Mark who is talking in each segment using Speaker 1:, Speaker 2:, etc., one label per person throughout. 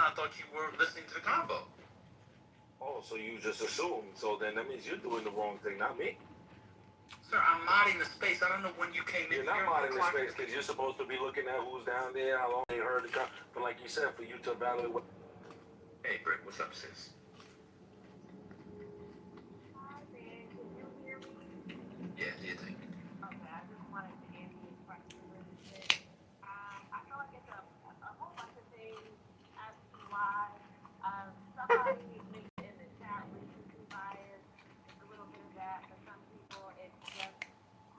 Speaker 1: I thought you were listening to the convo.
Speaker 2: Oh, so you just assumed. So then that means you're doing the wrong thing, not me.
Speaker 1: Sir, I'm modding the space. I don't know when you came in
Speaker 2: here. You're not modding the space because you're supposed to be looking at who's down there, how long they heard the convo. But like you said, for you to evaluate what...
Speaker 1: Hey, Britt, what's up, sis?
Speaker 3: Hi, man. Can you hear me?
Speaker 1: Yeah, do you think?
Speaker 3: Okay, I just wanted to answer your question really quick. I feel like it's a whole bunch of things as to why somebody mentioned in the chat recency bias. It's a little bit of that. For some people, it's just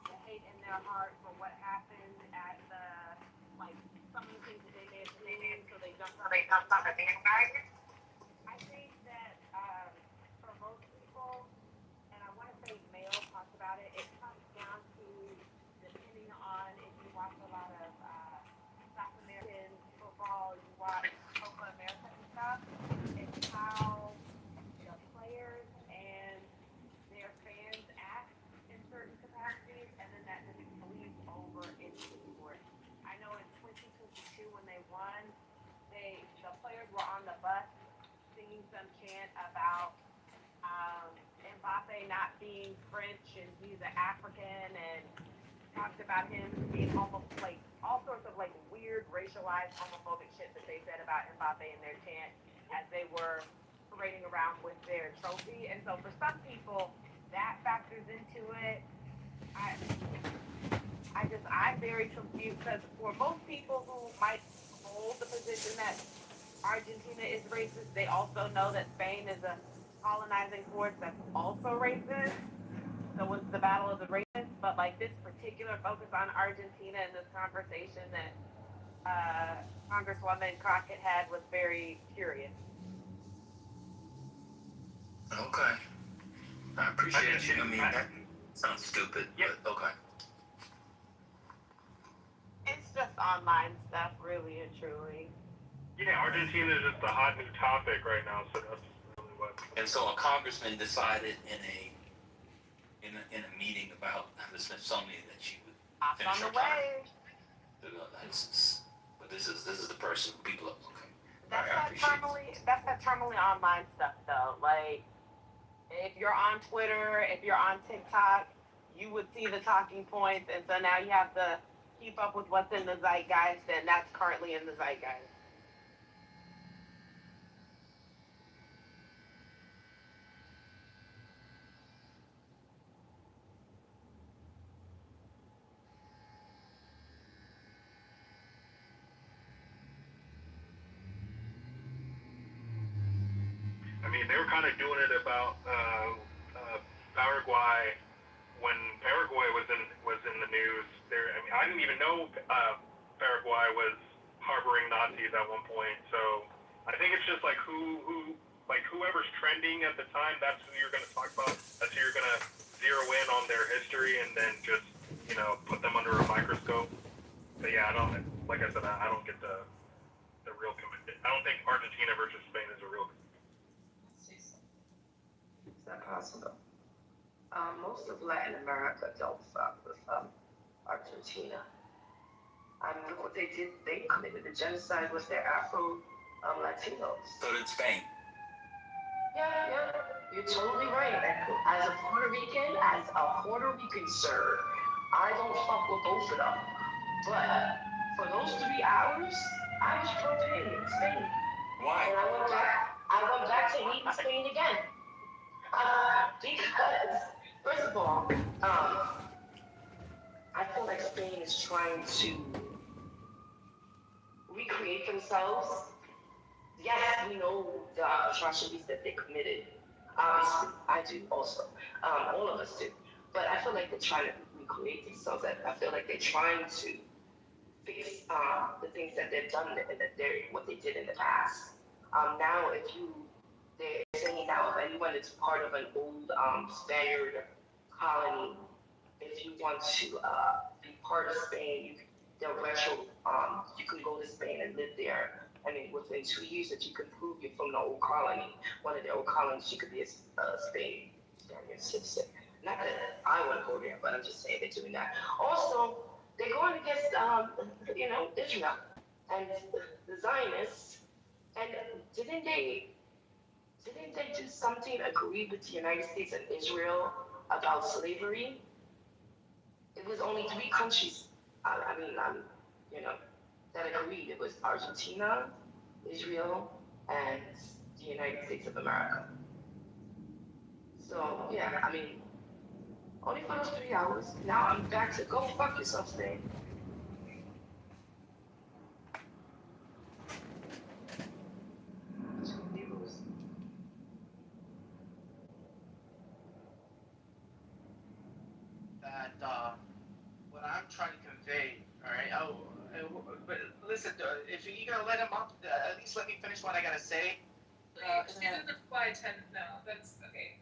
Speaker 3: the hate in their heart for what happened at the, like, some of the things that they may have seen, so they jump on the bandwagon. I think that for most people, and I want to say male talks about it, it comes down to depending on if you watch a lot of South American football, you watch Copa America and stuff, it's how the players and their fans act in certain capacities, and then that just bleeds over into the sport. I know in 2022 when they won, the players were on the bus singing some chant about Mbappe not being French and he's an African, and talked about him being like all sorts of like weird racialized homophobic shit that they said about Mbappe in their chant as they were parading around with their trophy. And so for some people that factors into it. I'm very confused because for most people who might hold the position that Argentina is racist, they also know that Spain is a colonizing force that's also racist. So it's the battle of the racists. But like this particular focus on Argentina in this conversation that Congresswoman Crockett had was very curious.
Speaker 1: Okay. I appreciate you. I mean, that sounds stupid, but okay.
Speaker 3: It's just online stuff, really and truly.
Speaker 4: Yeah, Argentina is just a hot new topic right now, so that's really what.
Speaker 1: And so a congressman decided in a meeting about the Smithsonian that she would finish her time. But this is the person people are looking.
Speaker 3: That's that terminally online stuff though. Like if you're on Twitter, if you're on TikTok, you would see the talking points, and so now you have to keep up with what's in the zeitgeist, and that's currently in the zeitgeist.
Speaker 4: I mean, they were kind of doing it about Paraguay when Paraguay was in the news. There, I mean, I didn't even know Paraguay was harboring Nazis at one point. So I think it's just like whoever's trending at the time, that's who you're going to talk about. That's who you're going to zero in on their history and then just put them under a microscope. But yeah, I don't get the real commitment. I don't think Argentina versus Spain is a real.
Speaker 5: Is that possible? Most of Latin America don't fuck with Argentina. Look what they did. They committed a genocide with their Afro Latinos.
Speaker 1: So did Spain.
Speaker 5: Yeah, you're totally right. As a Puerto Rican, sir, I don't fuck with both of them. But for those 3 hours, I was pro Spain.
Speaker 1: Why?
Speaker 5: And I went back to hating Spain again. Because, first of all, I feel like Spain is trying to recreate themselves. Yes, we know the atrocities that they committed. Obviously, I do also. All of us do. But I feel like they're trying to recreate themselves. I feel like they're trying to fix the things that they've done and what they did in the past. Now, they're saying now if anyone is part of an old Spaniard colony, if you want to be part of Spain, you can go to Spain and live there. I mean, within 2 years that you can prove you're from the old colony, one of the old colonies, you could be a Spaniard citizen. Not that I want to go there, but I'm just saying they're doing that. Also, they're going against, Israel and the Zionists. And didn't they do something agree with the United States and Israel about slavery? It was only three countries. I mean, you know, that agreed. It was Argentina, Israel, and the United States of America. So yeah, I mean, only for those 3 hours. Now I'm back to go fuck yourself, Stan.
Speaker 6: That what I'm trying to convey. All right. But listen, if you're gonna let him up, at least let me finish what I gotta say.
Speaker 7: She doesn't fly 10. No, that's okay.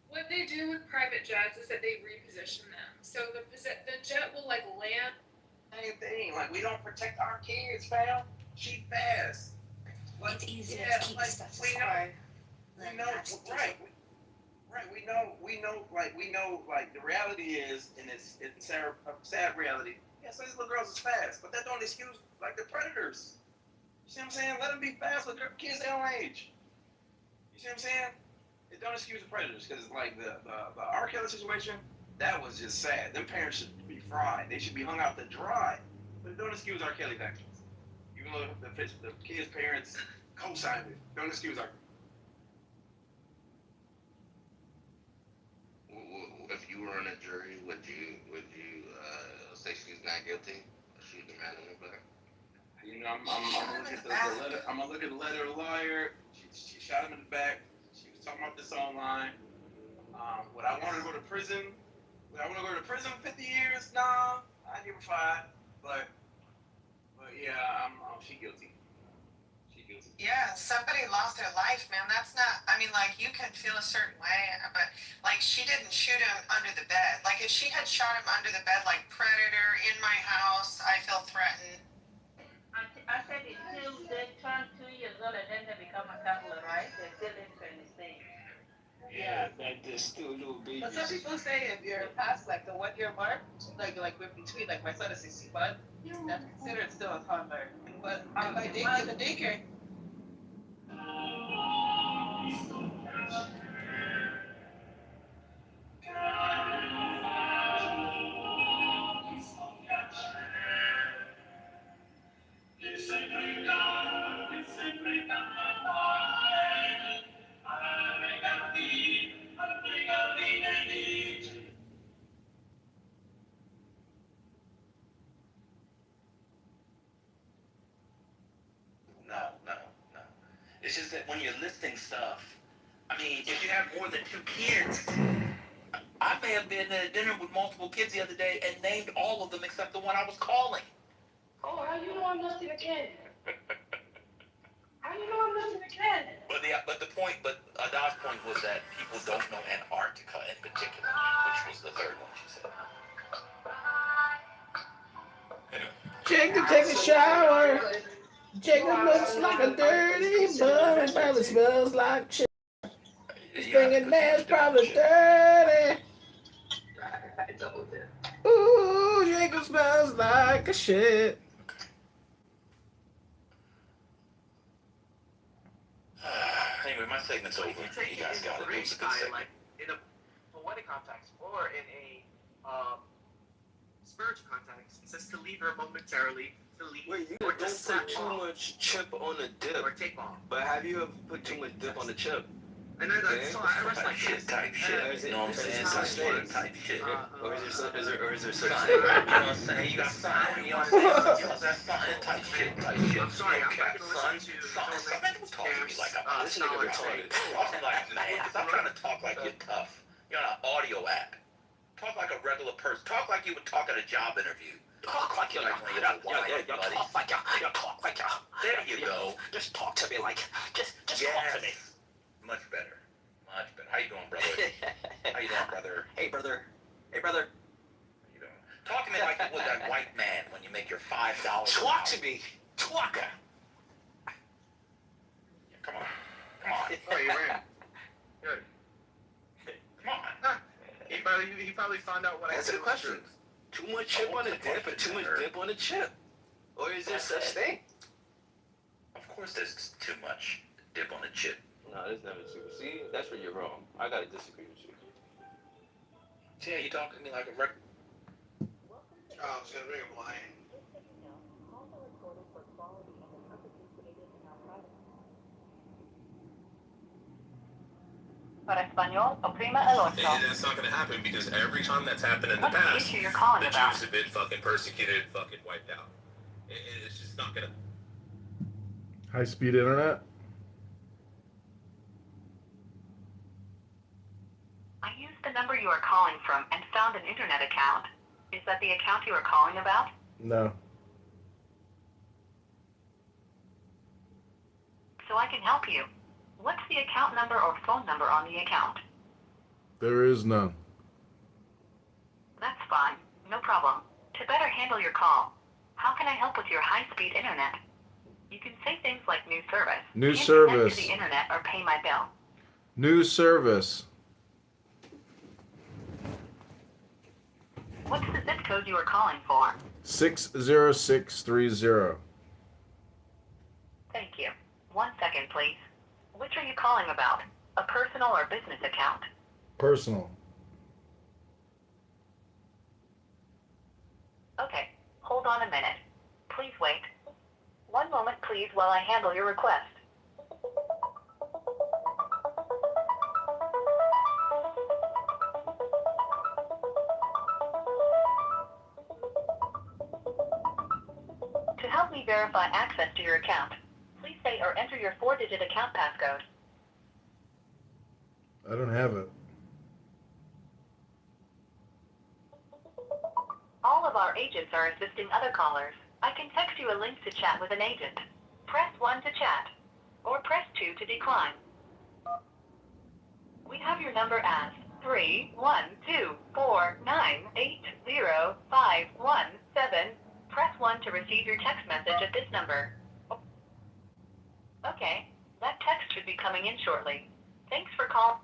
Speaker 7: What they do with private jets is that they reposition them. So the jet will like land.
Speaker 6: Same thing. Like we don't protect our kids, fam. She fast. Like,
Speaker 8: It's easier
Speaker 6: yeah,
Speaker 8: to keep
Speaker 6: like,
Speaker 8: stuff
Speaker 6: we know,
Speaker 8: aside
Speaker 6: we
Speaker 8: than
Speaker 6: know,
Speaker 8: actually
Speaker 6: right, right. We know, like the reality is, and it's a sad reality. Yeah, some of these little girls is fast, but that don't excuse like the predators. You see what I'm saying? Let them be fast with their kids their own age. You see what I'm saying? It don't excuse the predators because like the R. Kelly situation, that was just sad. Them parents should be fried. They should be hung out to dry. But it don't excuse R. Kelly's actions. Even though the kids' parents co-signed it, don't excuse our.
Speaker 9: If you were on a jury, would you say she's not guilty or shoot the man in the back?
Speaker 6: You know, I'm gonna look at the letter. I'm gonna look at the letter of the lawyer. She shot him in the back. She was talking about this online. Would I want her to go to prison? Would I want to go to prison 50 years? Nah, I give her 5. But yeah, she guilty. She guilty.
Speaker 10: Yeah, somebody lost their life, man. That's not, I mean, like, you can feel a certain way, but, like, she didn't shoot him under the bed. Like, if she had shot him under the bed, like, predator, in my house, I feel threatened.
Speaker 3: I said it till they turn 2 years old and then they become a toddler, right? They're still infant stage.
Speaker 2: Yeah, that there's still little babies.
Speaker 6: But some people say if you're past like the 1 year mark, like we're between, like my son is 65, that's considered still a toddler. But like the daycare.
Speaker 1: No. It's just that when you're listing stuff, I mean, if you have more than 2 kids, I may have been at dinner with multiple kids the other day and named all of them except the one I was calling.
Speaker 5: Oh, how you know I'm listing a kid? How you know I'm listing a kid?
Speaker 1: But Adam's point was that people don't know Antarctica in particular, which was the third one she said. Anyway.
Speaker 2: Jacob take a shower. Jacob looks like a dirty bum and probably smells like shit. His fingernails probably dirty.
Speaker 5: I doubled it.
Speaker 2: Ooh, Jacob smells like a shit.
Speaker 1: Anyway, my segment's over.
Speaker 6: You take
Speaker 1: You guys
Speaker 6: it
Speaker 1: got
Speaker 6: in
Speaker 1: it.
Speaker 6: a
Speaker 1: It was a good segment.
Speaker 6: like in a poetic context or in a spiritual context. It says to leave her momentarily, to leave.
Speaker 2: Wait, you
Speaker 6: or
Speaker 2: don't
Speaker 6: just
Speaker 2: put too much chip on the dip.
Speaker 6: or take off.
Speaker 2: But have you ever put too much dip on the chip?
Speaker 6: And then
Speaker 2: Okay.
Speaker 6: so I rest like
Speaker 1: Shit type shit. You know what I'm saying?
Speaker 2: Is it
Speaker 1: Some type shit.
Speaker 2: Or is there such
Speaker 1: Something,
Speaker 2: thing?
Speaker 1: you know what I'm saying? You got something, you know what I'm saying? That's something type shit.
Speaker 6: I'm sorry, I'm
Speaker 1: Okay,
Speaker 6: not gonna listen to
Speaker 1: Something don't talk to me like I'm
Speaker 2: This nigga retarded.
Speaker 1: talking like a man. Stop trying to talk like you're tough. You're on an audio app. Talk like a regular person. Talk like you would talk at a job interview.
Speaker 2: Talk like you
Speaker 1: Like when you're white, buddy.
Speaker 2: talk like you.
Speaker 1: There you go.
Speaker 2: Just talk to me like, just talk to
Speaker 1: Yes.
Speaker 2: me.
Speaker 1: Much better. Much better. How you doing, brother? How you doing, brother?
Speaker 2: Hey, brother. Hey, brother.
Speaker 1: How you doing? Talk to me like you would that white man when you make your $5.
Speaker 2: Talk to me. Talk.
Speaker 1: Yeah, come on. Come on.
Speaker 6: Oh, you ran. Good.
Speaker 1: Come on.
Speaker 6: He probably found out what
Speaker 2: Answer
Speaker 6: I
Speaker 2: the question. Too much chip on the dip and too much dip on the chip. Or is there such thing?
Speaker 1: Of course there's too much. dip on the chip.
Speaker 8: No, there's never super. See, that's where you're wrong. I gotta disagree with you.
Speaker 1: Yeah, you talking to me like a record.
Speaker 9: Charles, gonna bring a wine.
Speaker 3: Para español, oprima el ocho.
Speaker 11: And that's not gonna happen because every time that's happened in the
Speaker 3: What's the
Speaker 11: past,
Speaker 3: issue you're calling
Speaker 11: the
Speaker 3: about?
Speaker 11: Jews have been fucking persecuted, fucking wiped out. It's just not gonna.
Speaker 2: High-speed internet?
Speaker 3: I used the number you are calling from and found an internet account. Is that the account you are calling about?
Speaker 2: No.
Speaker 3: So I can help you. What's the account number or phone number on the account?
Speaker 2: There is none.
Speaker 3: That's fine. No problem. To better handle your call, how can I help with your high-speed internet? You can say things like new service.
Speaker 2: New
Speaker 3: Can't
Speaker 2: service.
Speaker 3: connect to the internet or pay my bill.
Speaker 2: New service.
Speaker 3: What's the zip code you are calling for?
Speaker 2: 60630.
Speaker 3: Thank you. 1 second, please. Which are you calling about? A personal or business account?
Speaker 2: Personal.
Speaker 3: Okay. Hold on a minute. Please wait. 1 moment, please, while I handle your request. To help me verify access to your account, please say or enter your 4-digit account passcode.
Speaker 2: I don't have it.
Speaker 3: All of our agents are assisting other callers. I can text you a link to chat with an agent. Press 1 to chat, or press 2 to decline. We have your number as 31249805117. Press 1 to receive your text message at this number. Okay, that text should be coming in shortly. Thanks for calling.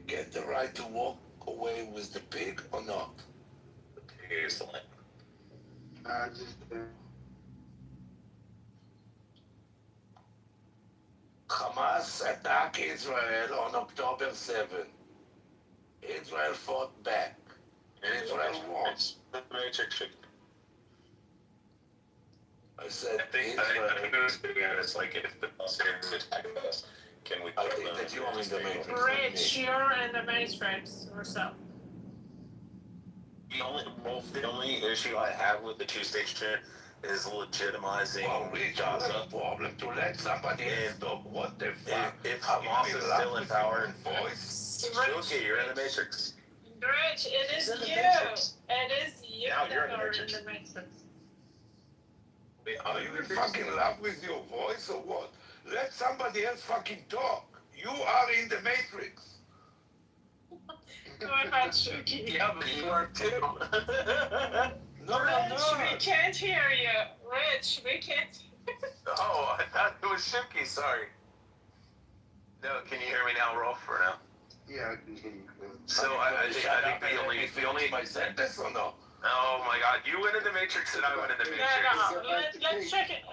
Speaker 9: Get the right to walk away with the pig or not?
Speaker 11: The pig is the lamb.
Speaker 9: I just. Hamas attacked Israel on October 7. Israel fought back. Israel won.
Speaker 11: The Matrix.
Speaker 9: I said
Speaker 11: I think
Speaker 9: Israel.
Speaker 11: it's like if the Palestinians attack us, can we?
Speaker 9: I think that you are in the Matrix.
Speaker 7: Rich, you're in the Matrix or so.
Speaker 11: The only issue I have with the two-state solution is legitimizing Gaza.
Speaker 9: Problem to let somebody else talk. What the fuck?
Speaker 11: If Hamas is still in power, okay, you're in the Matrix.
Speaker 7: Rich, it is
Speaker 11: in the
Speaker 7: you.
Speaker 11: Matrix.
Speaker 7: It is you
Speaker 11: Now you're
Speaker 7: that
Speaker 11: in the
Speaker 7: are
Speaker 11: Matrix.
Speaker 7: in the Matrix.
Speaker 9: Are you in fucking love with your voice or what? Let somebody else fucking talk. You are in the Matrix.
Speaker 7: Go ahead, Shuki.
Speaker 11: Yeah, but you are too.
Speaker 9: No, I'm
Speaker 7: Rich,
Speaker 9: not.
Speaker 7: we can't hear you. Rich, we can't.
Speaker 11: Oh, I thought it was Shuki, sorry. No, can you hear me now, Rolf, or no?
Speaker 9: Yeah, I can hear you.
Speaker 11: So I think the only
Speaker 9: my sentence or no?
Speaker 11: Oh my god, you went in the Matrix and I went in the Matrix.
Speaker 7: Let's check it.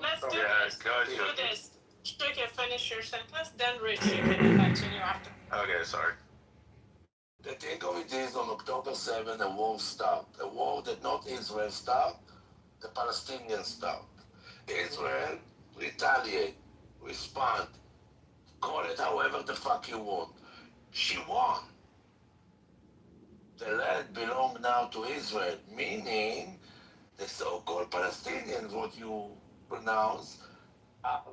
Speaker 7: Let's do this.
Speaker 11: Go
Speaker 7: Do
Speaker 11: ahead.
Speaker 7: this. Shuki, finish your sentence, then Rich, you can continue after.
Speaker 11: Okay, sorry.
Speaker 9: The thing of it is, on October 7, a war started. A war that not Israel started, the Palestinians started. Israel retaliate, respond, call it however the fuck you want. She won. The land belongs now to Israel, meaning the so-called Palestinians, what you pronounce, are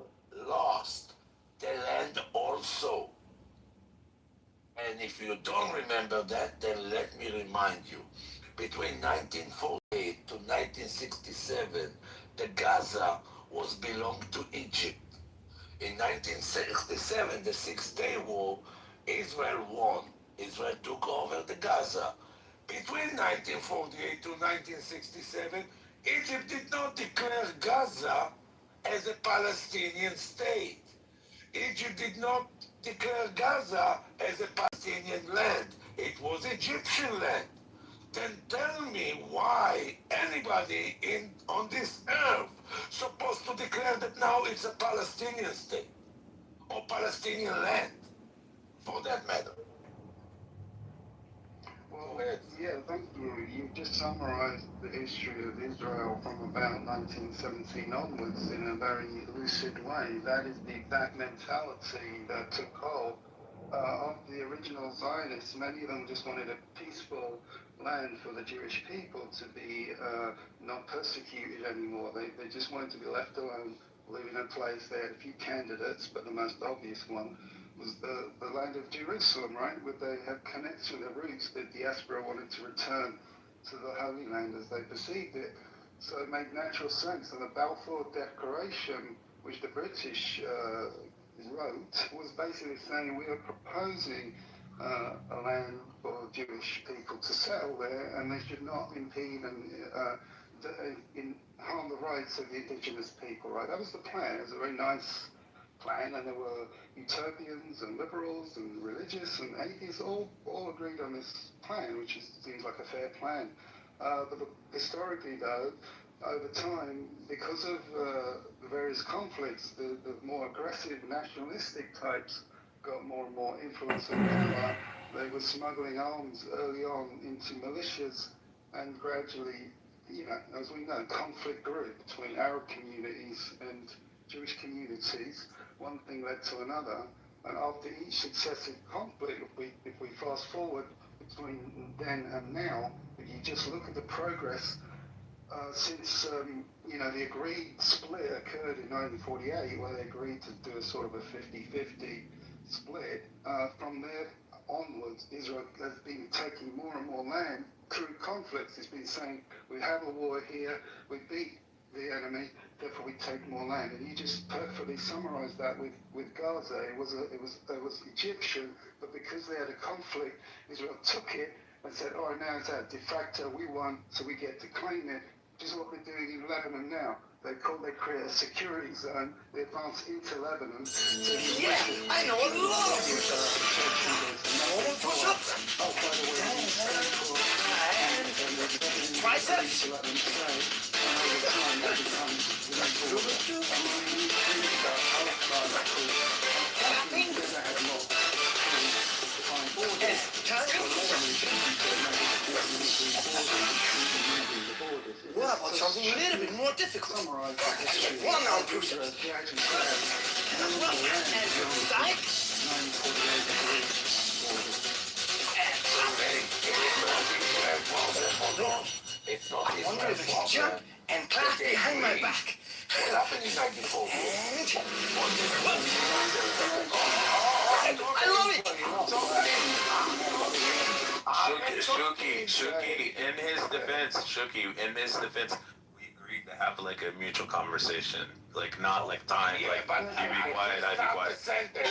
Speaker 9: lost. The land also. And if you don't remember that, then let me remind you. Between 1948 to 1967, the Gaza was belonged to Egypt. In 1967, the Six-Day War, Israel won. Israel took over the Gaza. Between 1948 to 1967, Egypt did not declare Gaza as a Palestinian state. Egypt did not declare Gaza as a Palestinian land. It was Egyptian land. Then tell me why anybody on this earth supposed to declare that now it's a Palestinian state or Palestinian land, for that matter.
Speaker 12: Well, yeah, thank you. You just summarized the history of Israel from about 1917 onwards in a very lucid way. That is the exact mentality that took hold of the original Zionists. Many of them just wanted a peaceful land for the Jewish people to be not persecuted anymore. They just wanted to be left alone, live in a place. They had a few candidates, but the most obvious one was the land of Jerusalem, right? Where they had connection, the roots, the diaspora wanted to return to the Holy Land as they perceived it. So it made natural sense. And the Balfour Declaration, which the British wrote, was basically saying we are proposing a land for Jewish people to settle there, and they should not impede and harm the rights of the indigenous people, right? That was the plan. It was a very nice plan, and there were utopians and liberals and religious and atheists all agreed on this plan, which seems like a fair plan. But historically, though, over time, because of the various conflicts, the more aggressive nationalistic types got more and more influence and power. They were smuggling arms early on into militias, and gradually, as we know, conflict grew between Arab communities and Jewish communities. One thing led to another, and after each successive conflict, if we fast forward between then and now, if you just look at the progress since the agreed split occurred in 1948, where they agreed to do a sort of a 50-50 split. From there onwards, Israel has been taking more and more land through conflicts. It's been saying, we have a war here, we beat the enemy, therefore we take more land. And you just perfectly summarized that with Gaza. It was Egyptian, but because they had a conflict, Israel took it and said, all right, now it's out de facto, we won, so we get to claim it, which is what they're doing in Lebanon now. They create a security zone, they advance into Lebanon.
Speaker 2: Yeah, I know a lot. Push-ups.
Speaker 12: Oh, by the way,
Speaker 2: Triceps. What about something a little bit more difficult? One arm push-ups. And your side. And
Speaker 9: problem or not. It's not
Speaker 13: I wonder
Speaker 9: Israel's
Speaker 13: if I could jump
Speaker 9: problem.
Speaker 13: and clap
Speaker 9: They
Speaker 13: behind my
Speaker 9: agree.
Speaker 13: back.
Speaker 9: What happened in 94?
Speaker 13: And
Speaker 9: I
Speaker 13: love it.
Speaker 8: Shuki, in his defense, we agreed to have like a mutual conversation. Like, not like time, like,
Speaker 9: but
Speaker 8: you be quiet, I be quiet.
Speaker 9: In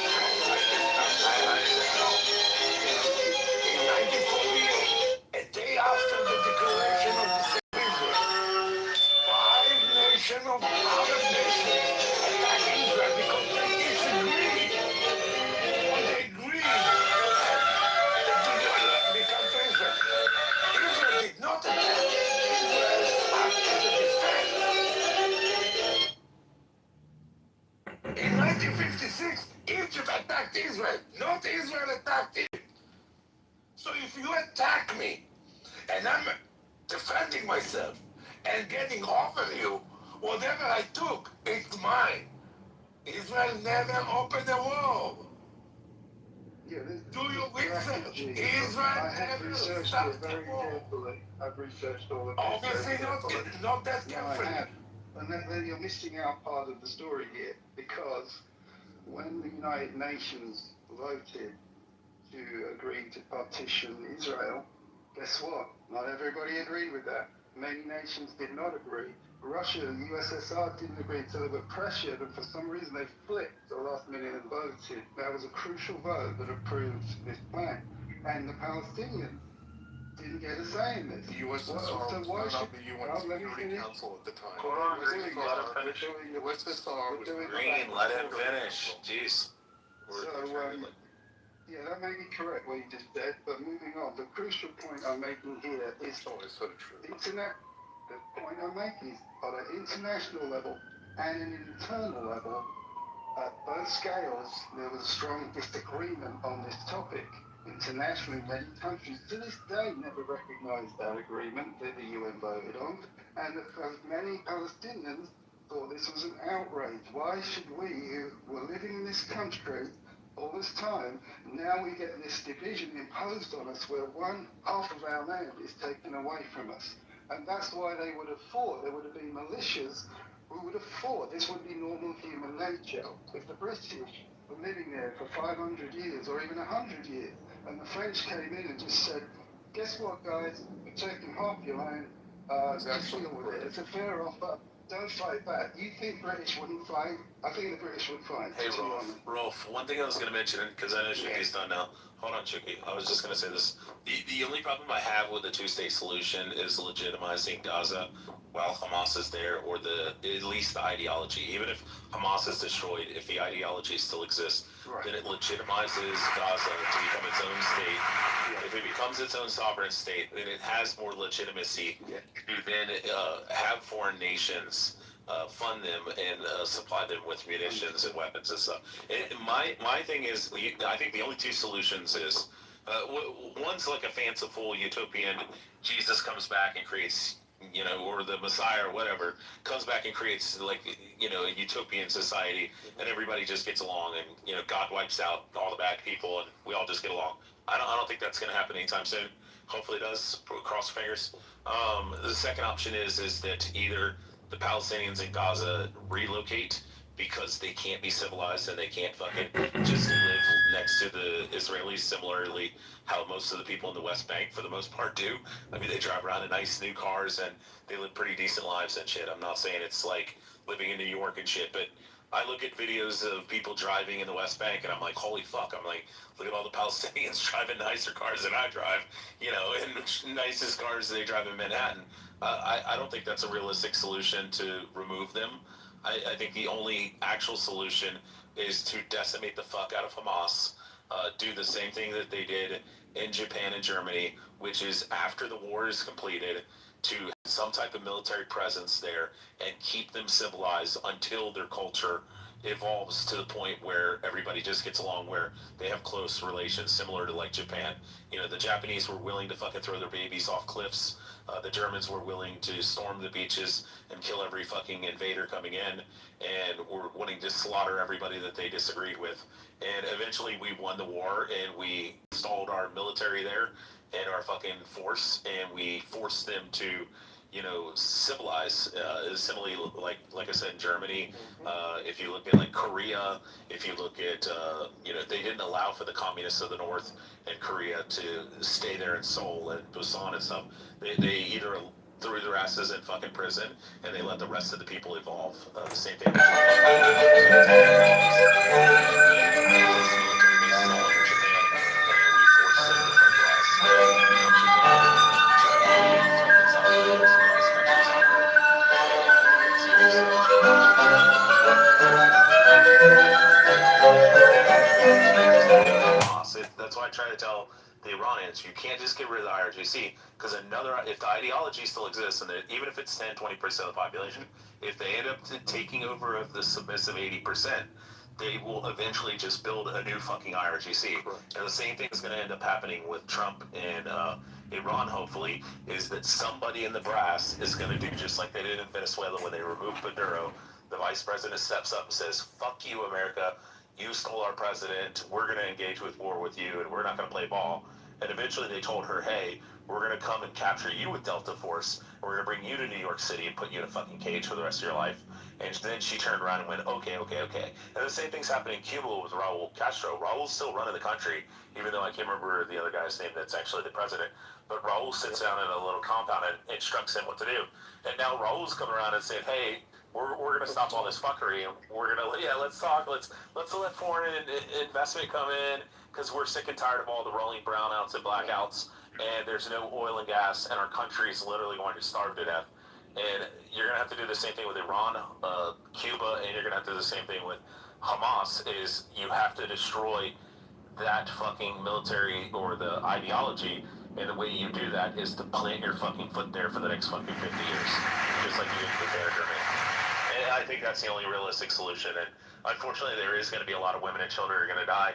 Speaker 9: 1948, a day after the declaration of the state of Israel, 5 nations of Arab nations attacked Israel because they disagreed. Or they agreed that they become to Israel. Israel did not attack. Israel acted as a defense. In 1956, Egypt attacked Israel, not Israel attacked Egypt. So if you attack me, and I'm defending myself, and getting off of you, whatever I took, it's mine. Israel never opened a war.
Speaker 12: Yeah,
Speaker 9: Do your research.
Speaker 12: I
Speaker 9: Israel
Speaker 12: have
Speaker 9: never
Speaker 12: researched it
Speaker 9: started
Speaker 12: very
Speaker 9: a war.
Speaker 12: carefully. I've researched all of this
Speaker 9: Obviously
Speaker 12: very carefully.
Speaker 9: not that
Speaker 12: No, I
Speaker 9: carefully.
Speaker 12: have. And then you're missing out part of the story here, because when the United Nations voted to agree to partition Israel, guess what? Not everybody agreed with that. Many nations did not agree. Russia and the USSR didn't agree, so they were pressured, and for some reason they flipped at the last minute and voted. That was a crucial vote that approved this plan. And the Palestinians didn't get a say in this.
Speaker 14: The USSR
Speaker 12: So
Speaker 14: was
Speaker 12: why
Speaker 14: not
Speaker 12: should...
Speaker 14: on the UN
Speaker 12: Well, let me
Speaker 14: Security
Speaker 12: finish.
Speaker 14: Council at the time.
Speaker 8: Hold on, Green, let him finish.
Speaker 14: The USSR was
Speaker 8: Green, let him finish. Jeez.
Speaker 12: Yeah, that may be correct what you just said, but moving on, the crucial point I'm making here is the point I'm making is on an international level and an internal level, at both scales, there was a strong disagreement on this topic. Internationally, many countries to this day never recognized that agreement that the UN voted on, and many Palestinians thought this was an outrage. Why should we, who were living in this country all this time, now we get this division imposed on us where half of our land is taken away from us? And that's why they would have fought. There would have been militias who would have fought. This would be normal human nature. If the British were living there for 500 years or even 100 years, and the French came in and just said, guess what, guys, we're taking half your land, just deal with it. It's a fair offer. Don't fight back. You think British wouldn't fight? I think the British would fight.
Speaker 8: Hey, Rolf, one thing I was going to mention, because I know Shuki's done now. Hold on, Shuki. I was just going to say this. The only problem I have with the two-state solution is legitimizing Gaza while Hamas is there, or at least the ideology. Even if Hamas is destroyed, if the ideology still exists, then it legitimizes Gaza to become its own state. If it becomes its own sovereign state, then it has more legitimacy to then have foreign nations fund them and supply them with munitions and weapons and stuff. My thing is, I think the only two solutions is, one's like a fanciful utopian, Jesus comes back and creates, or the Messiah or whatever, comes back and creates like, a utopian society, and everybody just gets along, and, God wipes out all the bad people, and we all just get along. I don't think that's going to happen anytime soon. Hopefully it does. Cross fingers. The second option is that either the Palestinians in Gaza relocate because they can't be civilized and they can't fucking just live next to the Israelis, similarly how most of the people in the West Bank, for the most part, do. I mean, they drive around in nice new cars and they live pretty decent lives and shit. I'm not saying it's like living in New York and shit, but I look at videos of people driving in the West Bank and I'm like, holy fuck. I'm like, look at all the Palestinians driving nicer cars than I drive, and nicest cars they drive in Manhattan. I don't think that's a realistic solution to remove them. I think the only actual solution is to decimate the fuck out of Hamas, do the same thing that they did in Japan and Germany, which is after the war is completed, to have some type of military presence there and keep them civilized until their culture evolves to the point where everybody just gets along, where they have close relations, similar to like Japan. The Japanese were willing to fucking throw their babies off cliffs. The Germans were willing to storm the beaches and kill every fucking invader coming in, and were wanting to slaughter everybody that they disagreed with. And eventually we won the war, and we installed our military there and our fucking force, and we forced them to, you know, civilize. Similarly, like I said, in Germany, if you look at like Korea, if you look at, you know, they didn't allow for the communists of the North and Korea to stay there in Seoul and Busan and stuff. They either threw their asses in fucking prison and they let the rest of the people evolve. The same thing with that's why I try to tell the Iranians, you can't just get rid of the IRGC, because if the ideology still exists, and even if it's 10, 20% of the population, if they end up taking over of the submissive 80%, they will eventually just build a new fucking IRGC. And the same thing is going to end up happening with Trump and Iran, hopefully, is that somebody in the brass is going to do just like they did in Venezuela when they removed Maduro. The vice president steps up and says, fuck you, America. You stole our president. We're going to engage with war with you, and we're not going to play ball. And eventually they told her, hey, we're going to come and capture you with Delta Force. We're going to bring you to New York City and put you in a fucking cage for the rest of your life. And then she turned around and went, okay. And the same thing's happening in Cuba with Raul Castro. Raul's still running the country, even though I can't remember the other guy's name that's actually the president. But Raul sits down in a little compound and instructs him what to do. And now Raul's coming around and saying, hey, we're going to stop all this fuckery, and we're going to, let's talk, let's let foreign investment come in, because we're sick and tired of all the rolling brownouts and blackouts, and there's no oil and gas, and our country is literally going to starve to death. And you're going to have to do the same thing with Iran, Cuba, and you're going to have to do the same thing with Hamas, is you have to destroy that fucking military or the ideology, and the way you do that is to plant your fucking foot there for the next fucking 50 years, just like you did with Germany. And I think that's the only realistic solution, and unfortunately there is going to be a lot of women and children who are going to die.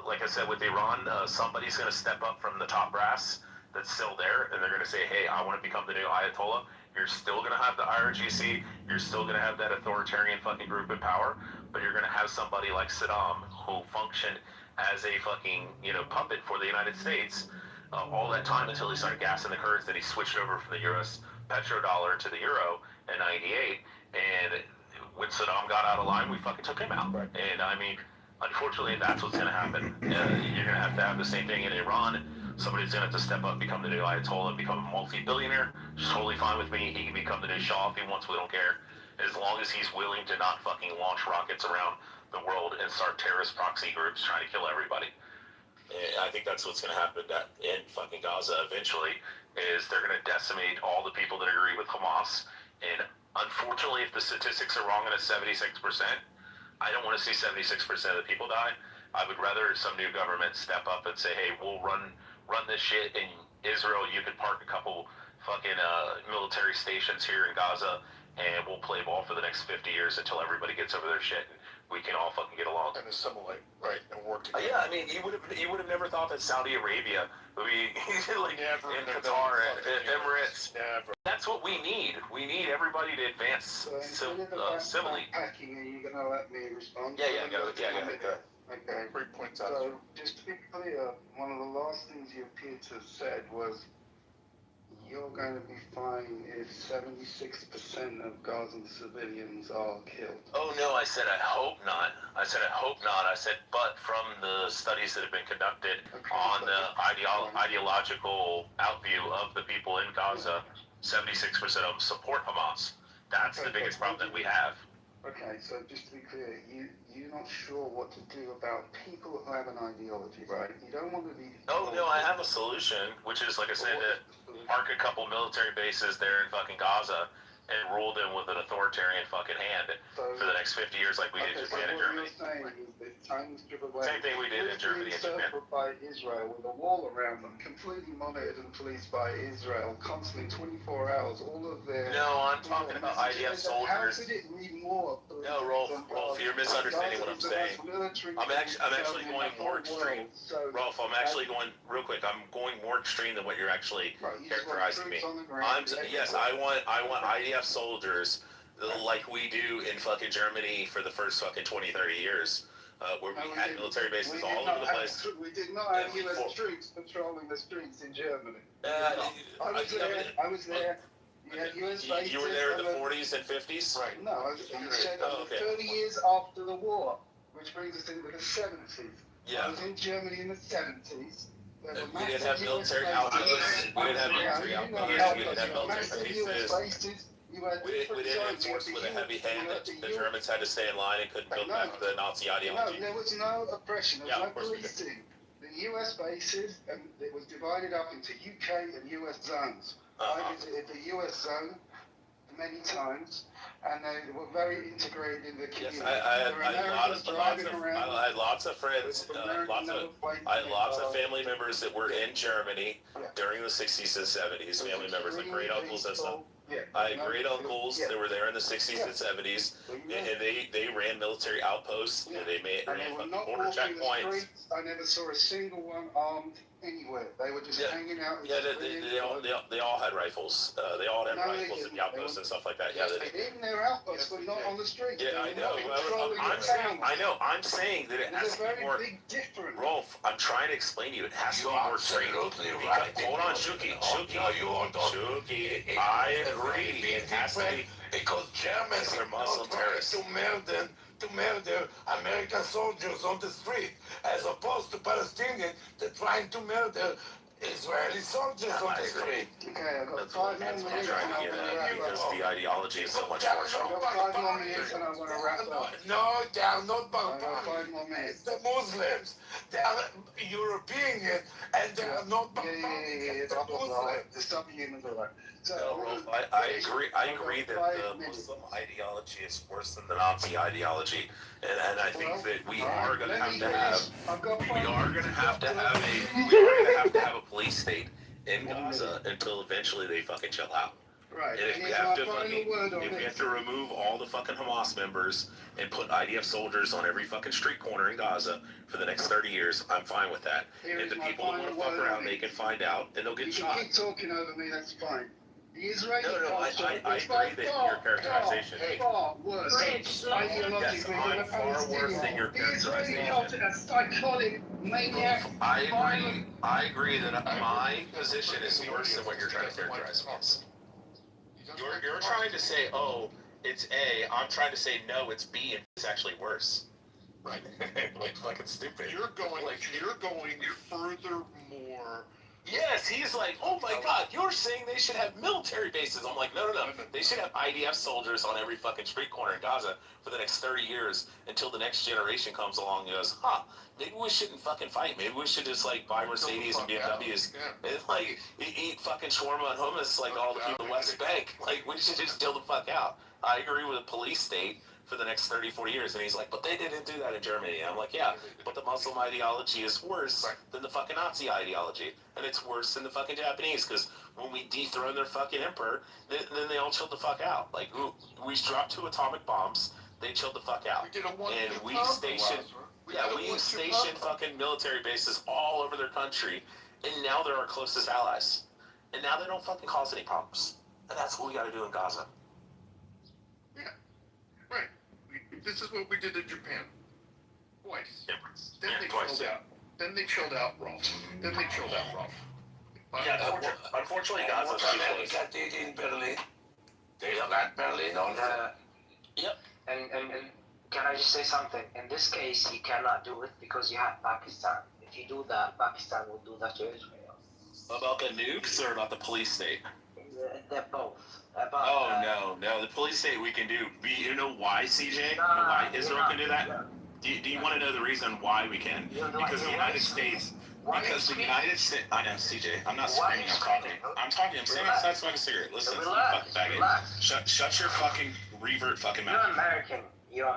Speaker 8: Like I said, with Iran, somebody's going to step up from the top brass that's still there, and they're going to say, hey, I want to become the new Ayatollah. You're still going to have the IRGC, you're still going to have that authoritarian fucking group in power, but you're going to have somebody like Saddam who functioned as a fucking, puppet for the United States all that time until he started gassing the Kurds. Then he switched over from the US petrodollar to the euro in 98, and when Saddam got out of line, we fucking took him out. Right. And I mean, unfortunately, that's what's going to happen. You're going to have the same thing in Iran. Somebody's going to have to step up, become the new Ayatollah, become a multi-billionaire. It's totally fine with me. He can become the new Shah if he wants. We don't care. As long as he's willing to not fucking launch rockets around the world and start terrorist proxy groups trying to kill everybody. And I think that's what's going to happen in fucking Gaza eventually, is they're going to decimate all the people that agree with Hamas. And unfortunately, if the statistics are wrong and it's 76%, I don't want to see 76% of the people die. I would rather some new government step up and say, hey, we'll run this shit in Israel. You can park a couple fucking military stations here in Gaza, and we'll play ball for the next 50 years until everybody gets over their shit. We can all fucking get along
Speaker 9: and assimilate, right, and work together.
Speaker 8: Yeah, I mean, you would have never thought that Saudi Arabia would be like never in Qatar and Emirates. Never. That's what we need. We need everybody to advance civilly.
Speaker 12: Packing, are you going to let me respond?
Speaker 8: Yeah.
Speaker 12: Okay.
Speaker 9: 3 points out.
Speaker 12: So, just to be clear, one of the last things you appear to have said was you're going to be fine if 76% of Gazan civilians are killed.
Speaker 8: Oh no, I said I hope not. I said, but from the studies that have been conducted on the ideological outview of the people in Gaza, 76% of them support Hamas. That's the biggest problem that we have.
Speaker 12: Okay, so just to be clear, you're not sure what to do about people who have an ideology, right? You don't want to be...
Speaker 8: Oh, no, I have a solution, which is, like I said, to park a couple military bases there in fucking Gaza and rule them with an authoritarian fucking hand for the next 50 years like we did in Japan and Germany. Same thing we did in Germany and Japan.
Speaker 12: By Israel with a wall around them, completely monitored and policed by Israel, constantly 24 hours, all of their...
Speaker 8: No, I'm talking about IDF soldiers.
Speaker 12: How could it need more?
Speaker 8: No, Rolf, you're misunderstanding what I'm saying. I'm actually going more extreme. Rolf, I'm actually going, real quick, I'm going more extreme than what you're actually characterizing me. I want IDF soldiers like we do in fucking Germany for the first fucking 20, 30 years. where we
Speaker 12: No,
Speaker 8: had military bases all over the place.
Speaker 12: We did not have
Speaker 8: And
Speaker 12: US troops patrolling the streets in Germany. I was there. You had US bases.
Speaker 8: You were there in the 40s and 50s?
Speaker 12: Right. No, you said 30 years after the war, which brings us into the 70s.
Speaker 8: Yeah.
Speaker 12: I was in Germany in the 70s.
Speaker 8: We didn't have military outposts. We didn't have military outposts. We didn't have military bases. We didn't enforce with a heavy hand that the Germans had to stay in line and couldn't build back the Nazi ideology.
Speaker 12: No, there was no oppression. There was no
Speaker 8: of course we did.
Speaker 12: policing. The US bases, and it was divided up into UK and US zones. I visited the US zone many times, and they were very integrated in the community.
Speaker 8: Yes, I had lots of friends, I had lots of family members that were in Germany during the 60s and 70s, family members, like great uncles and stuff. I had great uncles that were there in the 60s and 70s, and they ran military outposts, and they ran a border checkpoints.
Speaker 12: I never saw a single one armed anywhere. They were just hanging out.
Speaker 8: Yeah, they all had rifles. They all had rifles in the outposts and stuff like that. Yeah,
Speaker 12: in their outposts, but not on the streets.
Speaker 8: Yeah, I know. I'm saying that it has to be more. Rolf, I'm trying to explain to you. It has to be more trained. Hold on, Shuki. I agree. It has to be
Speaker 9: because Germans
Speaker 8: are Muslim terrorists.
Speaker 9: To murder American soldiers on the street, as opposed to Palestinians that trying to murder Israeli soldiers on the street.
Speaker 12: Okay, I've got
Speaker 8: That's what I'm trying to get at, because the ideology is so much more strong.
Speaker 12: I've got 5 more minutes and I want to wrap up.
Speaker 9: No, they are not
Speaker 12: I've got 5
Speaker 9: barbarians.
Speaker 12: more minutes.
Speaker 9: The Muslims, they are European and they are not barbarians.
Speaker 12: Yeah, the stuff humans are like. So,
Speaker 8: I agree that the Muslim ideology is worse than the Nazi ideology, and I think that we are going to have to have a police state in Gaza until eventually they fucking chill out.
Speaker 12: Right.
Speaker 8: And if we have to remove all the fucking Hamas members and put IDF soldiers on every fucking street corner in Gaza for the next 30 years, I'm fine with that. And the people that want to fuck around, they can find out and they'll get shot.
Speaker 12: You keep talking over me, that's fine. The Israeli
Speaker 8: I agree that your characterization.
Speaker 12: Far worse.
Speaker 8: Yes, I'm far worse than your characterization.
Speaker 12: The Israeli culture, a psychotic maniac.
Speaker 8: I agree that my position is worse than what you're trying to characterize me as. You're trying to say, oh, it's A. I'm trying to say, no, it's B, and it's actually worse.
Speaker 9: Right. Like fucking stupid.
Speaker 13: You're going furthermore.
Speaker 8: Yes, he's like, oh my God, you're saying they should have military bases. I'm like, no. They should have IDF soldiers on every fucking street corner in Gaza for the next 30 years until the next generation comes along and goes, maybe we shouldn't fucking fight. Maybe we should just like buy Mercedes and BMWs and like eat fucking shawarma and hummus like all the people in the West Bank. Like, we should just chill the fuck out. I agree with a police state for the next 30, 40 years. And he's like, but they didn't do that in Germany. And I'm like, yeah, but the Muslim ideology is worse than the fucking Nazi ideology. And it's worse than the fucking Japanese, because when we dethrone their fucking emperor, then they all chilled the fuck out. Like, we dropped 2 atomic bombs, they chilled the fuck out. And we stationed fucking military bases all over their country, and now they're our closest allies. And now they don't fucking cause any problems. And that's what we gotta do in Gaza.
Speaker 13: Right. This is what we did in Japan. Twice. Then they chilled out Rolf.
Speaker 8: Unfortunately, Gaza's too close.
Speaker 9: America did in Berlin. They got Berlin also.
Speaker 8: Yep.
Speaker 14: And can I just say something? In this case, you cannot do it because you have Pakistan. If you do that, Pakistan will do that to Israel.
Speaker 8: About the nukes or about the police state?
Speaker 14: They're both.
Speaker 8: No. The police state we can do. You know why, CJ? You know why Israel can do that? Do you want to know the reason why we can? Because the United States. Because the United States. I know, CJ. I'm not screaming. I'm talking. I'm saying outside smoking a cigarette. Listen, you fucking faggot. Shut your fucking revert fucking mouth.
Speaker 14: You're American.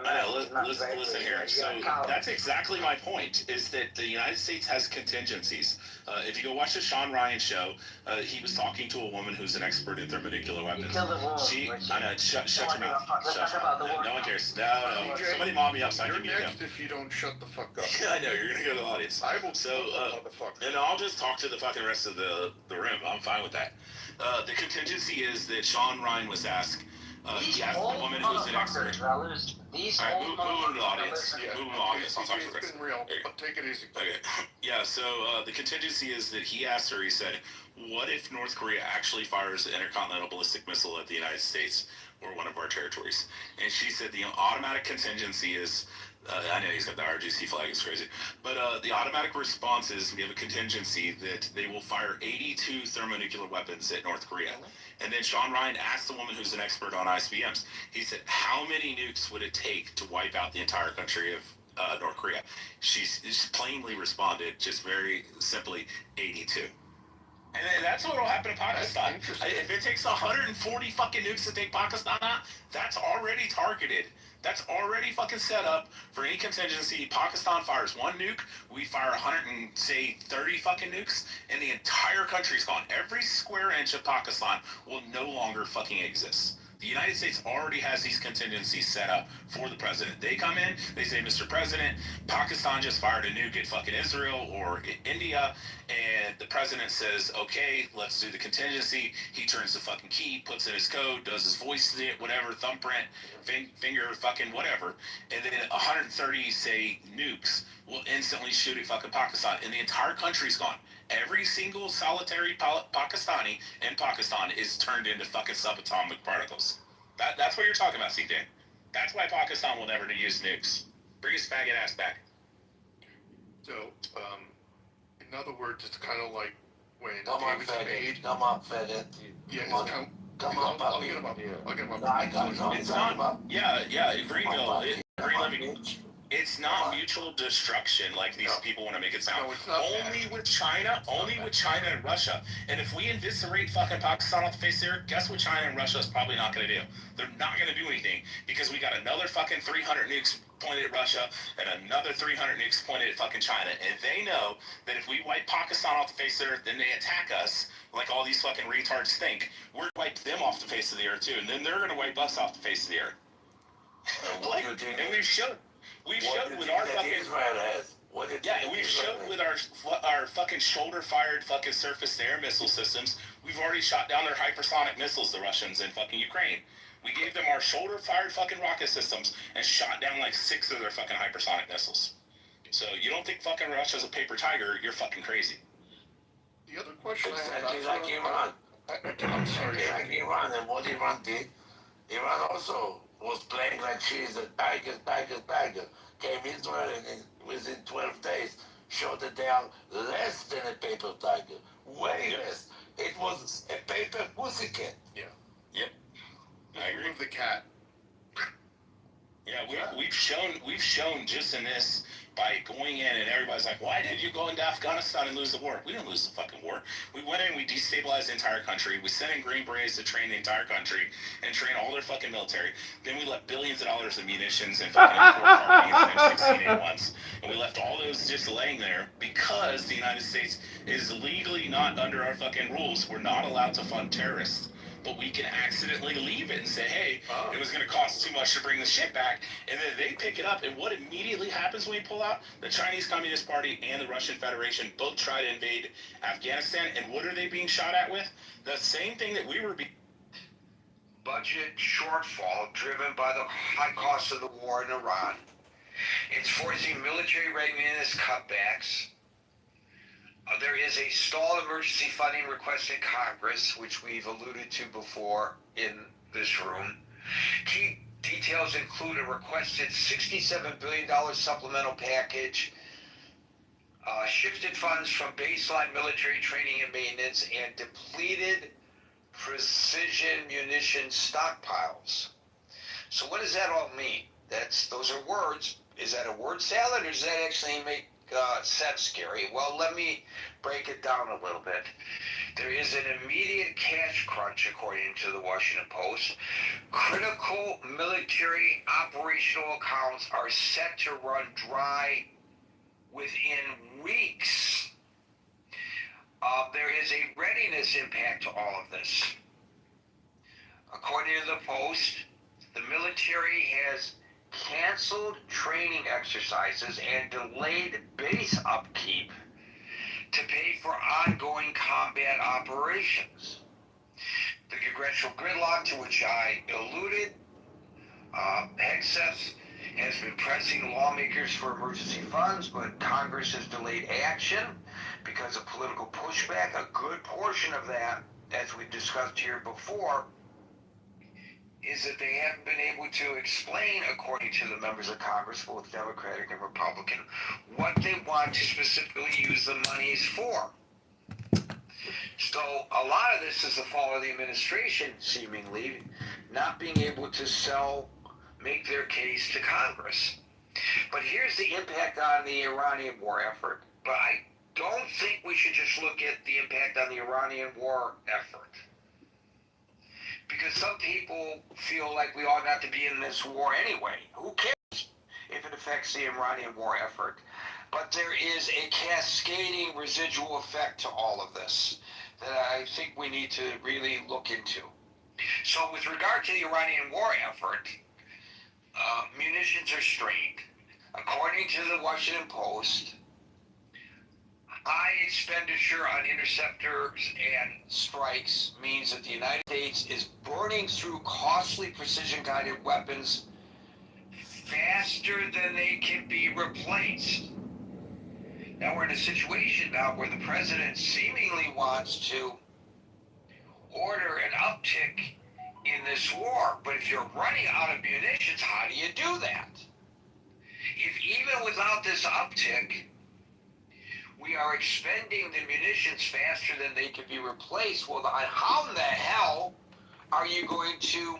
Speaker 8: I know, listen here. So that's exactly my point, is that the United States has contingencies. If you go watch the Sean Ryan show, he was talking to a woman who's an expert in thermonuclear weapons. I know, shut your mouth. No one cares. No. Somebody mob me up so I can mute him.
Speaker 13: If you don't shut the fuck up.
Speaker 8: I know, you're going to go to the audience.
Speaker 13: I will.
Speaker 8: And I'll just talk to the fucking rest of the room. I'm fine with that. The contingency is that Sean Ryan was asked, He asked the woman who's an expert.
Speaker 14: These
Speaker 8: All right,
Speaker 14: old
Speaker 8: move to the audience.
Speaker 13: Yeah,
Speaker 8: Move to the audience. I'll talk to
Speaker 13: it's
Speaker 8: this.
Speaker 13: been real, but take it easy.
Speaker 8: Okay. Yeah, so the contingency is that he asked her, he said, what if North Korea actually fires an intercontinental ballistic missile at the United States or one of our territories? And she said the automatic contingency is, I know he's got the RGC flag, it's crazy, but the automatic response is we have a contingency that they will fire 82 thermonuclear weapons at North Korea. And then Sean Ryan asked the woman who's an expert on ICBMs, he said, how many nukes would it take to wipe out the entire country of North Korea? She's plainly responded, just very simply, 82. And then that's what will happen to Pakistan. If it takes 140 fucking nukes to take Pakistan out, that's already targeted. That's already fucking set up for any contingency. Pakistan fires one nuke, we fire 130 fucking nukes, and the entire country's gone. Every square inch of Pakistan will no longer fucking exist. The United States already has these contingencies set up for the president. They come in, they say, Mr. President, Pakistan just fired a nuke at fucking Israel or India, and the president says, okay, let's do the contingency. He turns the fucking key, puts in his code, does his voice, whatever, thumbprint, finger, fucking whatever, and then 130, say, nukes will instantly shoot at fucking Pakistan, and the entire country's gone. Every single solitary Pakistani in Pakistan is turned into fucking subatomic particles. That's what you're talking about, CJ. That's why Pakistan will never use nukes. Bring his faggot ass back.
Speaker 13: So, in other words, it's kind of like when
Speaker 9: Come on,
Speaker 13: David's made.
Speaker 9: faggot. Come on, faggot.
Speaker 13: Yeah,
Speaker 9: Come on.
Speaker 13: it's kind of,
Speaker 9: Come on,
Speaker 13: I'll
Speaker 9: puppy.
Speaker 13: get him up. I'll get him up.
Speaker 9: I got no.
Speaker 8: It's not. Yeah, Greenville. It's not mutual destruction like these people want to make it sound.
Speaker 13: No, it's not.
Speaker 8: Only with China and Russia. And if we eviscerate fucking Pakistan off the face of the earth, guess what China and Russia is probably not going to do? They're not going to do anything because we got another fucking 300 nukes pointed at Russia and another 300 nukes pointed at fucking China. And they know that if we wipe Pakistan off the face of the earth, then they attack us like all these fucking retards think. We're going to wipe them off the face of the earth too. And then they're going to wipe us off the face of the earth. And we've showed. We've showed with our fucking we've showed with our fucking shoulder-fired fucking surface-to-air missile systems. We've already shot down their hypersonic missiles, the Russians in fucking Ukraine. We gave them our shoulder-fired fucking rocket systems and shot down like 6 of their fucking hypersonic missiles. So you don't think fucking Russia's a paper tiger? You're fucking crazy.
Speaker 13: The other question
Speaker 9: Exactly like Iran.
Speaker 13: I'm sorry.
Speaker 9: Like Iran, and what Iran did, Iran also was playing like she's a tiger. Came Israel and within 12 days showed that they are less than a paper tiger. Way less. It was a paper pussycat.
Speaker 13: Yeah.
Speaker 8: Yep. I agree.
Speaker 13: Remove the cat.
Speaker 8: Yeah, we've shown just in this by going in and everybody's like, why did you go into Afghanistan and lose the war? We didn't lose the fucking war. We went in, we destabilized the entire country. We sent in Green Berets to train the entire country and train all their fucking military. Then we left billions of dollars of munitions and fucking F-16A1s. And we left all those just laying there because the United States is legally not under our fucking rules. We're not allowed to fund terrorists. But we can accidentally leave it and say, hey, it was going to cost too much to bring the shit back. And then they pick it up. And what immediately happens when we pull out? The Chinese Communist Party and the Russian Federation both try to invade Afghanistan. And what are they being shot at with? The same thing that we were being...
Speaker 15: Budget shortfall driven by the high cost of the war in Iran. It's forcing military readiness cutbacks. There is a stalled emergency funding request in Congress, which we've alluded to before in this room. Key details include a requested $67 billion supplemental package, shifted funds from baseline military training and maintenance, and depleted precision munition stockpiles. So what does that all mean? Those are words. Is that a word salad, or does that actually make sense, Gary? Well, let me break it down a little bit. There is an immediate cash crunch, according to the Washington Post. Critical military operational accounts are set to run dry within weeks. There is a readiness impact to all of this. According to the Post, the military has canceled training exercises and delayed base upkeep to pay for ongoing combat operations. The presidential gridlock to which I alluded. Hegseth has been pressing lawmakers for emergency funds, but Congress has delayed action because of political pushback. A good portion of that, as we discussed here before, is that they haven't been able to explain, according to the members of Congress, both Democratic and Republican, what they want to specifically use the monies for. So a lot of this is the fault of the administration, seemingly, not being able to make their case to Congress. But here's the impact on the Iranian war effort. But I don't think we should just look at the impact on the Iranian war effort. Because some people feel like we ought not to be in this war anyway. Who cares if it affects the Iranian war effort? But there is a cascading residual effect to all of this that I think we need to really look into. So with regard to the Iranian war effort, munitions are strained. According to the Washington Post, high expenditure on interceptors and strikes means that the United States is burning through costly precision-guided weapons faster than they can be replaced. Now we're in a situation now where the president seemingly wants to order an uptick in this war. But if you're running out of munitions, how do you do that? If even without this uptick, we are expending the munitions faster than they can be replaced, well, how in the hell are you going to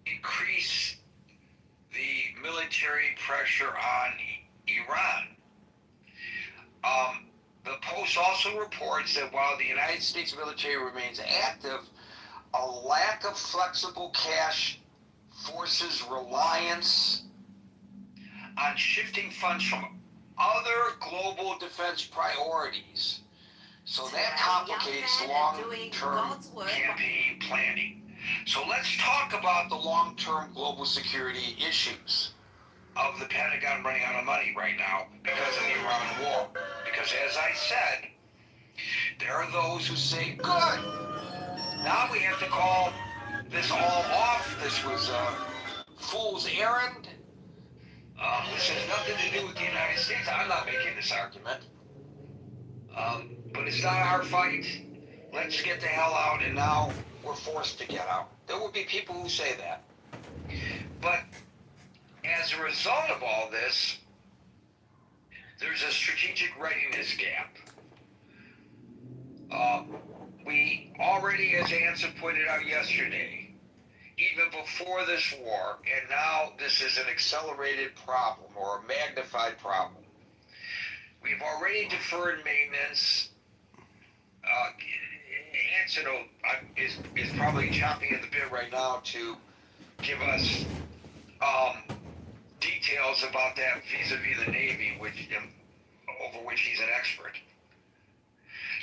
Speaker 15: increase the military pressure on Iran? The Post also reports that while the United States military remains active, a lack of flexible cash forces reliance on shifting funds from other global defense priorities. So that complicates long-term campaign planning. So let's talk about the long-term global security issues of the Pentagon running out of money right now because of the Iran war. Because as I said, there are those who say, good, now we have to call this all off. This was a fool's errand. This has nothing to do with the United States. I'm not making this argument. But it's not our fight. Let's get the hell out, and now we're forced to get out. There will be people who say that. But as a result of all this, there's a strategic readiness gap. We already, as Anson pointed out yesterday, even before this war, and now this is an accelerated problem or a magnified problem. We've already deferred maintenance. Anson is probably chomping at the bit right now to give us details about that vis-a-vis the Navy, over which he's an expert.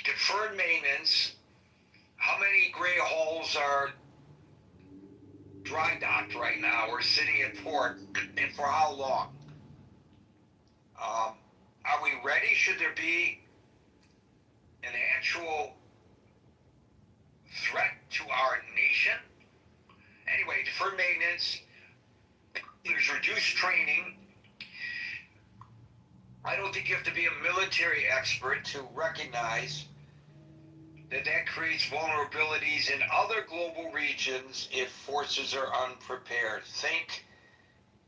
Speaker 15: Deferred maintenance. How many gray holes are dry docked right now or sitting at port, and for how long? Are we ready? Should there be an actual threat to our nation? Anyway, deferred maintenance. There's reduced training. I don't think you have to be a military expert to recognize that creates vulnerabilities in other global regions if forces are unprepared. Think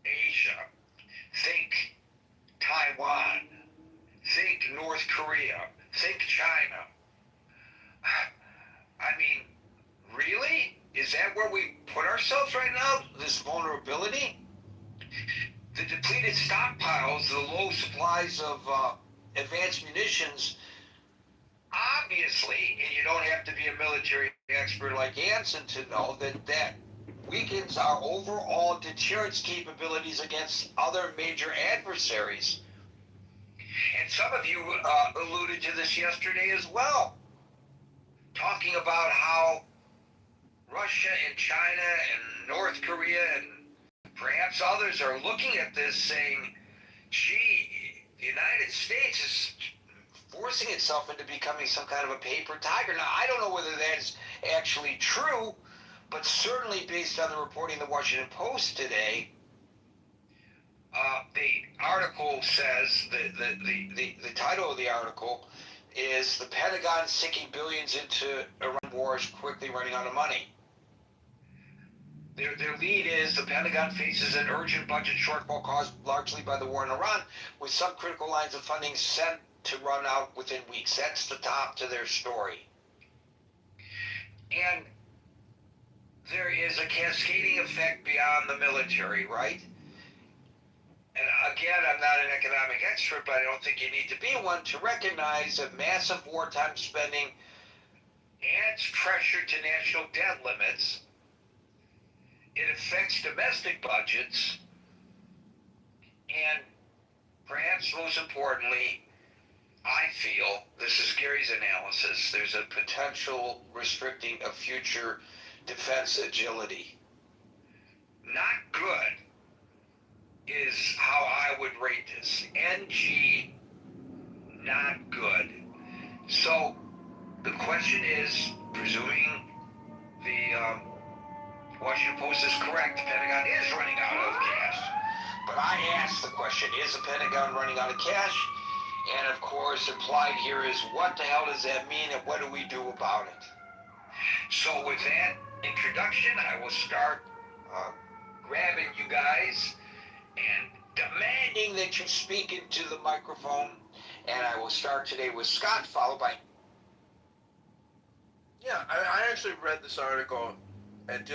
Speaker 15: Asia. Think Taiwan. Think North Korea. Think China. I mean, really? Is that where we put ourselves right now? This vulnerability? The depleted stockpiles, the low supplies of advanced munitions, obviously, and you don't have to be a military expert like Anson to know that weakens our overall deterrence capabilities against other major adversaries. And some of you alluded to this yesterday as well, talking about how Russia and China and North Korea and perhaps others are looking at this saying, gee, the United States is forcing itself into becoming some kind of a paper tiger. Now, I don't know whether that is actually true, but certainly based on the reporting in the Washington Post today, the article says, the title of the article is "The Pentagon Sinking Billions into Iran War is Quickly Running Out of Money." Their lead is the Pentagon faces an urgent budget shortfall caused largely by the war in Iran, with some critical lines of funding set to run out within weeks. That's the top to their story. And there is a cascading effect beyond the military, right? And again, I'm not an economic expert, but I don't think you need to be one to recognize that massive wartime spending adds pressure to national debt limits. It affects domestic budgets, and perhaps most importantly, I feel, this is Gary's analysis, there's a potential restricting of future defense agility. Not good is how I would rate this. NG, not good. So the question is, presuming the Washington Post is correct, the Pentagon is running out of cash. But I asked the question, is the Pentagon running out of cash? And of course, implied here is, what the hell does that mean and what do we do about it? So with that introduction, I will start grabbing you guys and demanding that you speak into the microphone. And I will start today with Scott, followed by...
Speaker 16: Yeah, I actually read this article and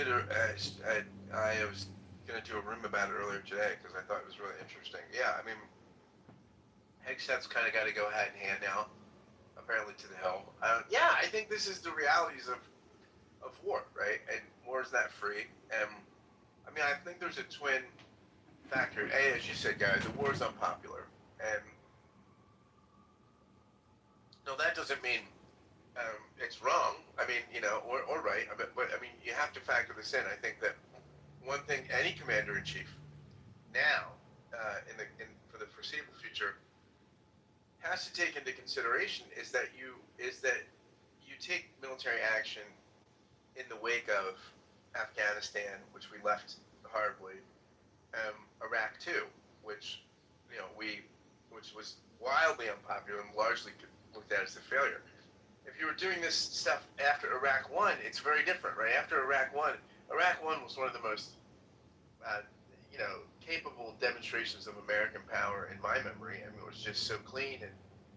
Speaker 16: I was going to do a room about it earlier today because I thought it was really interesting. Yeah, I mean, headsets kind of got to go hand in hand now, apparently to the hill. Yeah, I think this is the realities of war, right? And war is not free. And I mean, I think there's a twin factor. A, as you said, guys, the war is unpopular. And no, that doesn't mean it's wrong. I mean, you know, or right. But I mean, you have to factor this in. I think that one thing any commander-in-chief now, for the foreseeable future, has to take into consideration is that you take military action in the wake of Afghanistan, which we left horribly, Iraq too, which which was wildly unpopular and largely looked at as a failure. If you were doing this stuff after Iraq One, it's very different, right? After Iraq One was one of the most capable demonstrations of American power in my memory. I mean, it was just so clean, and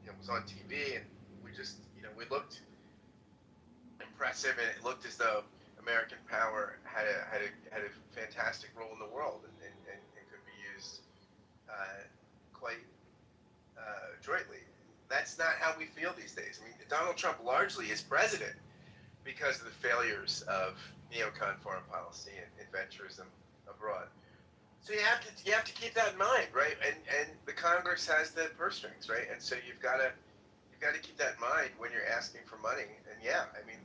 Speaker 16: it was on TV, and we just, we looked impressive, and it looked as though American power had a fantastic role in the world, and could be used quite adroitly. That's not how we feel these days. I mean, Donald Trump largely is president because of the failures of neocon foreign policy and adventurism abroad. So you have to keep that in mind, right? And the Congress has the purse strings, right? And so you've got to keep that in mind when you're asking for money. And yeah, I mean,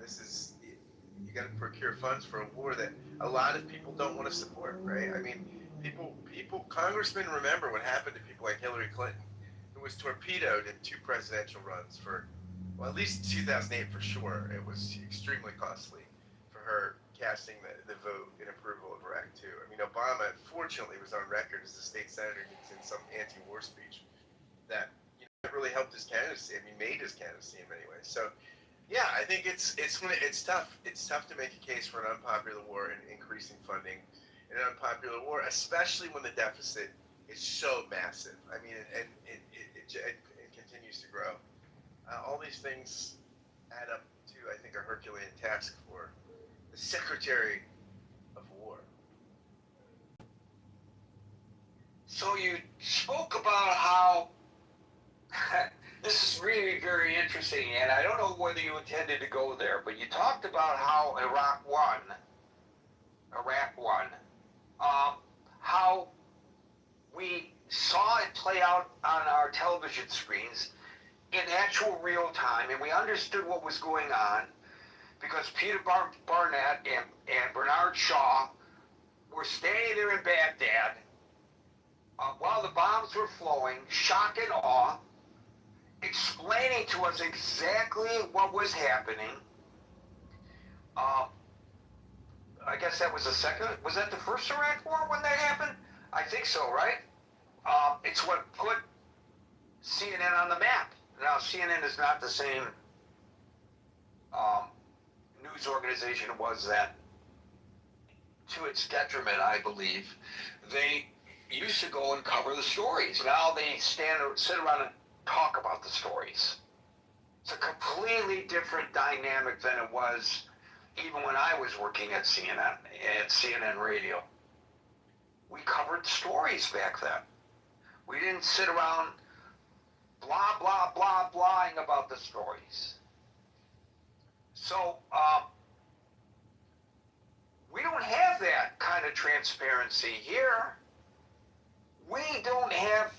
Speaker 16: you got to procure funds for a war that a lot of people don't want to support, right? I mean, congressmen remember what happened to people like Hillary Clinton, who was torpedoed in 2 presidential runs for, well, at least 2008 for sure. It was extremely costly for her casting the vote in approval of Iraq II. I mean, Obama, fortunately, was on record as a state senator in some anti-war speech that really helped his candidacy. I mean, made his candidacy in many ways. So, yeah, I think it's tough. It's tough to make a case for an unpopular war and increasing funding in an unpopular war, especially when the deficit is so massive. I mean, and it continues to grow. All these things add up to, I think, a Herculean task for the Secretary of War.
Speaker 15: So you spoke about how this is really very interesting, and I don't know whether you intended to go there, but you talked about how Iraq won, how we saw it play out on our television screens in actual real time, and we understood what was going on because Peter Barnett and Bernard Shaw were standing there in Baghdad while the bombs were flowing, shock and awe, explaining to us exactly what was happening. guess that was the second. Was that the first Iraq War when that happened? I think so, right? It's what put CNN on the map. Now, CNN is not the same news organization it was then. To its detriment, I believe, they used to go and cover the stories. Now they sit around and talk about the stories. It's a completely different dynamic than it was even when I was working at CNN Radio. We covered stories back then. We didn't sit around blah, blah, blah, blahing about the stories. So, we don't have that kind of transparency here. We don't have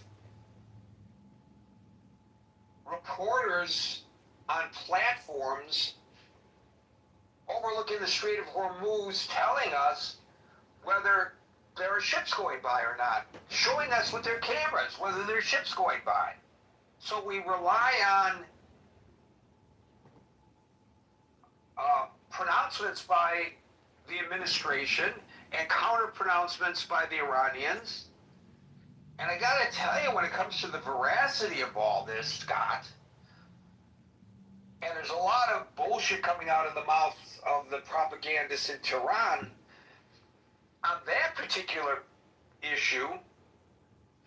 Speaker 15: reporters on platforms overlooking the Strait of Hormuz telling us whether there are ships going by or not, showing us with their cameras whether there are ships going by. So we rely on pronouncements by the administration and counter pronouncements by the Iranians. And I gotta tell you, when it comes to the veracity of all this, Scott, and there's a lot of bullshit coming out of the mouths of the propagandists in Tehran, on that particular issue,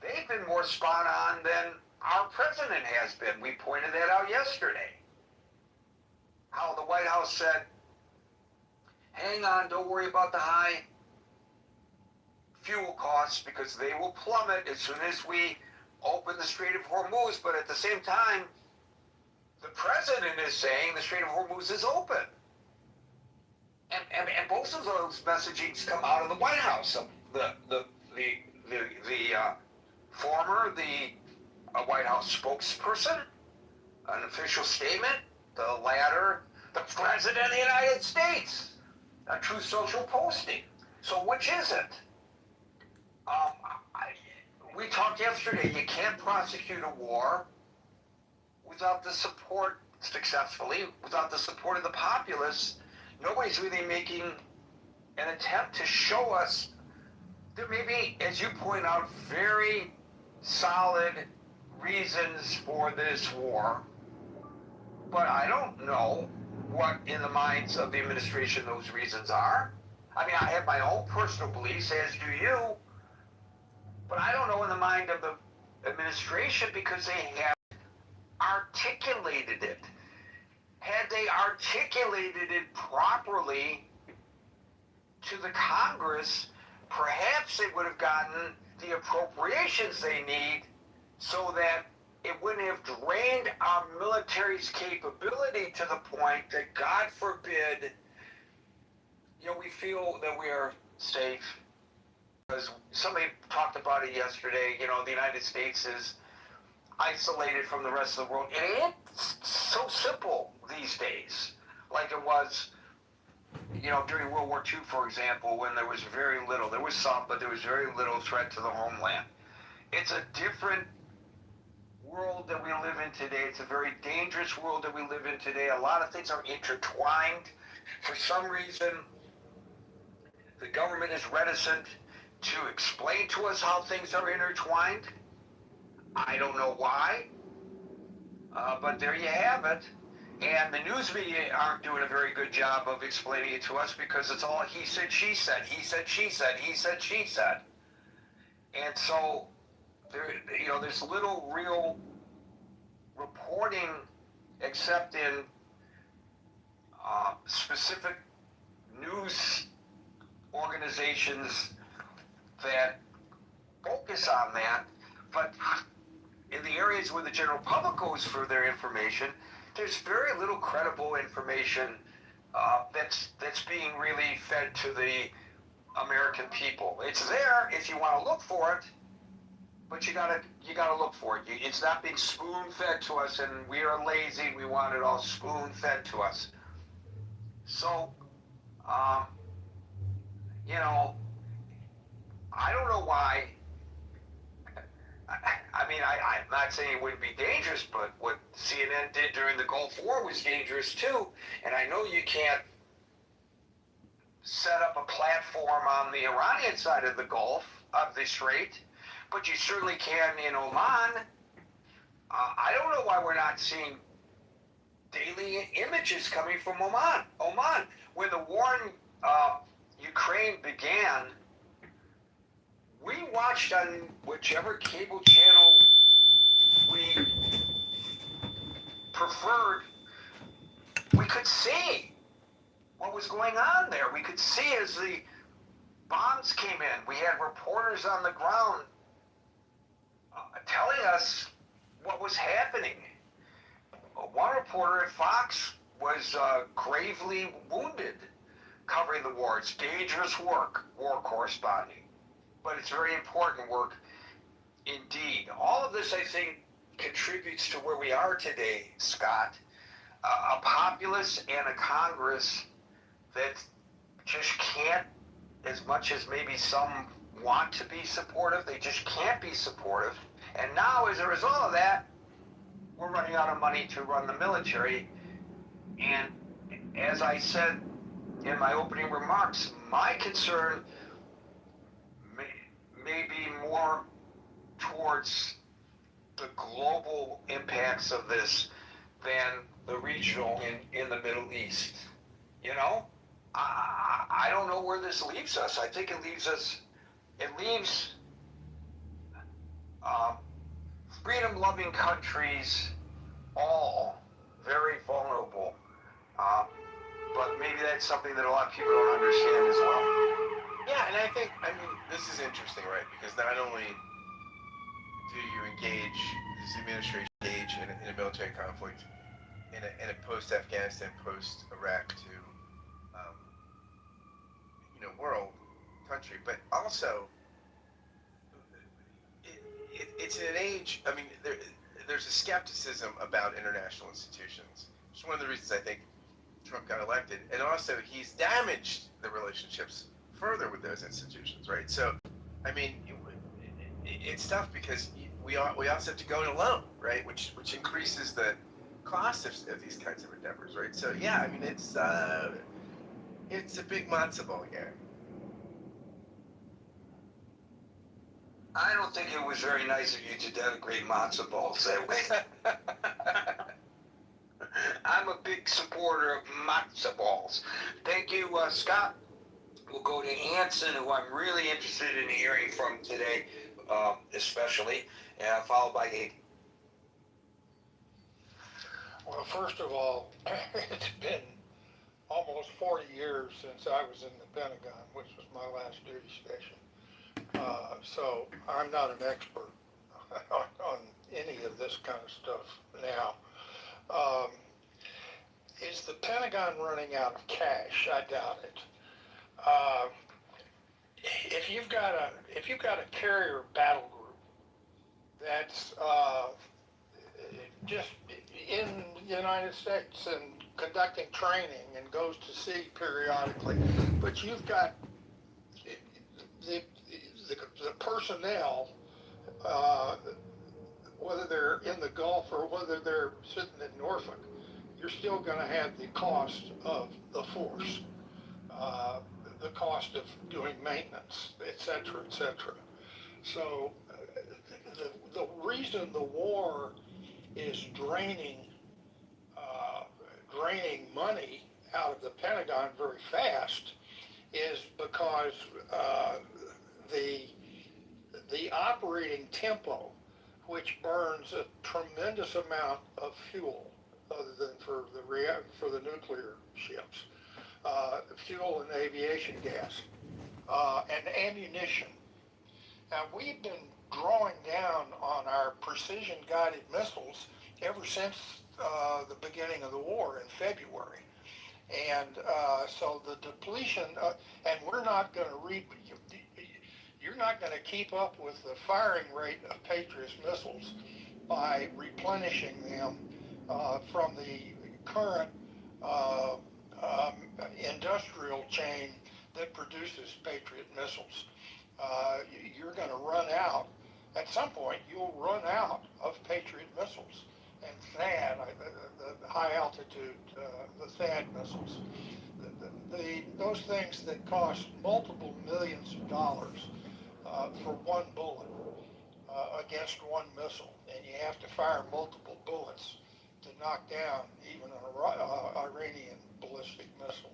Speaker 15: they've been more spot on than our president has been. We pointed that out yesterday. How the White House said, hang on, don't worry about the high fuel costs because they will plummet as soon as we open the Strait of Hormuz. But at the same time, the president is saying the Strait of Hormuz is open. And both of those messagings come out of the White House. The former White House spokesperson, an official statement. The latter, the president of the United States, a true social posting. So which is it? We talked yesterday, you can't prosecute a war without the support, successfully, without the support of the populace. Nobody's really making an attempt to show us there may be, as you point out, very solid reasons for this war. But I don't know what in the minds of the administration those reasons are. I mean, I have my own personal beliefs, as do you. But I don't know in the mind of the administration because they haven't articulated it. Had they articulated it properly to the Congress, perhaps they would have gotten the appropriations they need so that it wouldn't have drained our military's capability to the point that, God forbid, we feel that we are safe. Because somebody talked about it yesterday, the United States is isolated from the rest of the world. It ain't so simple these days like it was, during World War II, for example, when there was very little. There was some, but there was very little threat to the homeland. It's a different world that we live in today. It's a very dangerous world that we live in today. A lot of things are intertwined. For some reason, the government is reticent to explain to us how things are intertwined. I don't know why, but there you have it. And the news media aren't doing a very good job of explaining it to us because it's all he said, she said, he said, she said, he said, she said. And so there's little real reporting except in specific news organizations that focus on that. But in the areas where the general public goes for their information, there's very little credible information that's being really fed to the American people. It's there if you want to look for it, but you gotta look for it. It's not being spoon-fed to us, and we are lazy. We want it all spoon-fed to us. So, I don't know why. I'm not saying it wouldn't be dangerous, but what CNN did during the Gulf War was dangerous too. And I know you can't set up a platform on the Iranian side of the Gulf, of the Strait, but you certainly can in Oman. I don't know why we're not seeing daily images coming from Oman. When the war in Ukraine began, we watched on whichever cable channel we preferred. We could see what was going on there. We could see as the bombs came in. We had reporters on the ground telling us what was happening. One reporter at Fox was gravely wounded covering the war. It's dangerous work, war corresponding, but it's very important work indeed. All of this, I think, contributes to where we are today, Scott. A populace and a Congress that just can't, as much as maybe some want to be supportive, they just can't be supportive. And now, as a result of that, we're running out of money to run the military. And as I said in my opening remarks, my concern may be more towards the global impacts of this than the regional in the Middle East. You know, I don't know where this leaves us. I think it leaves freedom-loving countries all very vulnerable. But maybe that's something that a lot of people don't understand as well.
Speaker 16: Yeah, and I mean, this is interesting, right? Because not only do you engage, this administration engage in a military conflict in a post-Afghanistan, post-Iraq world, country, but also it's in an age, I mean, there's a skepticism about international institutions. It's one of the reasons I think Trump got elected, and also he's damaged the relationships further with those institutions, right? So, I mean, it's tough because we also have to go it alone, right? Which increases the cost of these kinds of endeavors, right? So yeah, I mean, it's a big matzo ball game.
Speaker 15: I don't think it was very nice of you to denigrate matzo balls that way. I'm a big supporter of matzo balls. Thank you, Scott. We'll go to Anson, who I'm really interested in hearing from today, especially, followed by Abe.
Speaker 17: Well, first of all, it's been almost 40 years since I was in the Pentagon, which was my last duty station. So I'm not an expert on any of this kind of stuff now. Is the Pentagon running out of cash? I doubt it. If you've got a carrier battle group that's just in the United States and conducting training and goes to sea periodically, but you've got the personnel, whether they're in the Gulf or whether they're sitting in Norfolk, you're still going to have the cost of the force, the cost of doing maintenance, et cetera, et cetera. So the reason the war is draining money out of the Pentagon very fast is because the operating tempo, which burns a tremendous amount of fuel, other than for the nuclear ships, fuel and aviation gas, and ammunition. Now, we've been drawing down on our precision-guided missiles ever since the beginning of the war in February. And so the depletion, and we're not going to you're not going to keep up with the firing rate of Patriot missiles by replenishing them from the current industrial chain that produces Patriot missiles. You're going to run out, at some point you'll run out of Patriot missiles and THAAD, the high altitude, the THAAD missiles. The those things that cost multiple millions of dollars for one bullet against one missile, and you have to fire multiple bullets to knock down even an Iranian ballistic missile.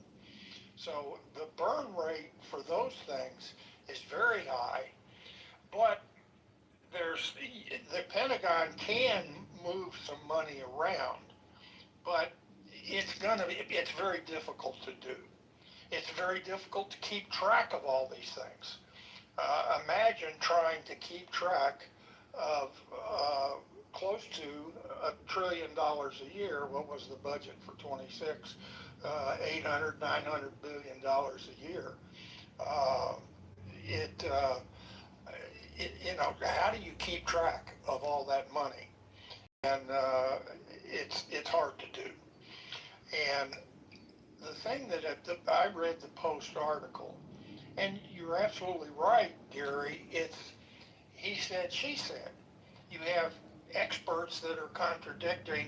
Speaker 17: So the burn rate for those things is very high, but the Pentagon can move some money around, but it's very difficult to do. It's very difficult to keep track of all these things. Imagine trying to keep track of close to $1 trillion a year. What was the budget for 26? 800, 900 billion dollars a year. It, how do you keep track of all that money? And it's hard to do. And the thing that I read the Post article, and you're absolutely right, Gary. It's he said, she said. You have experts that are contradicting,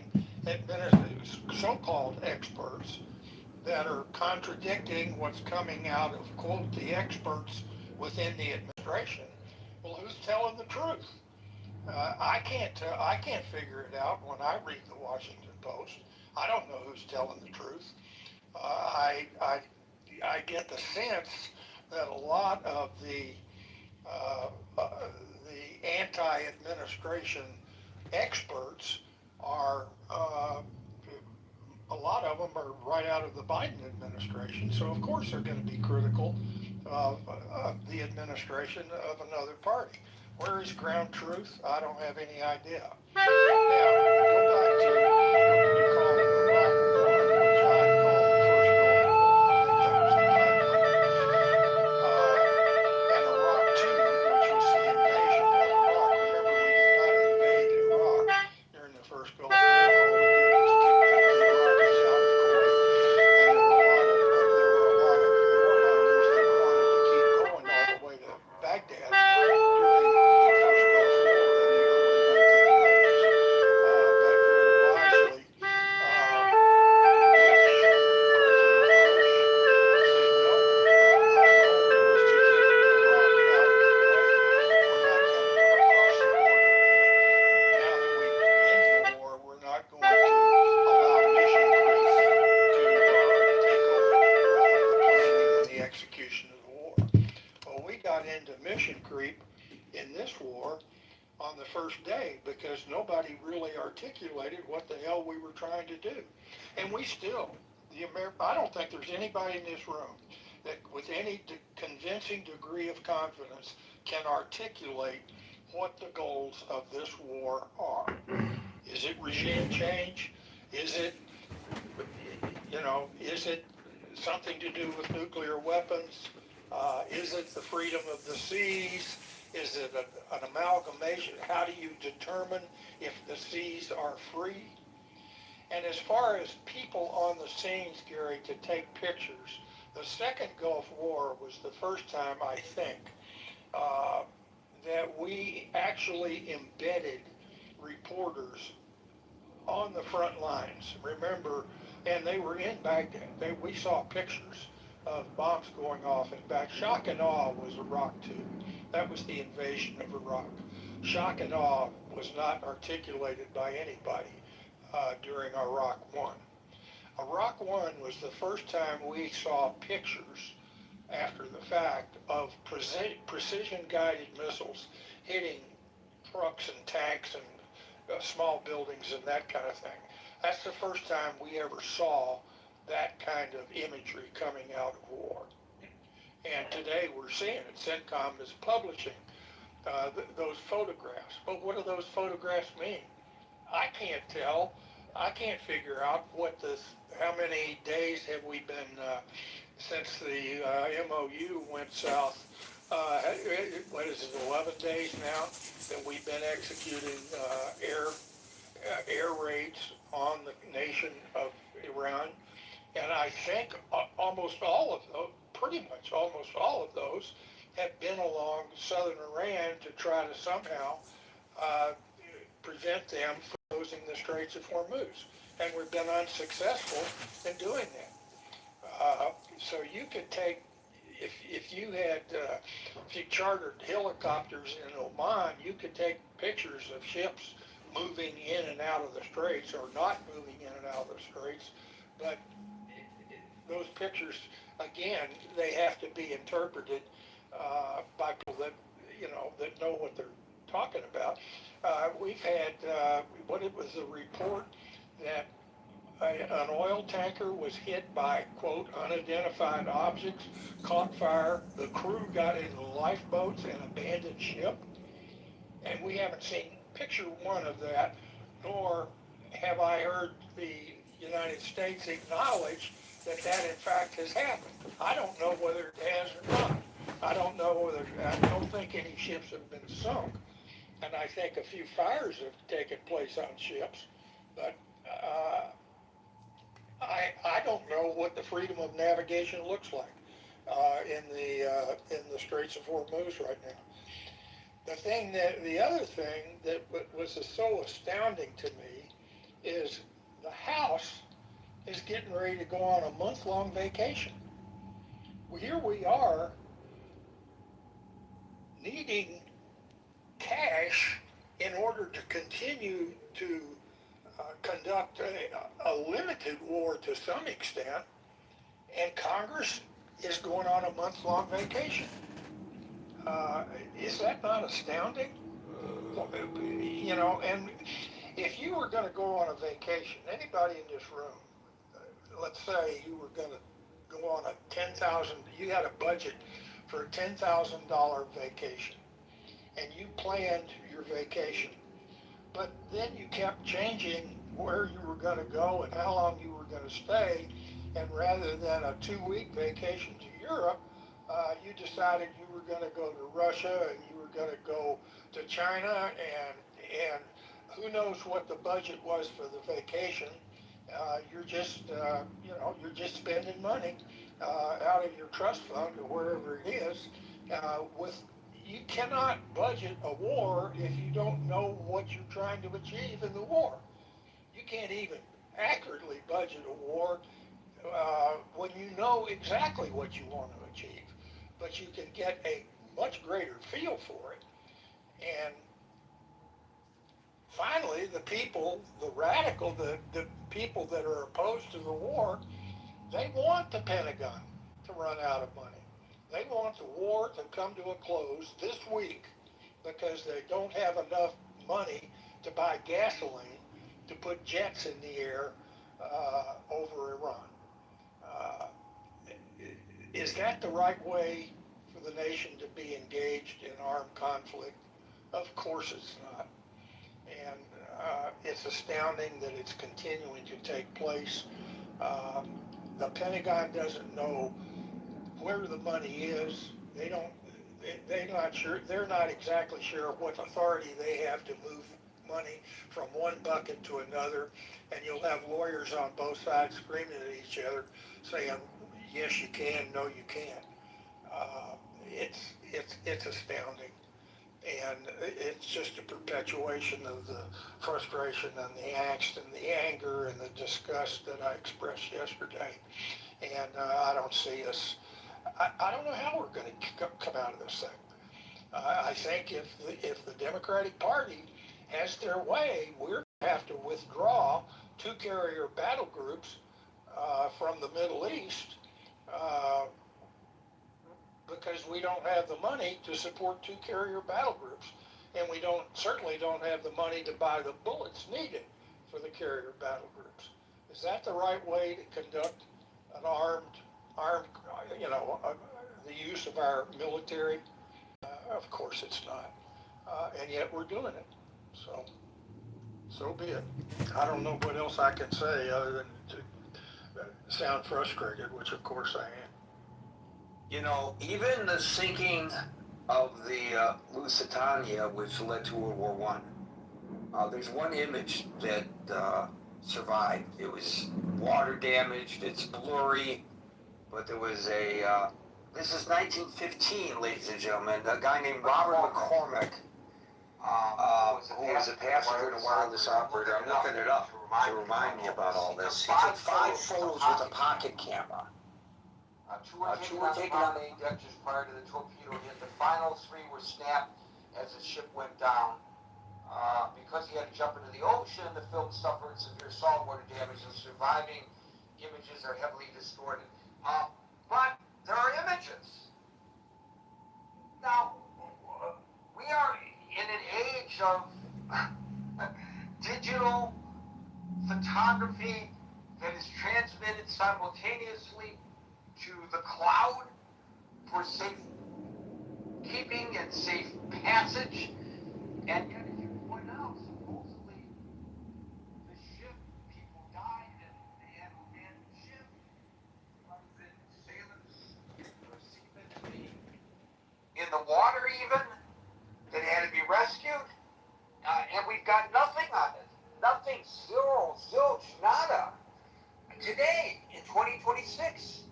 Speaker 17: so-called experts that are contradicting what's coming out of, quote, the experts within the administration. Well, who's telling the truth? I can't figure it out when I read the Washington Post. I don't know who's telling the truth. I get the sense that a lot of the anti-administration experts are, a lot of them are right out of the Biden administration. So of course they're going to be critical of the administration of another party. Where is ground truth? I don't have any idea. Now, go back to what we call Iraq War, which I call the first Gulf War. I think that was the title of it. And Iraq II, which was the invasion of Iraq. Remember, we did not invade Iraq during the first Gulf War. All we did was kick the Iraqis out of Kuwait. And there were a lot of warmongers that wanted to keep going all the way to Baghdad during the first Gulf War in the early 1990s. But very wisely, execution of the war. Well, we got into mission creep in this war on the first day because nobody really articulated what the hell we were trying to do. And we still, I don't think there's anybody in this room that with any convincing degree of confidence can articulate what the goals of this war are. Is it regime change? Is it something to do with nuclear weapons? Is it the freedom of the seas? Is it an amalgamation? How do you determine if the seas are free? And as far as people on the scenes, Gary, to take pictures, the second Gulf War was the first time, I think, that we actually embedded reporters on the front lines. Remember, and they were in Baghdad. We saw pictures of bombs going off in Baghdad. Shock and awe was Iraq II. That was the invasion of Iraq. Shock and awe was not articulated by anybody during Iraq I. Iraq I was the first time we saw pictures after the fact of precision-guided missiles hitting trucks and tanks and small buildings and that kind of thing. That's the first time we ever saw that kind of imagery coming out of war. And today we're seeing it. CENTCOM is publishing those photographs. But what do those photographs mean? I can't tell. I can't figure out how many days have we been, since the MOU went south, what is it, 11 days now that we've been executing air raids on the nation of Iran. And I think almost all of those, pretty much almost all of those, have been along southern Iran to try to somehow prevent them from closing the Straits of Hormuz. And we've been unsuccessful in doing that. So you could take, if you had, if you chartered helicopters in Oman, you could take pictures of ships moving in and out of the straits or not moving in and out of the straits. But those pictures, again, they have to be interpreted by people that, that know what they're talking about. We've had, what it was a report that an oil tanker was hit by, quote, unidentified objects, caught fire, the crew got into lifeboats and abandoned ship, and we haven't seen picture one of that, nor have I heard the United States acknowledge that that in fact has happened. I don't know whether it has or not. I don't think any ships have been sunk, and I think a few fires have taken place on ships, but I don't know what the freedom of navigation looks like in the Straits of Hormuz right now. The other thing that was so astounding to me is the House is getting ready to go on a month-long vacation. Well, here we are needing cash in order to continue to conduct a limited war to some extent, and Congress is going on a month-long vacation. Is that not astounding? And if you were going to go on a vacation, anybody in this room, let's say you were going to go on you had a budget for a $10,000 vacation, and you planned your vacation, but then you kept changing where you were going to go and how long you were going to stay, and rather than a 2-week vacation to Europe, you decided you were going to go to Russia and you were going to go to China, and who knows what the budget was for the vacation. You're just spending money out of your trust fund or wherever it is. You cannot budget a war if you don't know what you're trying to achieve in the war. You can't even accurately budget a war when you know exactly what you want to achieve, but you can get a much greater feel for it. And finally, the people, the people that are opposed to the war, they want the Pentagon to run out of money. They want the war to come to a close this week because they don't have enough money to buy gasoline to put jets in the air over Iran. Is that the right way for the nation to be engaged in armed conflict? Of course it's not. And it's astounding that it's continuing to take place. The Pentagon doesn't know where the money is. They're not sure. They're not exactly sure what authority they have to move money from one bucket to another. And you'll have lawyers on both sides screaming at each other, saying, "Yes, you can. No, you can't." It's astounding, and it's just a perpetuation of the frustration and the angst and the anger and the disgust that I expressed yesterday. And I don't see us. I don't know how we're going to come out of this thing. I think if the Democratic Party has their way, we're going to have to withdraw 2 carrier battle groups from the Middle East because we don't have the money to support 2 carrier battle groups, and we certainly don't have the money to buy the bullets needed for the carrier battle groups. Is that the right way to conduct an armed, the use of our military? Of course it's not. And yet we're doing it. So be it. I don't know what else I can say other than to sound frustrated, which of course I am.
Speaker 18: Even the sinking of the Lusitania, which led to World War I, there's one image that survived. It was water damaged, it's blurry, but there was this is 1915, ladies and gentlemen, a guy named Robert McCormick, who was a passenger and a wireless operator. I'm looking it up to remind me about all this. He took 5 photos with a pocket camera. Two were taken on main deck just prior to the torpedo hit. The final 3 were snapped as the ship went down. Because he had to jump into the ocean, the film suffered severe saltwater damage. The surviving images are heavily distorted. But there are images. Now, we are in an age of digital photography that is transmitted simultaneously to the cloud for safe keeping and safe passage. And yet, as you point out, supposedly the ship, people died and the ship, sailors or seamen in the water even, that had to be rescued. And we've got nothing on it. Nothing, zero, zilch, nada. Today, in 2026,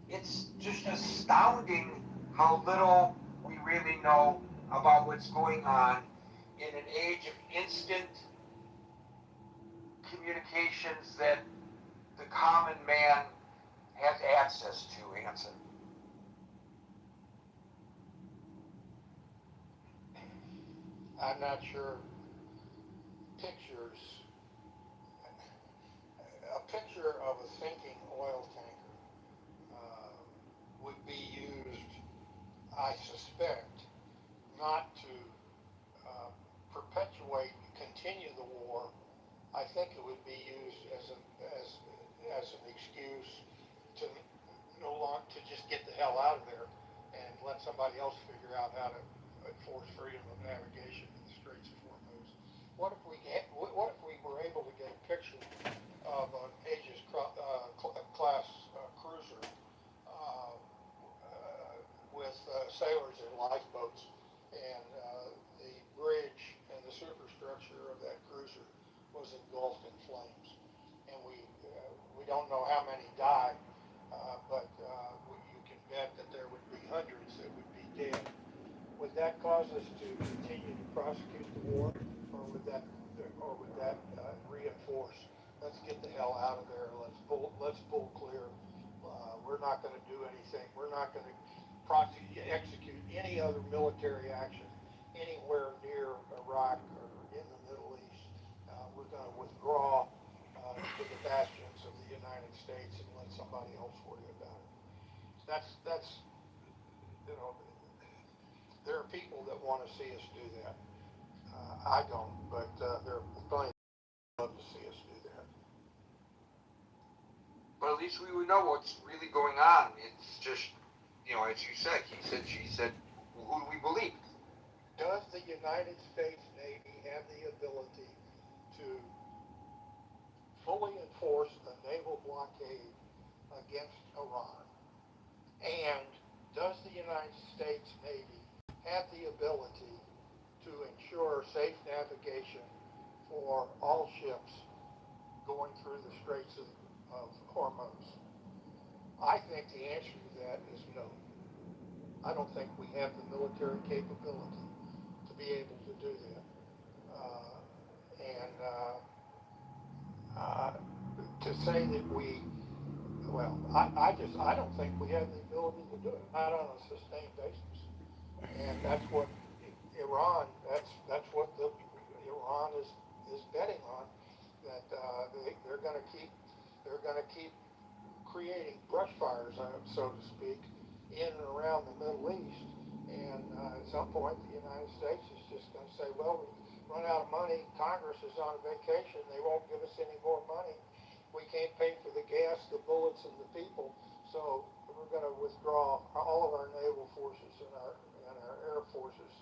Speaker 18: it's just astounding how little we really know about what's going on in an age of instant communications that the common man has access to, Hanson.
Speaker 17: I'm not sure pictures, a picture of a sinking oil tanker would be used, I suspect, not to perpetuate and continue the war. I think it would be used as an excuse to no longer to just get the hell out of there and let somebody else figure out how to enforce freedom of navigation in the Straits of Hormuz. What if we were able to get a picture of an Aegis class cruiser with sailors in lifeboats, and the bridge and the superstructure of that cruiser was engulfed in flames, and we don't know how many died, but you can bet that there would be hundreds that would be dead. Would that cause us to continue to prosecute the war, or would that reinforce? Let's get the hell out of there. Let's pull clear. We're not going to do anything. We're not going to execute any other military action anywhere near Iraq or in the Middle East. We're going to withdraw to the bastions of the United States and let somebody else worry about it. That's there are people that want to see us do that. I don't, but there are plenty that love to see us do that.
Speaker 18: But at least we would know what's really going on. It's just, as you said, he said, she said, who do we believe?
Speaker 17: Does the United States Navy have the ability to fully enforce a naval blockade against Iran? And does the United States Navy have the ability to ensure safe navigation for all ships going through the Straits of Hormuz? I think the answer to that is no. I don't think we have the military capability to be able to do that. To say that I don't think we have the ability to do it, not on a sustained basis. And that's what Iran, that's what Iran is betting on, that they're going to keep creating brush fires, so to speak, in and around the Middle East. And at some point, the United States is just going to say, well, we've run out of money. Congress is on vacation. They won't give us any more money. We can't pay for the gas, the bullets, and the people. So we're going to withdraw all of our naval forces and our air forces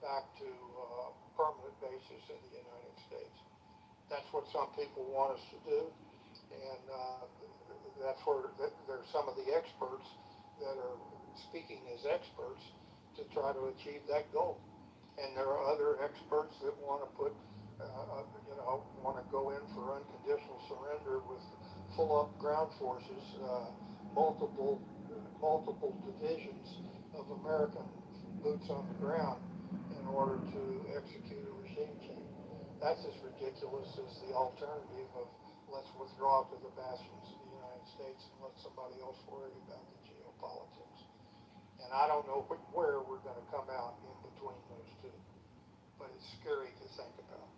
Speaker 17: back to permanent bases in the United States. That's what some people want us to do. And that's where there's some of the experts that are speaking as experts to try to achieve that goal. And there are other experts that want to want to go in for unconditional surrender with full up ground forces, multiple divisions of American boots on the ground in order to execute a regime change. That's as ridiculous as the alternative of let's withdraw to the bastions of the United States and let somebody else worry about the geopolitics. And I don't know where we're going to come out in between those two, but it's scary to think about.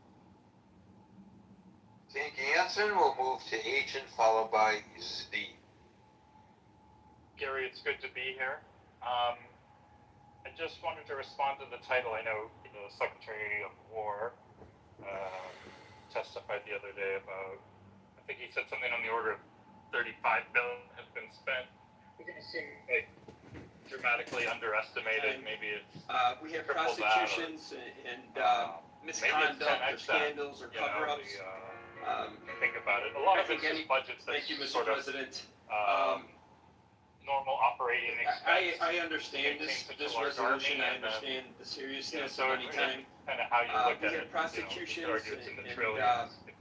Speaker 15: Thank you, Anson. We'll move to Agent, followed by Z.
Speaker 4: Gary, it's good to be here. I just wanted to respond to the title. I know the Secretary of War testified the other day about, I think he said something on the order of $35 billion has been spent. We're going to see like dramatically underestimated. Maybe it's
Speaker 6: we have prosecutions and misconduct or scandals or cover-ups.
Speaker 4: Think about it. A lot of it's just budgets that
Speaker 6: Thank you, Mr.
Speaker 4: sort of
Speaker 6: President.
Speaker 4: normal operating expense.
Speaker 6: I understand this resolution. I understand the seriousness of any time.
Speaker 4: Kind of how you look at
Speaker 6: we
Speaker 4: it.
Speaker 6: have prosecutions
Speaker 4: and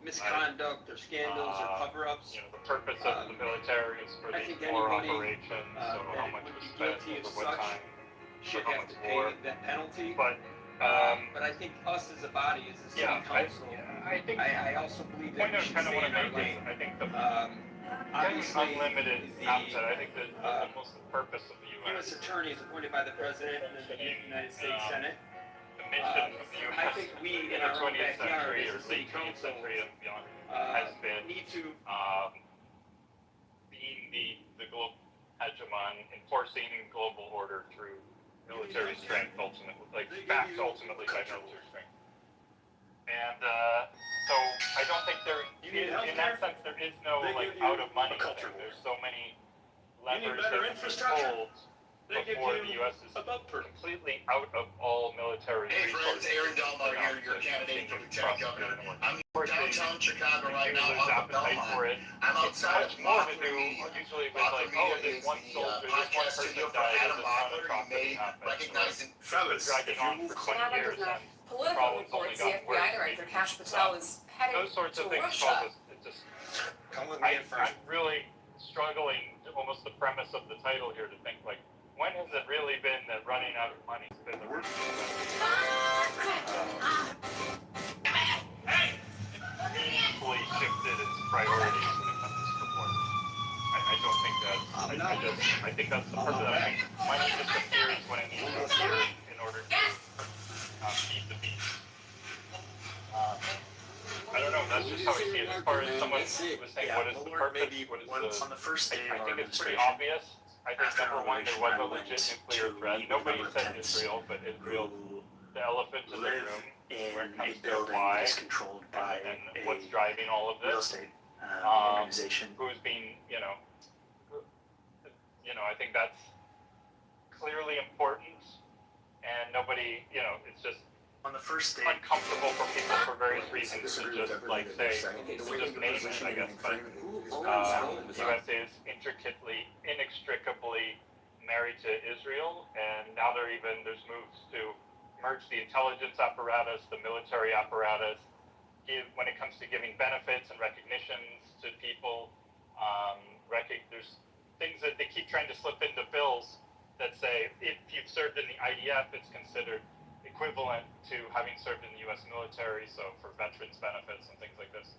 Speaker 6: misconduct or scandals or cover-ups.
Speaker 4: The purpose of the military is for the war operations. So how much is spent over what time?
Speaker 6: Should have to pay that penalty.
Speaker 4: But
Speaker 6: I think us as a body, as a city council, I also believe that we should stay in our lane.
Speaker 4: I think the
Speaker 6: obviously
Speaker 4: unlimited outset. I think that almost the purpose of the
Speaker 6: U.S. attorney is appointed by the President and the United States Senate.
Speaker 4: The mission of the U.S.
Speaker 6: I think we, in our own backyard, as a city council,
Speaker 4: need to being the global hegemon, enforcing global order through military strength, ultimately, like backed ultimately by military strength. And so I don't think in that sense, there is no like out of money. There's so many levers that can be pulled before the U.S. is completely out of all military
Speaker 19: Hey
Speaker 4: resources.
Speaker 19: friends, Aaron Delmar here, your candidate for lieutenant governor. I'm in downtown Chicago right now on the Belmont. I'm outside of Mothra Media. Mothra Media is the podcast studio for Adam Mothler. He made recognizing fellas. If you move
Speaker 4: years,
Speaker 20: political reports, the FBI director Kash Patel is heading to Russia.
Speaker 15: Come with me
Speaker 4: I'm really struggling, almost the premise of the title here, to think like, when has it really been that running out of money has been the worst? Meaningfully shifted its priorities when it comes to support. I don't think that. I think that's the purpose. I think money disappears when it needs to appear in order to feed the beast. I don't know. That's just how I see it. As far as someone was saying, what is the purpose? What is
Speaker 19: on the first day
Speaker 4: I think it's pretty obvious. I think number one, there was a legit nuclear threat. Nobody said Israel, but Israel, the elephant in the room, where it comes to why and what's driving all of this.
Speaker 19: organization.
Speaker 4: Who's being, I think that's clearly important, and nobody, it's just
Speaker 19: On the first day,
Speaker 4: uncomfortable for people for various reasons to just like say, to just name it, I guess. But the U.S. is inextricably married to Israel, and now there's moves to merge the intelligence apparatus, the military apparatus, when it comes to giving benefits and recognitions to people. There's things that they keep trying to slip into bills that say if you've served in the IDF, it's considered equivalent to having served in the U.S. military, so for veterans benefits and things like this.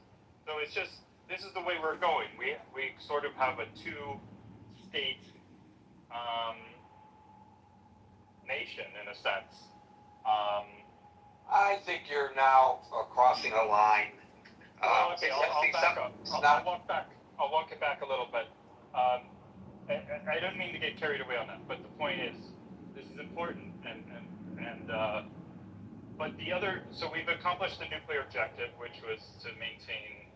Speaker 4: So it's just, this is the way we're going. We sort of have a two-state nation, in a sense.
Speaker 15: I think you're now crossing a line.
Speaker 4: Okay, I'll back up. I'll walk it back a little bit. I don't mean to get carried away on that, but the point is, this is important, but the other, so we've accomplished the nuclear objective, which was to maintain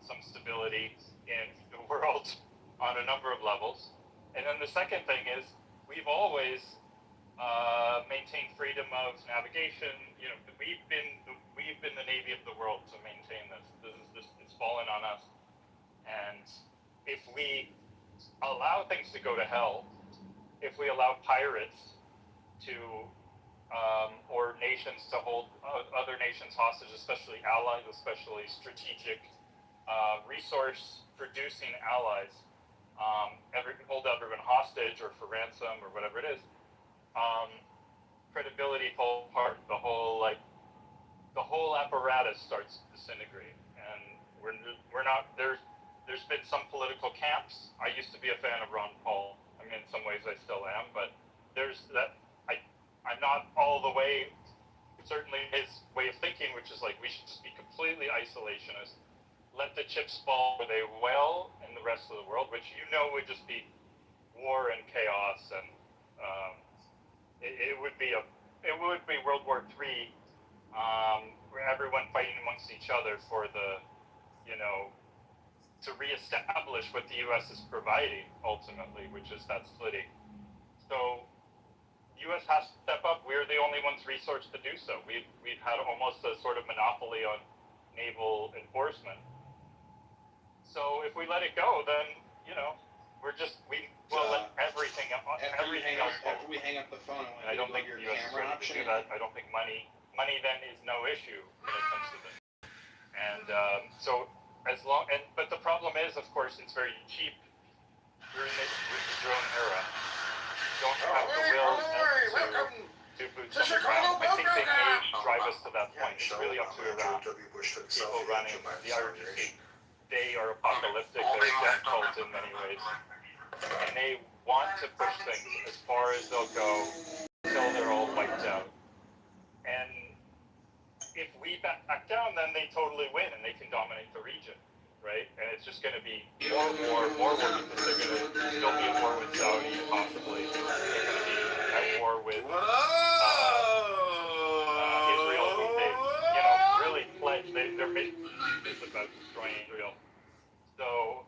Speaker 4: some stability in the world on a number of levels. And then the second thing is, we've always maintained freedom of navigation. We've been the Navy of the world to maintain this. It's fallen on us. And if we allow things to go to hell, if we allow pirates to or nations to hold other nations hostage, especially allies, especially strategic resource-producing allies, hold everyone hostage or for ransom or whatever it is, credibility falls apart. The whole apparatus starts disintegrating, and we're not there.
Speaker 21: there's been some political camps. I used to be a fan of Ron Paul. I mean, in some ways I still am, but there's that. I'm not all the way. Certainly his way of thinking, which is like we should just be completely isolationist, let the chips fall where they will in the rest of the world, which would just be war and chaos, and it would be World War III, where everyone fighting amongst each other for the, to reestablish what the U.S. is providing ultimately, which is that splitting. So U.S. has to step up. We're the only ones resourced to do so. We've had almost a sort of monopoly on naval enforcement. So if we let it go, then we'll let everything else go.
Speaker 2: After we hang up the phone,
Speaker 21: I don't think the U.S. is ready to do that. I don't think money then is no issue when it comes to this. And but the problem is, of course, it's very cheap. We're in the drone era. You don't have the will to boots on the ground. I think they may drive us to that point. It's really up to Iran. People running the IRGC. They are apocalyptic. They're a death cult in many ways. And they want to push things as far as they'll go until they're all wiped out. And if we back down, then they totally win and they can dominate the region, right? And it's just going to be more war, because they're going to still be at war with Saudi, possibly. They're going to be at war with Israel, who they've, really pledged. Their mission is about destroying Israel. So,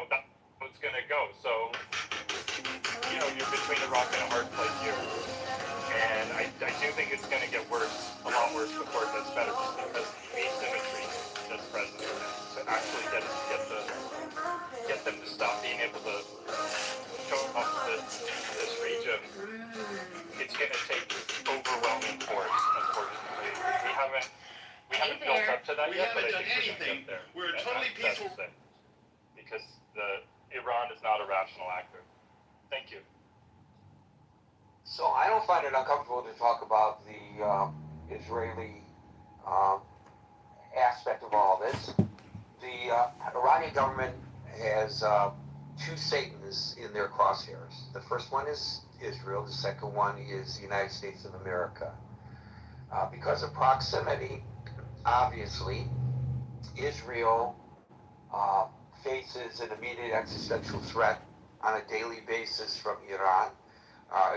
Speaker 21: that's how it's going to go. So, you're between a rock and a hard place here. And I do think it's going to get worse, a lot worse, before it gets better, just because of the asymmetry that's present. To actually get them to stop being able to show off this region, it's going to take overwhelming force, unfortunately. We haven't built up to that yet, but I think we're going to get there.
Speaker 13: We're totally peaceful.
Speaker 21: Because Iran is not a rational actor. Thank you.
Speaker 18: So I don't find it uncomfortable to talk about the Israeli aspect of all this. The Iranian government has two Satans in their crosshairs. The first one is Israel. The second one is the United States of America. Because of proximity, obviously, Israel faces an immediate existential threat on a daily basis from Iran.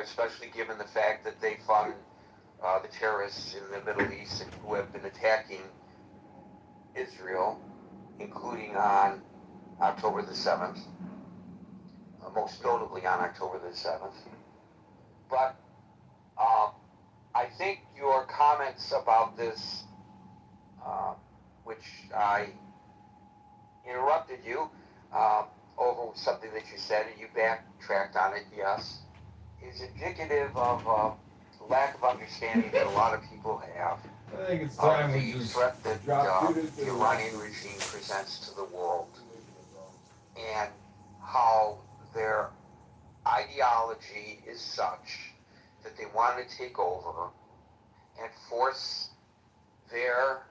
Speaker 18: Especially given the fact that they fund the terrorists in the Middle East who have been attacking Israel, including on October the 7th, most notably on October the 7th. But I think your comments about this, which I interrupted you over something that you said, and you backtracked on it, yes, is indicative of lack of understanding that a lot of people have
Speaker 2: I think it's time we
Speaker 18: the
Speaker 2: just
Speaker 18: threat that
Speaker 2: drop
Speaker 18: the Iranian regime presents to the world, and how their ideology is such that they want to take over and force their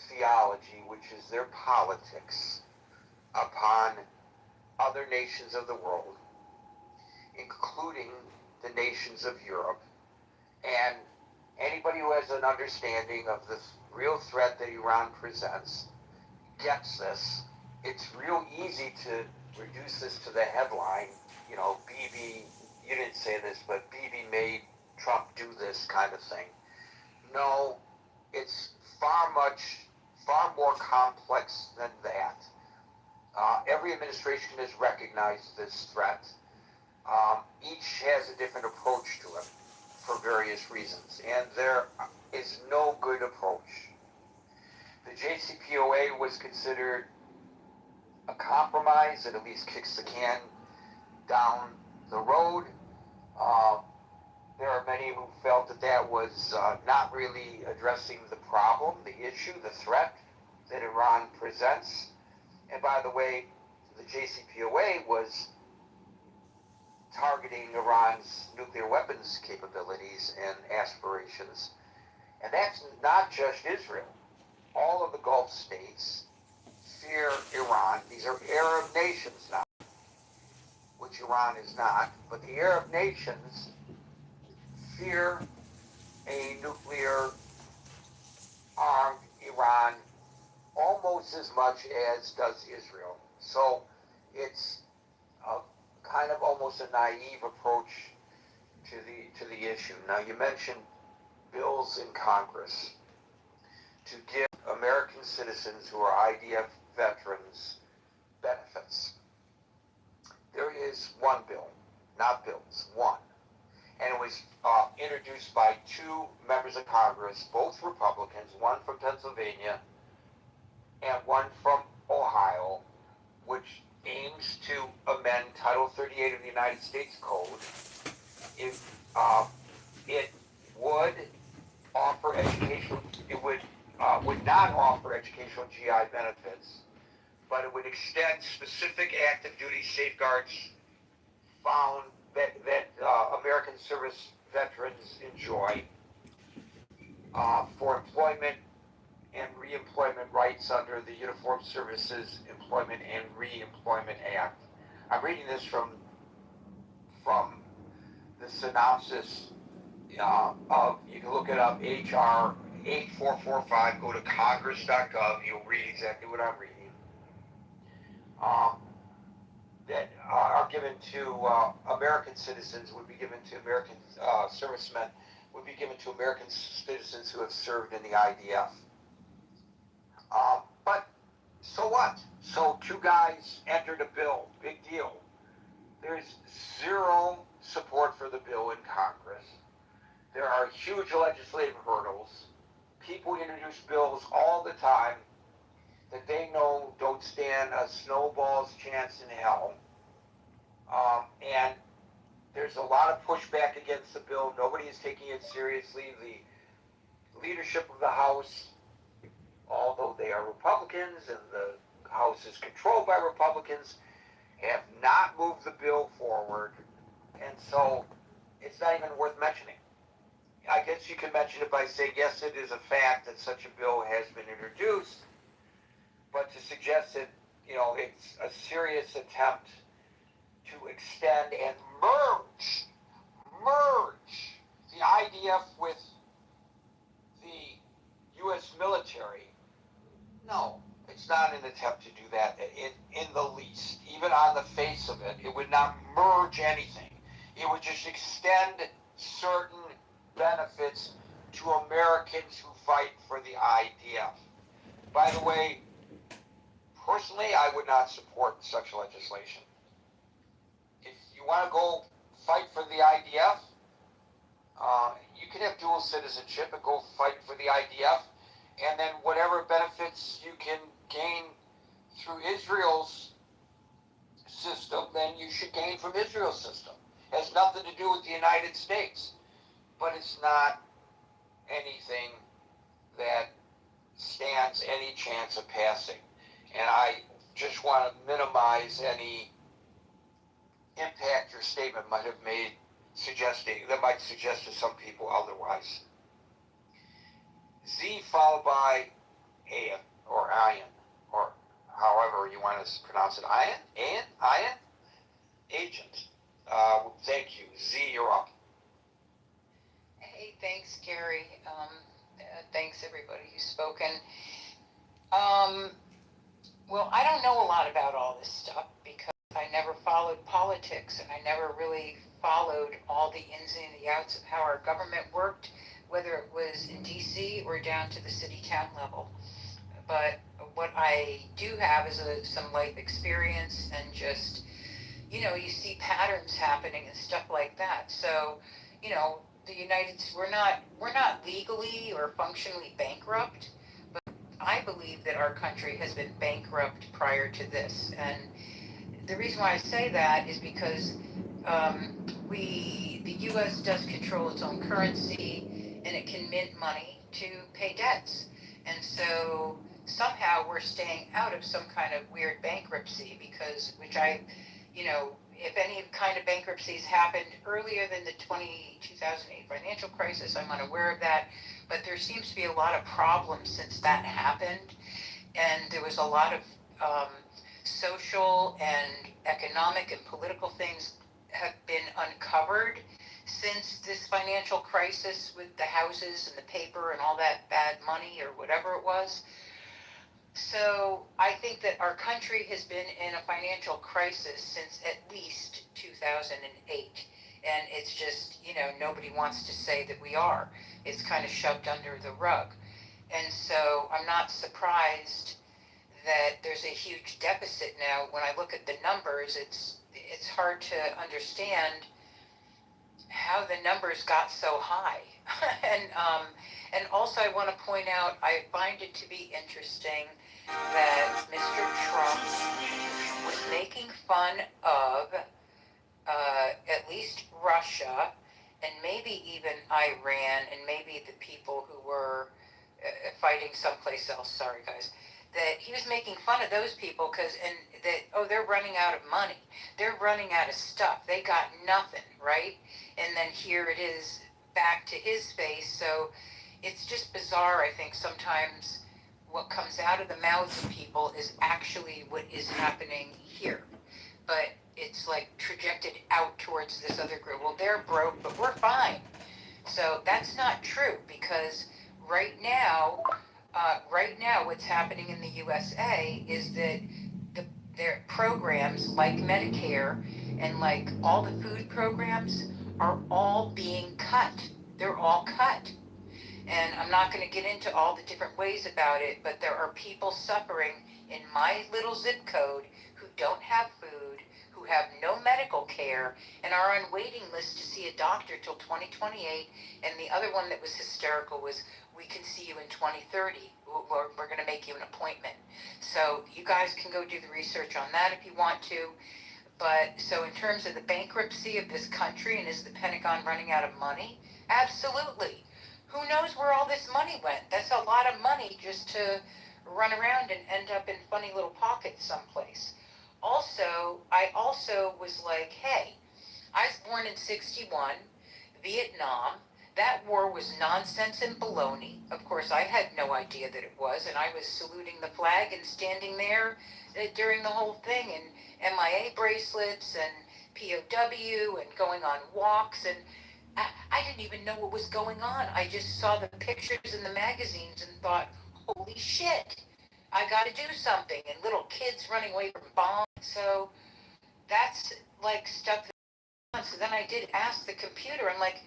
Speaker 18: theology, which is their politics, upon other nations of the world, including the nations of Europe. And anybody who has an understanding of the real threat that Iran presents gets this. It's real easy to reduce this to the headline, Bibi, you didn't say this, but Bibi made Trump do this kind of thing. No, it's far more complex than that. Every administration has recognized this threat. Each has a different approach to it for various reasons, and there is no good approach. The JCPOA was considered a compromise that at least kicks the can down the road. There are many who felt that that was not really addressing the problem, the issue, the threat that Iran presents. And by the way, the JCPOA was targeting Iran's nuclear weapons capabilities and aspirations. And that's not just Israel. All of the Gulf states
Speaker 10: fear Iran. These are Arab nations now, which Iran is not, but the Arab nations fear a nuclear armed Iran almost as much as does Israel. So it's a kind of almost a naive approach to the issue. Now you mentioned bills in Congress to give American citizens who are IDF veterans benefits. There is one bill, not bills, one. And it was introduced by two members of Congress, both Republicans, one from Pennsylvania and one from Ohio, which aims to amend Title 38 of the United States Code. It would offer educational, it would not offer educational GI benefits, but it would extend specific active duty safeguards found that American service veterans enjoy for employment and reemployment rights under the Uniformed Services Employment and Reemployment Act. I'm reading this from the synopsis of, you can look it up, HR 8445, go to congress.gov, you'll read exactly what I'm reading. That are given to American citizens, would be given to American servicemen, would be given to American citizens who have served in the IDF. But so what? So two guys entered a bill, big deal. There's zero support for the bill in Congress. There are huge legislative hurdles. People introduce bills all the time that they know don't stand a snowball's chance in hell. And there's a lot of pushback against the bill. Nobody is taking it seriously. The leadership of the House, although they are Republicans and the House is controlled by Republicans, have not moved the bill forward. And so it's not even worth mentioning. I guess you can mention it by saying, yes, it is a fact that such a bill has been introduced, but to suggest that, it's a serious attempt to extend and merge the IDF with the U.S. military, no, it's not an attempt to do that in the least. Even on the face of it, it would not merge anything. It would just extend certain benefits to Americans who fight for the IDF. By the way, personally, I would not support such legislation. If you want to go fight for the IDF, you can have dual citizenship and go fight for the IDF, and then whatever benefits you can gain through Israel's system, then you should gain from Israel's system. It has nothing to do with the United States, but it's not anything that stands any chance of passing. And I just want to minimize any impact your statement might have made, that might suggest to some people otherwise. Z followed by Ayan, or Ayan, or however you want to pronounce it. Ayan? Agent. Thank you. Z, you're up.
Speaker 22: Hey, thanks, Gary. Thanks, everybody who's spoken. Well, I don't know a lot about all this stuff because I never followed politics and I never really followed all the ins and the outs of how our government worked, whether it was in DC or down to the city-town level. But what I do have is some life experience and just, you see patterns happening and stuff like that. So, the United States, we're not legally or functionally bankrupt, but I believe that our country has been bankrupt prior to this. And the reason why I say that is because the U.S. does control its own currency and it can mint money to pay debts. And so somehow we're staying out of some kind of weird bankruptcy if any kind of bankruptcies happened earlier than the 2008 financial crisis, I'm unaware of that, but there seems to be a lot of problems since that happened. And there was a lot of social and economic and political things have been uncovered since this financial crisis with the houses and the paper and all that bad money or whatever it was. So I think that our country has been in a financial crisis since at least 2008. And it's just, nobody wants to say that we are. It's kind of shoved under the rug. And so I'm not surprised that there's a huge deficit now. When I look at the numbers, it's hard to understand how the numbers got so high. And also I want to point out, I find it to be interesting that Mr. Trump was making fun of at least Russia and maybe even Iran and maybe the people who were fighting someplace else. Sorry, guys. That he was making fun of those people they're running out of money. They're running out of stuff. They got nothing, right? And then here it is back to his face. So it's just bizarre, I think, sometimes what comes out of the mouths of people is actually what is happening here. But it's like trajected out towards this other group. Well, they're broke, but we're fine. So that's not true, because right now, what's happening in the USA is that their programs like Medicare and like all the food programs are all being cut. They're all cut. And I'm not going to get into all the different ways about it, but there are people suffering in my little zip code who don't have food, who have no medical care, and are on waiting lists to see a doctor till 2028. And the other one that was hysterical was, we can see you in 2030. We're going to make you an appointment. So you guys can go do the research on that if you want to. But so in terms of the bankruptcy of this country, and is the Pentagon running out of money? Absolutely. Who knows where all this money went? That's a lot of money just to run around and end up in funny little pockets someplace. Also, I also was like, hey, I was born in 61, Vietnam. That war was nonsense and baloney. Of course, I had no idea that it was, and I was saluting the flag and standing there during the whole thing, and MIA bracelets and POW and going on walks, and I didn't even know what was going on. I just saw the pictures in the magazines and thought, holy shit, I got to do something. And little kids running away from bombs. So that's like stuff. So then I did ask the computer, I'm like,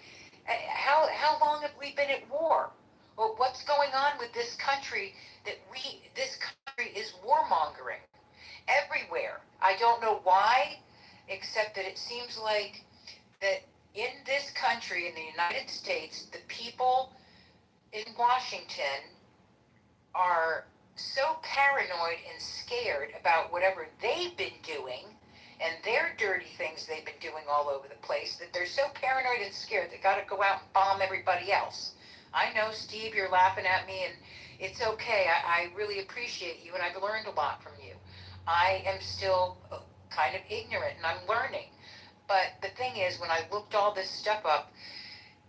Speaker 22: how long have we been at war? Well, what's going on with this country this country is warmongering everywhere. I don't know why, except that it seems like that in this country, in the United States, the people in Washington are so paranoid and scared about whatever they've been doing and their dirty things they've been doing all over the place, that they're so paranoid and scared they got to go out and bomb everybody else. I know, Steve, you're laughing at me, and it's okay. I really appreciate you, and I've learned a lot from you. I am still kind of ignorant, and I'm learning. But the thing is, when I looked all this stuff up,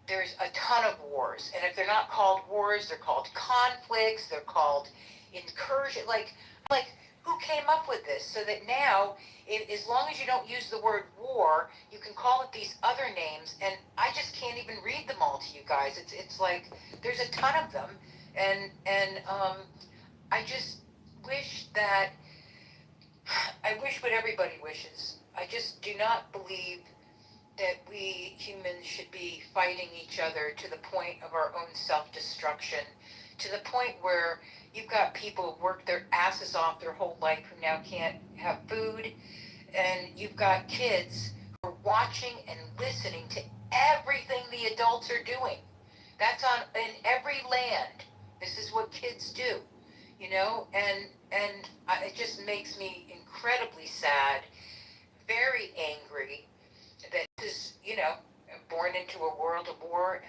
Speaker 22: there's a ton of wars. And if they're not called wars, they're called conflicts, they're called incursion. Like who came up with this? So that now, as long as you don't use the word war, you can call it these other names. And I just can't even read them all to you guys. It's like, there's a ton of them. And I just wish what everybody wishes. I just do not believe that we humans should be fighting each other to the point of our own self-destruction, to the point where you've got people who work their asses off their whole life who now can't have food, and you've got kids who are watching and listening to everything the adults are doing. That's in every land. This is what kids do, and it just makes me incredibly sad, very angry, that is, born into a world of war,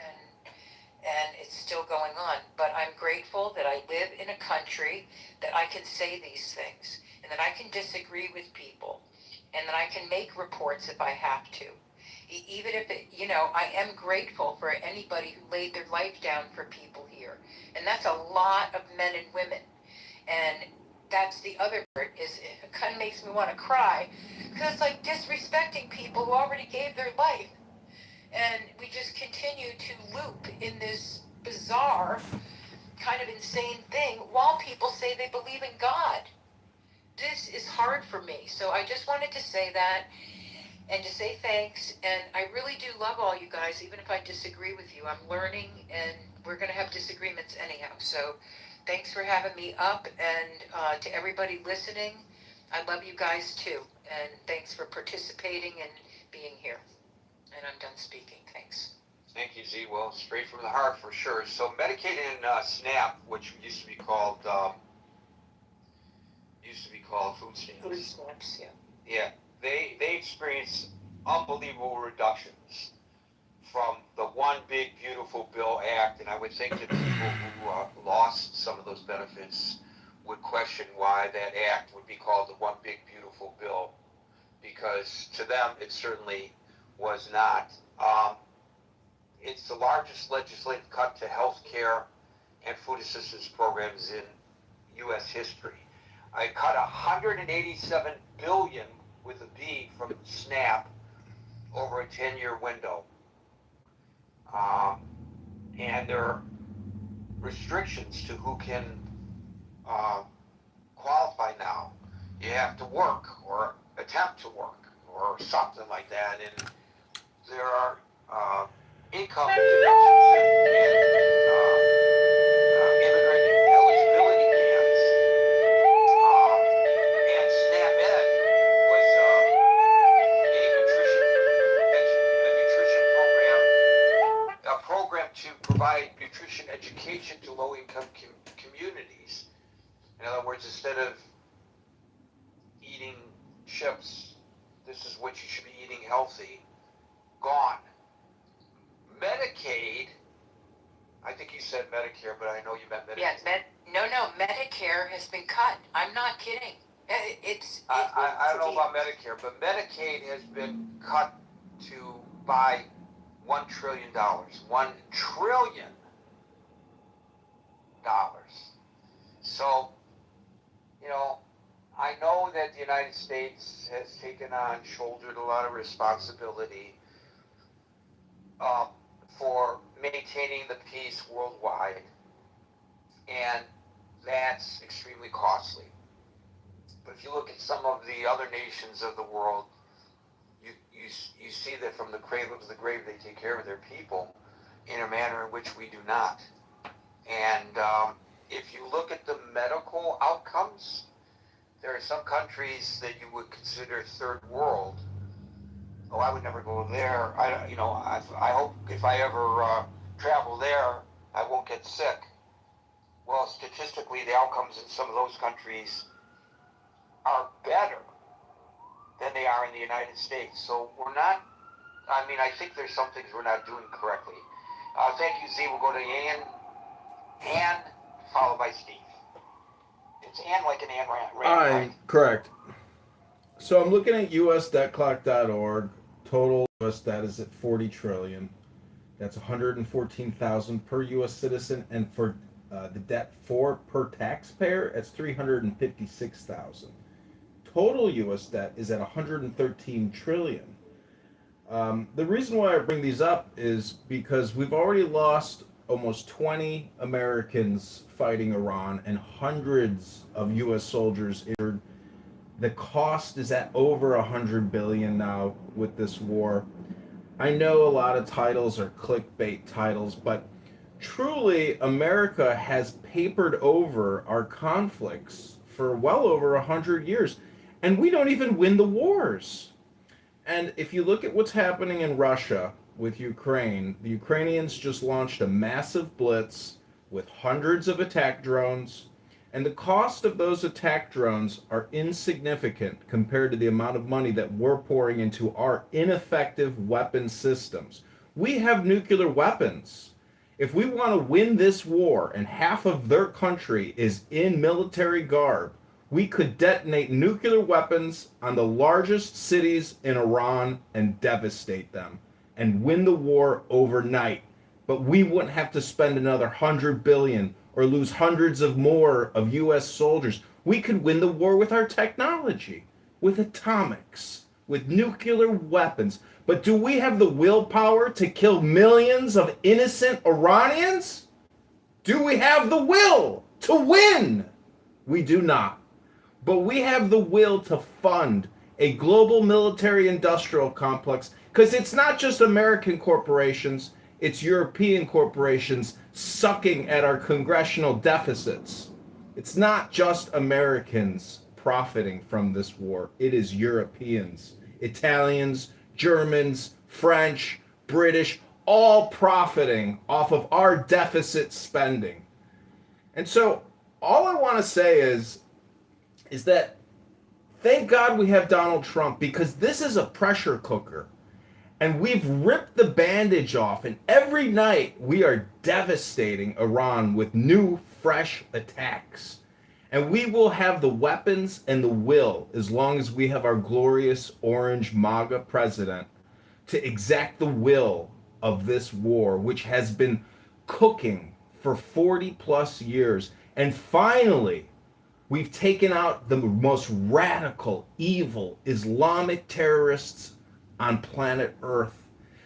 Speaker 22: and it's still going on. But I'm grateful that I live in a country that I can say these things, and that I can disagree with people, and that I can make reports if I have to. Even if I am grateful for anybody who laid their life down for people here. And that's a lot of men and women. And that's the other part, is it kind of makes me want to cry, because it's like disrespecting people who already gave their life. And we just continue to loop in this bizarre, kind of insane thing while people say they believe in God. This is hard for me. So I just wanted to say that and to say thanks. And I really do love all you guys, even if I disagree with you. I'm learning, and we're going to have disagreements anyhow. So thanks for having me up. And to everybody listening, I love you guys too. And thanks for participating and being here. And I'm done speaking. Thanks.
Speaker 10: Thank you, Z. Well, straight from the heart for sure. So Medicaid and SNAP, which used to be called food stamps.
Speaker 22: Food stamps, yeah.
Speaker 10: Yeah, they experienced unbelievable reductions from the One Big Beautiful Bill Act, and I would think that people who lost some of those benefits would question why that act would be called the One Big Beautiful Bill, because to them it certainly was not. It's the largest legislative cut to health care and food assistance programs in U.S. history. I cut $187 billion with a B from SNAP over a 10-year window. And there are restrictions to who can qualify now. You have to work or attempt to work or something like that. And there are income deductions and immigrant eligibility bans. And SNAP Ed was a program to provide nutrition education to low-income communities. In other words, instead of eating chips, this is what you should be eating healthy. Gone. Medicaid, I think you said Medicare, but I know you meant Medicaid.
Speaker 22: Yeah, no, Medicare has been cut. I'm not kidding.
Speaker 10: I don't know about Medicare, but Medicaid has been cut to by $1 trillion. $1 trillion. So, I know that the United States has shouldered a lot of responsibility for maintaining the peace worldwide, and that's extremely costly. But if you look at some of the other nations of the world, you see that from the cradle to the grave, they take care of their people in a manner in which we do not. And if you look at the medical outcomes, there are some countries that you would consider third world. Oh, I would never go there. I hope if I ever travel there, I won't get sick. Well, statistically, the outcomes in some of those countries are better than they are in the United States. So we're not, I think there's some things we're not doing correctly. Thank you, Z. We'll go to Ann, followed by Steve. It's Ann like an Ann Rand, right?
Speaker 2: Correct. So I'm looking at usdebtclock.org. Total U.S. debt is at $40 trillion. That's $114,000 per U.S. citizen, and for the debt per taxpayer, it's $356,000. Total U.S. debt is at $113 trillion. The reason why I bring these up is because we've already lost almost 20 Americans fighting Iran and hundreds of U.S. soldiers injured. The cost is at over $100 billion now with this war. I know a lot of titles are clickbait titles, but truly America has papered over our conflicts for well over 100 years, and we don't even win the wars. And if you look at what's happening in Russia with Ukraine, the Ukrainians just launched a massive blitz with hundreds of attack drones, and the cost of those attack drones are insignificant compared to the amount of money that we're pouring into our ineffective weapon systems. We have nuclear weapons. If we want to win this war and half of their country is in military garb, we could detonate nuclear weapons on the largest cities in Iran and devastate them and win the war overnight. But we wouldn't have to spend another $100 billion or lose hundreds of more of US soldiers. We could win the war with our technology, with atomics, with nuclear weapons. But do we have the willpower to kill millions of innocent Iranians? Do we have the will to win? We do not. But we have the will to fund a global military industrial complex, because it's not just American corporations, it's European corporations sucking at our congressional deficits. It's not just Americans profiting from this war, it is Europeans, Italians, Germans, French, British, all profiting off of our deficit spending. And so all I want to say is that thank God we have Donald Trump, because this is a pressure cooker. And we've ripped the bandage off, and every night we are devastating Iran with new, fresh attacks. And we will have the weapons and the will, as long as we have our glorious orange MAGA president, to exact the will of this war, which has been cooking for 40 plus years. And finally, we've taken out the most radical, evil Islamic terrorists on planet Earth.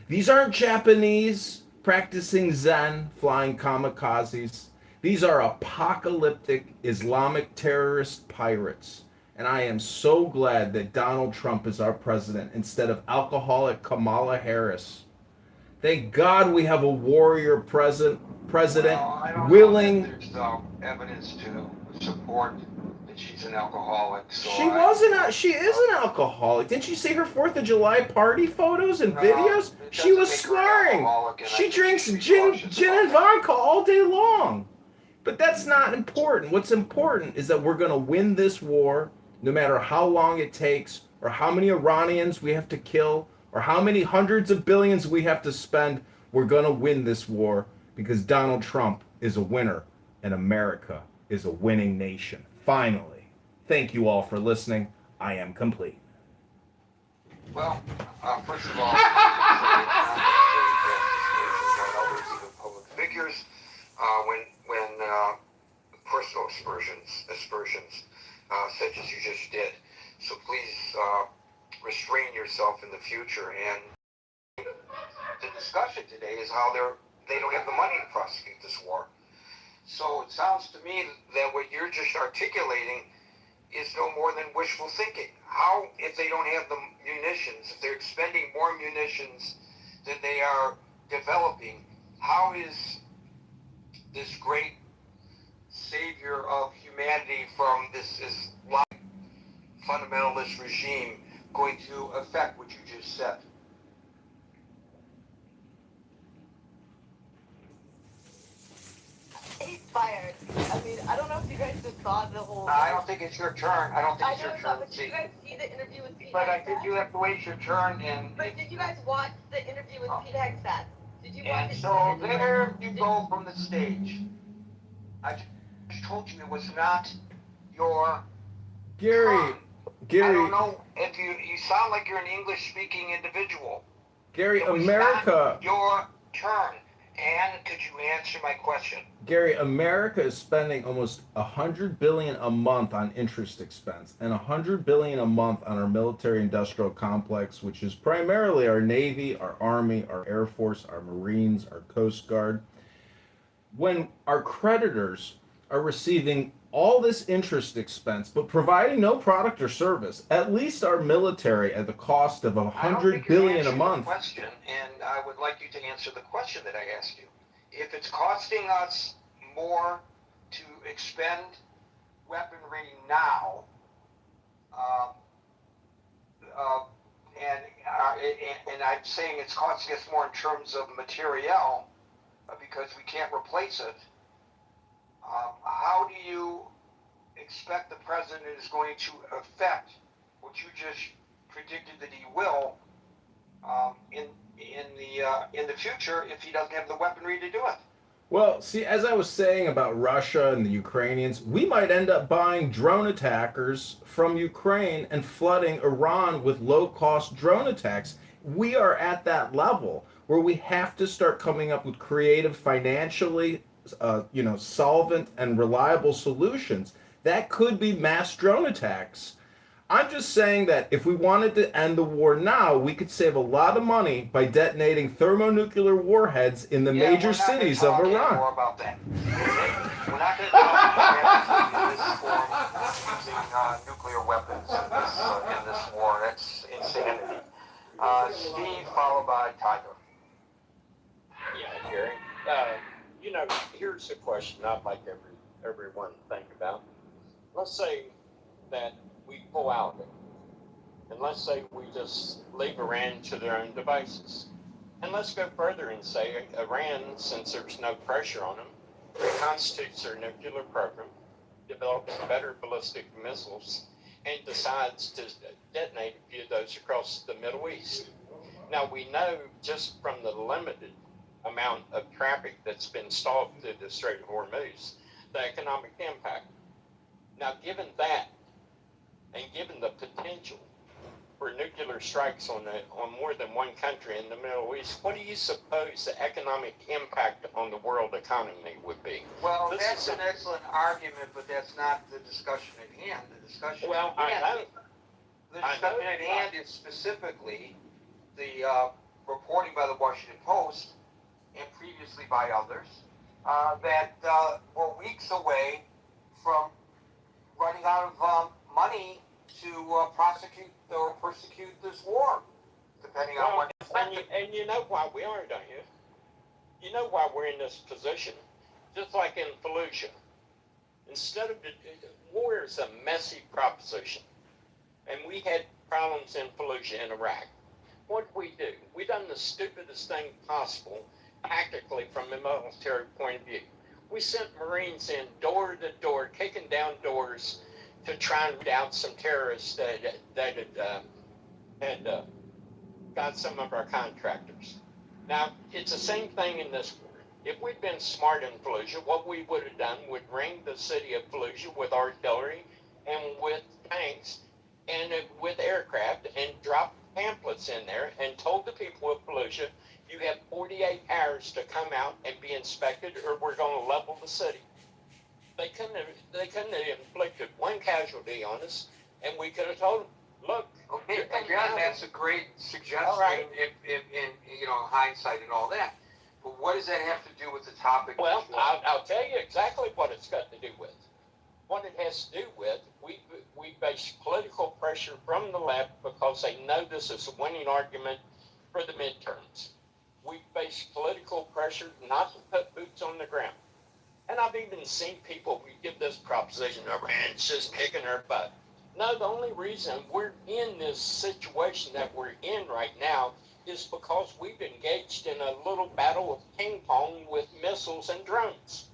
Speaker 2: These aren't Japanese practicing Zen, flying kamikazes. These are apocalyptic Islamic terrorist pirates. And I am so glad that Donald Trump is our president instead of alcoholic Kamala Harris. Thank God we have a warrior president
Speaker 10: Well, I don't
Speaker 2: willing.
Speaker 10: know that there's evidence to support that she's an alcoholic. So
Speaker 2: She is an alcoholic. Didn't you see her 4th of July party photos and videos? She was slurring. She drinks gin and vodka all day long. But that's not important. What's important is that we're going to win this war, no matter how long it takes, or how many Iranians we have to kill, or how many hundreds of billions we have to spend. We're going to win this war because Donald Trump is a winner and America is a winning nation. Finally. Thank you all for listening. I am complete.
Speaker 10: Well, first of all, public figures, when personal aspersions, such as you just did. So please restrain yourself in the future. And the discussion today is how they don't have the money to prosecute this war. So it sounds to me that what you're just articulating is no more than wishful thinking. How, if they don't have the munitions, if they're expending more munitions than they are developing, how is this great savior of humanity from this Islamic fundamentalist regime going to affect what you just said?
Speaker 3: He's fired. I mean, I don't know if you guys just saw the whole.
Speaker 10: I don't think it's your turn. I don't think it's your turn.
Speaker 3: But did you guys see the interview with Pete
Speaker 10: But I
Speaker 3: Hegseth?
Speaker 10: think you have to wait your turn and.
Speaker 3: But did you guys watch the interview with Pete Hegseth? Did you watch
Speaker 10: And
Speaker 3: it?
Speaker 10: so there you go from the stage. I just told you it was not your
Speaker 2: Gary,
Speaker 10: turn. I don't know if you sound like you're an English-speaking individual.
Speaker 2: Gary,
Speaker 10: It was
Speaker 2: America.
Speaker 10: not your turn. And could you answer my question?
Speaker 2: Gary, America is spending almost $100 billion a month on interest expense and $100 billion a month on our military-industrial complex, which is primarily our Navy, our Army, our Air Force, our Marines, our Coast Guard. When our creditors are receiving all this interest expense but providing no product or service, at least our military at the cost of $100 billion a month.
Speaker 10: Question, and I would like you to answer the question that I asked you. If it's costing us more to expend weaponry now, and I'm saying it's costing us more in terms of materiel because we can't replace it. How do you expect the president is going to affect what you just predicted that he will in the future if he doesn't have the weaponry to do it?
Speaker 2: Well, see, as I was saying about Russia and the Ukrainians, we might end up buying drone attackers from Ukraine and flooding Iran with low-cost drone attacks. We are at that level where we have to start coming up with creative, financially solvent and reliable solutions. That could be mass drone attacks. I'm just saying that if we wanted to end the war now, we could save a lot of money by detonating thermonuclear warheads in the major cities of Iran.
Speaker 10: More about that. We're not going to talk in this form using nuclear weapons in this war. That's insanity. Steve, followed by Tiger.
Speaker 1: Yeah, Gary. Here's a question I'd like everyone to think about. Let's say that we pull out, and let's say we just leave Iran to their own devices. And let's go further and say Iran, since there's no pressure on them, reconstitutes their nuclear program, develops better ballistic missiles, and decides to detonate a few of those across the Middle East. Now, we know just from the limited amount of traffic that's been stalled through the Strait of Hormuz, the economic impact. Now, given that, and given the potential for nuclear strikes on more than one country in the Middle East, what do you suppose the economic impact on the world economy would be?
Speaker 10: Well, that's an excellent argument, but that's not the discussion at hand. The discussion at hand is specifically the reporting by the Washington Post and previously by others that we're weeks away from running out of money to prosecute or persecute this war, depending on what.
Speaker 1: And you know why we are, don't you? You know why we're in this position. Just like in Fallujah. Instead of war is a messy proposition, and we had problems in Fallujah in Iraq. What did we do? We done the stupidest thing possible, tactically from a military point of view. We sent Marines in door to door, kicking down doors to try and root out some terrorists that had got some of our contractors. Now, it's the same thing in this war. If we'd been smart in Fallujah, what we would have done would ring the city of Fallujah with artillery and with tanks and with aircraft and drop pamphlets in there and told the people of Fallujah, you have 48 hours to come out and be inspected or we're going to level the city. They couldn't have inflicted one casualty on us, and we could have told them, look.
Speaker 10: Okay, again, that's a great suggestion in hindsight and all that. But what does that have to do with the topic?
Speaker 1: Well, I'll tell you exactly what it's got to do with. What it has to do with, we base political pressure from the left because they know this is a winning argument for the midterms. We base political pressure not to put boots on the ground. And I've even seen people, we give this proposition, Iran's just kicking their butt. No, the only reason we're in this situation that we're in right now is because we've engaged in a little battle of ping pong with missiles and drones.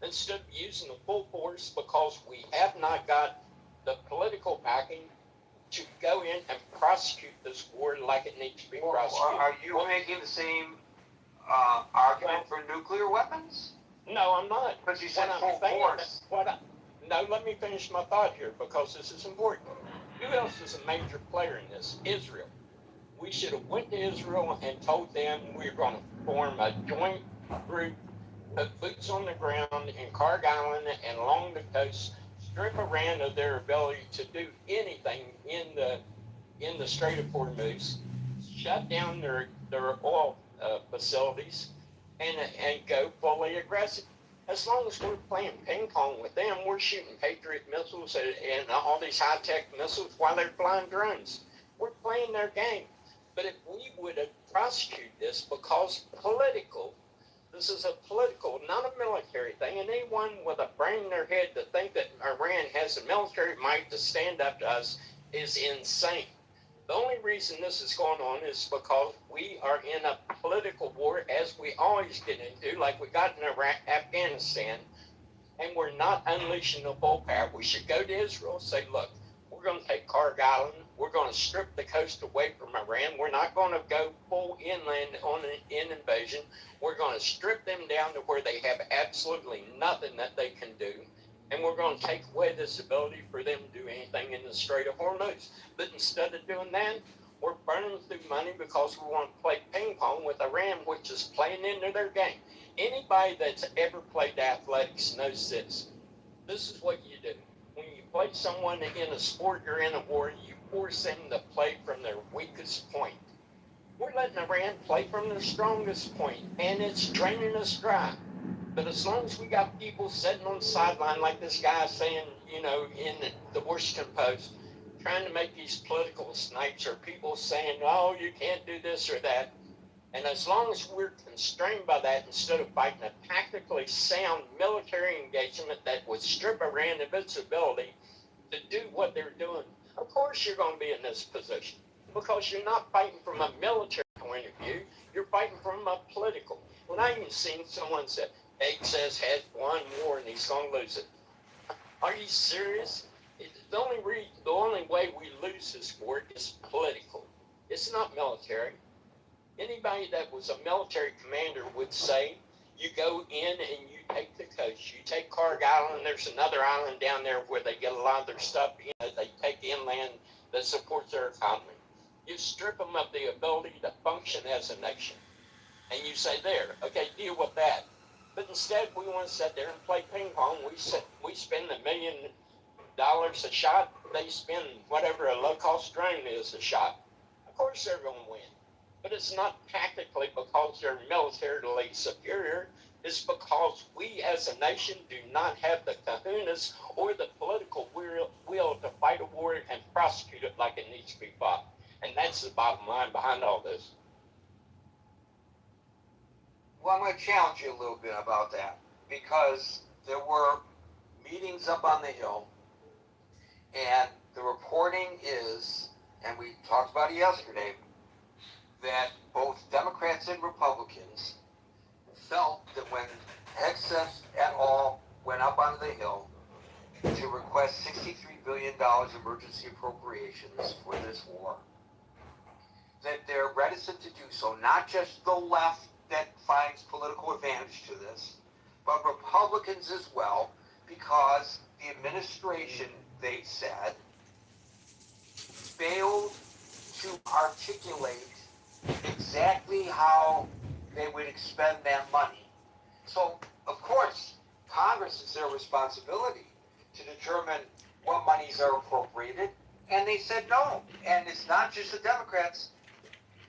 Speaker 1: Instead of using the full force because we have not got the political backing to go in and prosecute this war like it needs to be prosecuted.
Speaker 10: Are you making the same argument for nuclear weapons?
Speaker 1: No, I'm not.
Speaker 10: But you said full force.
Speaker 1: No, let me finish my thought here because this is important. Who else is a major player in this? Israel. We should have went to Israel and told them we're going to form a joint group, put boots on the ground in Karg Island and along the coast, strip Iran of their ability to do anything in the Strait of Hormuz, shut down their oil facilities, and go fully aggressive. As long as we're playing ping pong with them, we're shooting Patriot missiles and all these high-tech missiles while they're flying drones. We're playing their game. But if we would have prosecuted this because this is a political, not a military thing, and anyone with a brain in their head to think that Iran has the military might to stand up to us is insane. The only reason this is going on is because we are in a political war, as we always get into, like we got in Afghanistan, and we're not unleashing the full power. We should go to Israel and say, look, we're going to take Karg Island. We're going to strip the coast away from Iran. We're not going to go full inland on an invasion. We're going to strip them down to where they have absolutely nothing that they can do. And we're going to take away this ability for them to do anything in the Strait of Hormuz. But instead of doing that, we're burning through money because we want to play ping pong with Iran, which is playing into their game. Anybody that's ever played athletics knows this. This is what you do. When you play someone in a sport or in a war, you force them to play from their weakest point. We're letting Iran play from their strongest point, and it's draining us dry. But as long as we got people sitting on the sideline like this guy saying, you know, in the Washington Post, trying to make these political snipes, or people saying, oh, you can't do this or that. And as long as we're constrained by that, instead of fighting a tactically sound military engagement that would strip Iran of its ability to do what they're doing, of course you're going to be in this position. Because you're not fighting from a military point of view, you're fighting from a political. When I even seen someone say, Excess has one war and he's going to lose it. Are you serious? The only way we lose this war is political. It's not military. Anybody that was a military commander would say, you go in and you take the coast. You take Carg Island. There's another island down there where they get a lot of their stuff. You know, they take inland that supports their economy. You strip them of the ability to function as a nation. And you say, there, okay, deal with that. But instead, we want to sit there and play ping pong. We spend $1 million a shot. They spend whatever a low-cost drone is a shot. Of course they're going to win. But it's not tactically because they're militarily superior. It's because we as a nation do not have the kahunas or the political will to fight a war and prosecute it like it needs to be fought. And that's the bottom line behind all this.
Speaker 10: Well, I'm going to challenge you a little bit about that, because there were meetings up on the Hill, and the reporting is, and we talked about it yesterday, that both Democrats and Republicans felt that when Excess et al. Went up onto the Hill to request $63 billion emergency appropriations for this war, that they're reticent to do so, not just the left that finds political advantage to this, but Republicans as well, because the administration, they said, failed to articulate exactly how they would expend that money. So, of course, Congress is their responsibility to determine what monies are appropriated, and they said no. And it's not just the Democrats,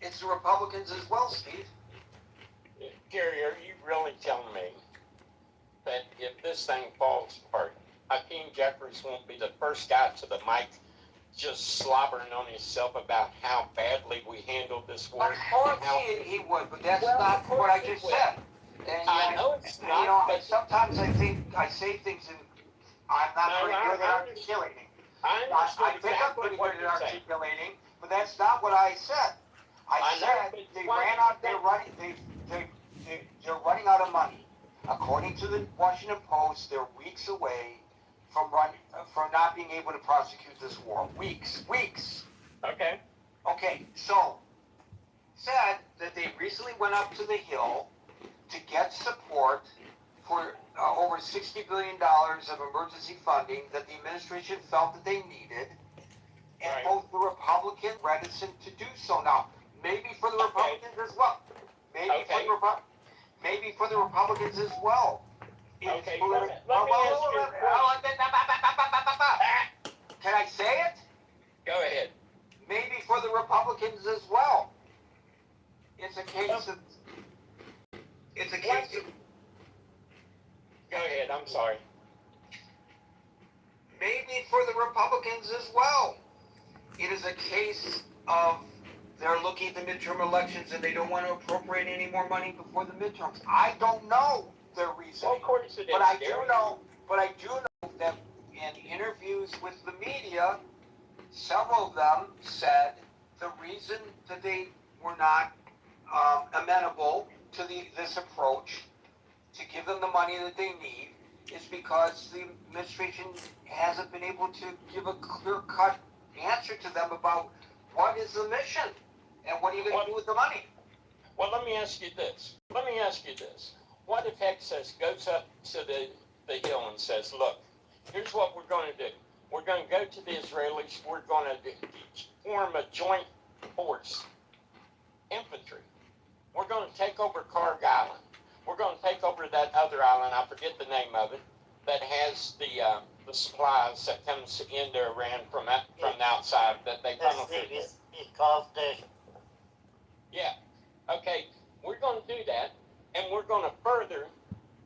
Speaker 10: it's the Republicans as well, Steve.
Speaker 1: Gary, are you really telling me that if this thing falls apart, Hakeem Jeffries won't be the first guy to the mic just slobbering on himself about how badly we handled this war?
Speaker 10: Of course he would, but that's not what I just said. And
Speaker 1: I know it's not.
Speaker 10: You know, but sometimes I think I say things and I'm not very good at articulating. I think I'm pretty good at articulating, but that's not what I said. I said they ran out. They're running out of money. According to the Washington Post, they're weeks away from not being able to prosecute this war. Weeks.
Speaker 1: Okay.
Speaker 10: Okay. So said that they recently went up to the Hill to get support for over $60 billion of emergency funding that the administration felt that they needed, and both the Republicans reticent to do so. Now, maybe for the Republicans as well. Maybe for the Republicans as well.
Speaker 1: Okay.
Speaker 10: Can I say it?
Speaker 1: Go ahead.
Speaker 10: Maybe for the Republicans as well. It's a case of.
Speaker 1: Go ahead. I'm sorry.
Speaker 10: Maybe for the Republicans as well. It is a case of they're looking at the midterm elections and they don't want to appropriate any more money before the midterms. I don't know their reasoning.
Speaker 1: Well, of course it is.
Speaker 10: But I do know that in interviews with the media, several of them said the reason that they were not amenable to this approach to give them the money that they need is because the administration hasn't been able to give a clear-cut answer to them about what is the mission and what are you going to do with the money.
Speaker 1: Well, let me ask you this. What if Excess goes up to the Hill and says, look, here's what we're going to do. We're going to go to the Israelis. We're going to form a joint force, infantry. We're going to take over Carg Island. We're going to take over that other island. I forget the name of it. That has the supplies that comes into Iran from the outside that they funnel through.
Speaker 5: It's called the.
Speaker 1: Yeah. Okay. We're going to do that, and we're going to further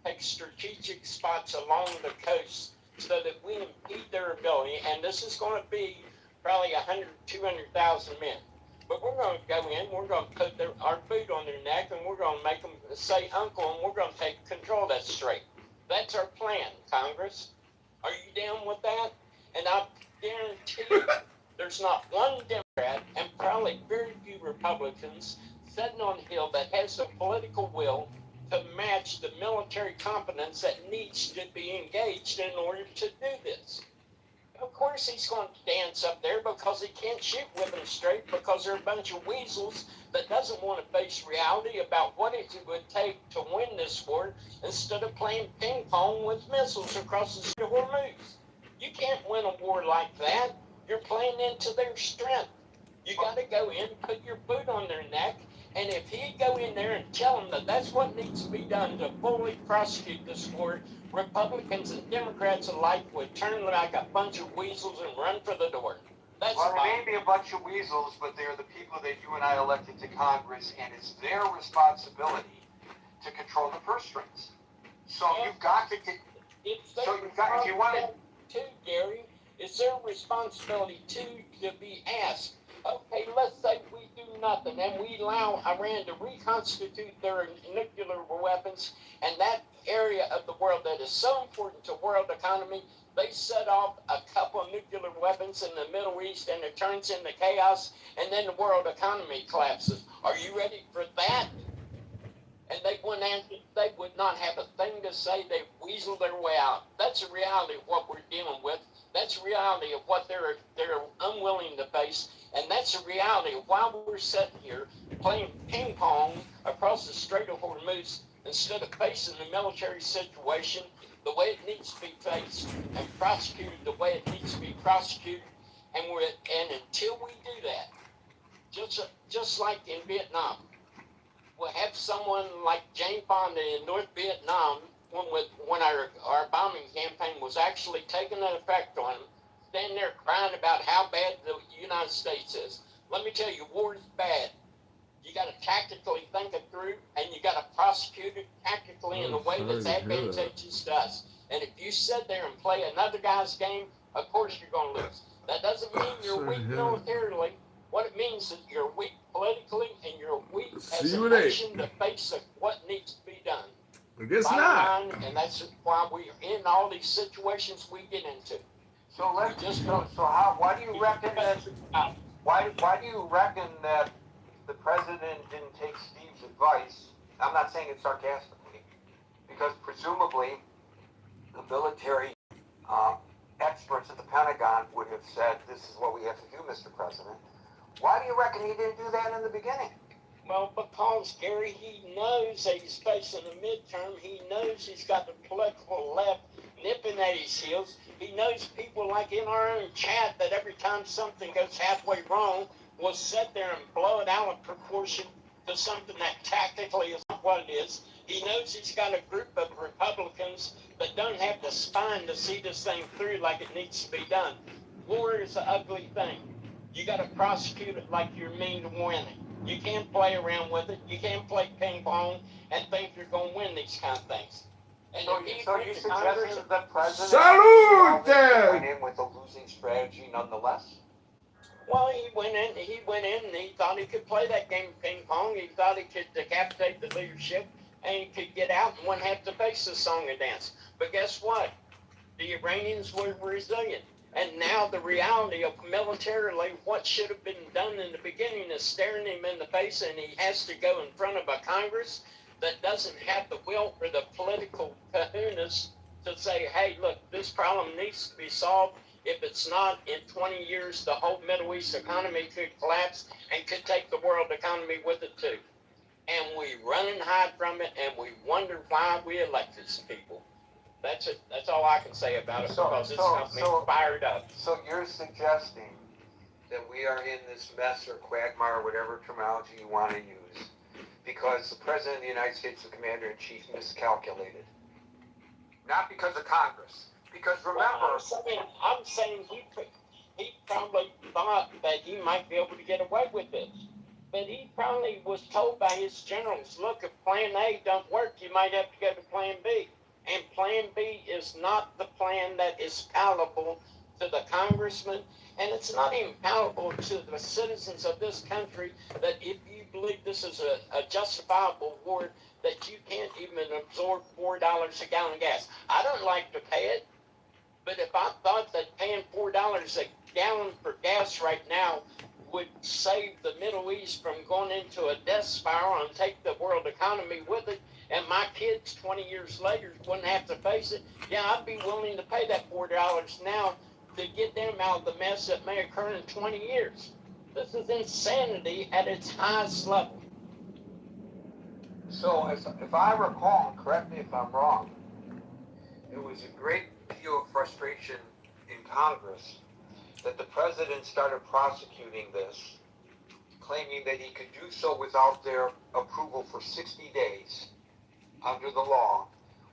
Speaker 1: take strategic spots along the coast so that we impede their ability. And this is going to be probably 100, 200,000 men. But we're going to go in, we're going to put our boot on their neck, and we're going to make them say uncle, and we're going to take control of that strait. That's our plan, Congress. Are you down with that? And I guarantee you, there's not one Democrat and probably very few Republicans sitting on the Hill that has the political will to match the military competence that needs to be engaged in order to do this. Of course he's going to dance up there because he can't shoot with them straight because they're a bunch of weasels that doesn't want to face reality about what it would take to win this war instead of playing ping pong with missiles across the Strait of Hormuz. You can't win a war like that. You're playing into their strength. You got to go in, put your boot on their neck, and if he'd go in there and tell them that that's what needs to be done to fully prosecute this war, Republicans and Democrats alike would turn like a bunch of weasels and run for the door. That's
Speaker 10: well, they may be a bunch of weasels, but they're the people that you and I elected to Congress, and it's their responsibility to control the purse strings. So you've got to get. So you've got, if you want to,
Speaker 1: Gary, it's their responsibility to be asked. Okay, let's say we do nothing and we allow Iran to reconstitute their nuclear weapons, and that area of the world that is so important to world economy, they set off a couple of nuclear weapons in the Middle East and it turns into chaos, and then the world economy collapses. Are you ready for that? And they would not have a thing to say. They weasel their way out. That's the reality of what we're dealing with. That's the reality of what they're unwilling to face. And that's the reality of why we're sitting here playing ping pong across the Strait of Hormuz instead of facing the military situation the way it needs to be faced and prosecuted the way it needs to be prosecuted. And until we do that, just like in Vietnam, we'll have someone like Jane Fonda in North Vietnam when our bombing campaign was actually taking an effect on him, standing there crying about how bad the United States is. Let me tell you, war is bad. You got to tactically think it through, and you got to prosecute it tactically in a way that's advantageous to us. And if you sit there and play another guy's game, of course you're going to lose. That doesn't mean you're weak militarily. What it means is you're weak politically and you're weak as a nation to face what needs to be done.
Speaker 2: I guess not.
Speaker 1: And that's why we're in all these situations we get into.
Speaker 10: so let's just go. So how? Why do you reckon that? Why do you reckon that the president didn't take Steve's advice? I'm not saying it sarcastically, because presumably the military experts at the Pentagon would have said, "This is what we have to do, Mr. President." Why do you reckon he didn't do that in the beginning?
Speaker 1: Well, because, Gary, he knows that he's facing a midterm. He knows he's got the political left nipping at his heels. He knows people like in our own chat that every time something goes halfway wrong, will sit there and blow it out of proportion to something that tactically is not what it is. He knows he's got a group of Republicans that don't have the spine to see this thing through like it needs to be done. War is an ugly thing. You got to prosecute it like you're mean to win it. You can't play around with it. You can't play ping pong and think you're going to win these kind of things. And
Speaker 10: so you suggesting that the president went in with a losing strategy nonetheless?
Speaker 1: Well, he went in and he thought he could play that game of ping pong. He thought he could decapitate the leadership and he could get out and wouldn't have to face the song and dance. But guess what? The Iranians were resilient. And now the reality of militarily what should have been done in the beginning is staring him in the face, and he has to go in front of a Congress that doesn't have the will or the political kahunas to say, hey, look, this problem needs to be solved. If it's not, in 20 years, the whole Middle East economy could collapse and could take the world economy with it too. And we run and hide from it, and we wonder why we elect these people. That's it. That's all I can say about it, because it's got me fired up.
Speaker 10: So you're suggesting that we are in this mess or quagmire, whatever terminology you want to use, because the President of the United States, the Commander-in-Chief, miscalculated. Not because of Congress. Because remember...
Speaker 1: I'm saying he probably thought that he might be able to get away with this. But he probably was told by his generals, look, if Plan A don't work, you might have to go to Plan B. And Plan B is not the plan that is palatable to the congressman, and it's not even palatable to the citizens of this country, that if you believe this is a justifiable war, that you can't even absorb $4 a gallon of gas. I don't like to pay it, but if I thought that paying $4 a gallon for gas right now would save the Middle East from going into a death spiral and take the world economy with it, and my kids 20 years later wouldn't have to face it, yeah, I'd be willing to pay that $4 now to get them out of the mess that may occur in 20 years. This is insanity at its highest level.
Speaker 10: So, if I recall, and correct me if I'm wrong, it was a great deal of frustration in Congress that the president started prosecuting this, claiming that he could do so without their approval for 60 days under the law,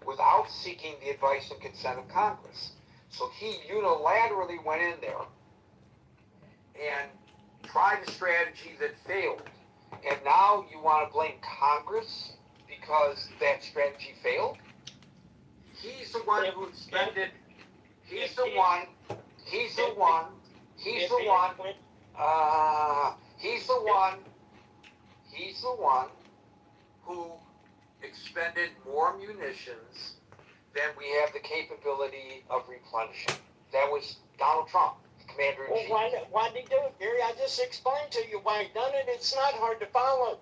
Speaker 10: without seeking the advice and consent of Congress. So he unilaterally went in there and tried a strategy that failed. And now you want to blame Congress because that strategy failed? He's the one who expended, he's the one who expended more munitions than we have the capability of replenishing. That was Donald Trump, the Commander-in-Chief.
Speaker 1: Well, why did he do it, Gary? I just explained to you why he done it. It's not hard to follow.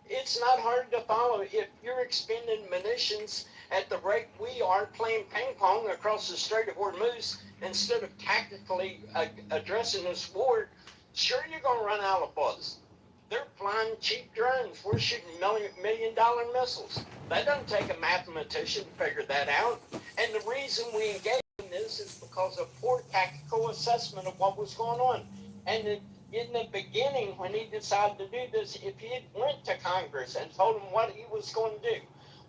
Speaker 1: It's not hard to follow. If you're expending munitions at the rate we are playing ping pong across the Strait of Hormuz, instead of tactically addressing this war, sure you're going to run out of bullets. They're flying cheap drones. We're shooting million-dollar missiles. That doesn't take a mathematician to figure that out. And the reason we engage in this is because of poor tactical assessment of what was going on. And in the beginning, when he decided to do this, if he had went to Congress and told them what he was going to do,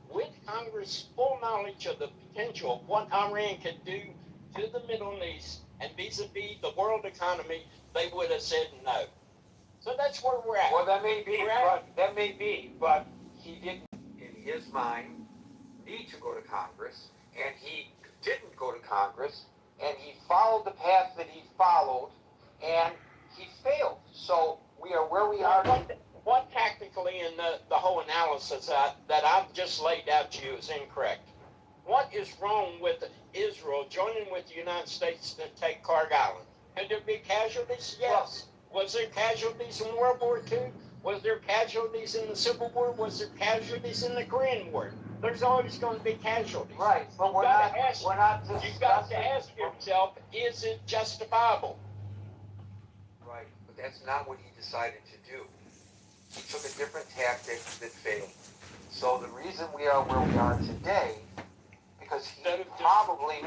Speaker 1: with Congress' full knowledge of the potential of what Iran could do to the Middle East and vis-a-vis the world economy, they would have said no. So that's where we're at.
Speaker 10: Well, that may be, but he didn't, in his mind, need to go to Congress, and he didn't go to Congress, and he followed the path that he followed, and he failed. So we are where we are.
Speaker 1: What tactically in the whole analysis that I've just laid out to you is incorrect? What is wrong with Israel joining with the United States to take Karg Island? Could there be casualties? Yes. Was there casualties in World War II? Was there casualties in the Civil War? Was there casualties in the Korean War? There's always going to be casualties.
Speaker 10: Right, but
Speaker 1: You've got to ask yourself, is it justifiable?
Speaker 10: Right, but that's not what he decided to do. He took a different tactic that failed. So the reason we are where we are today, because he probably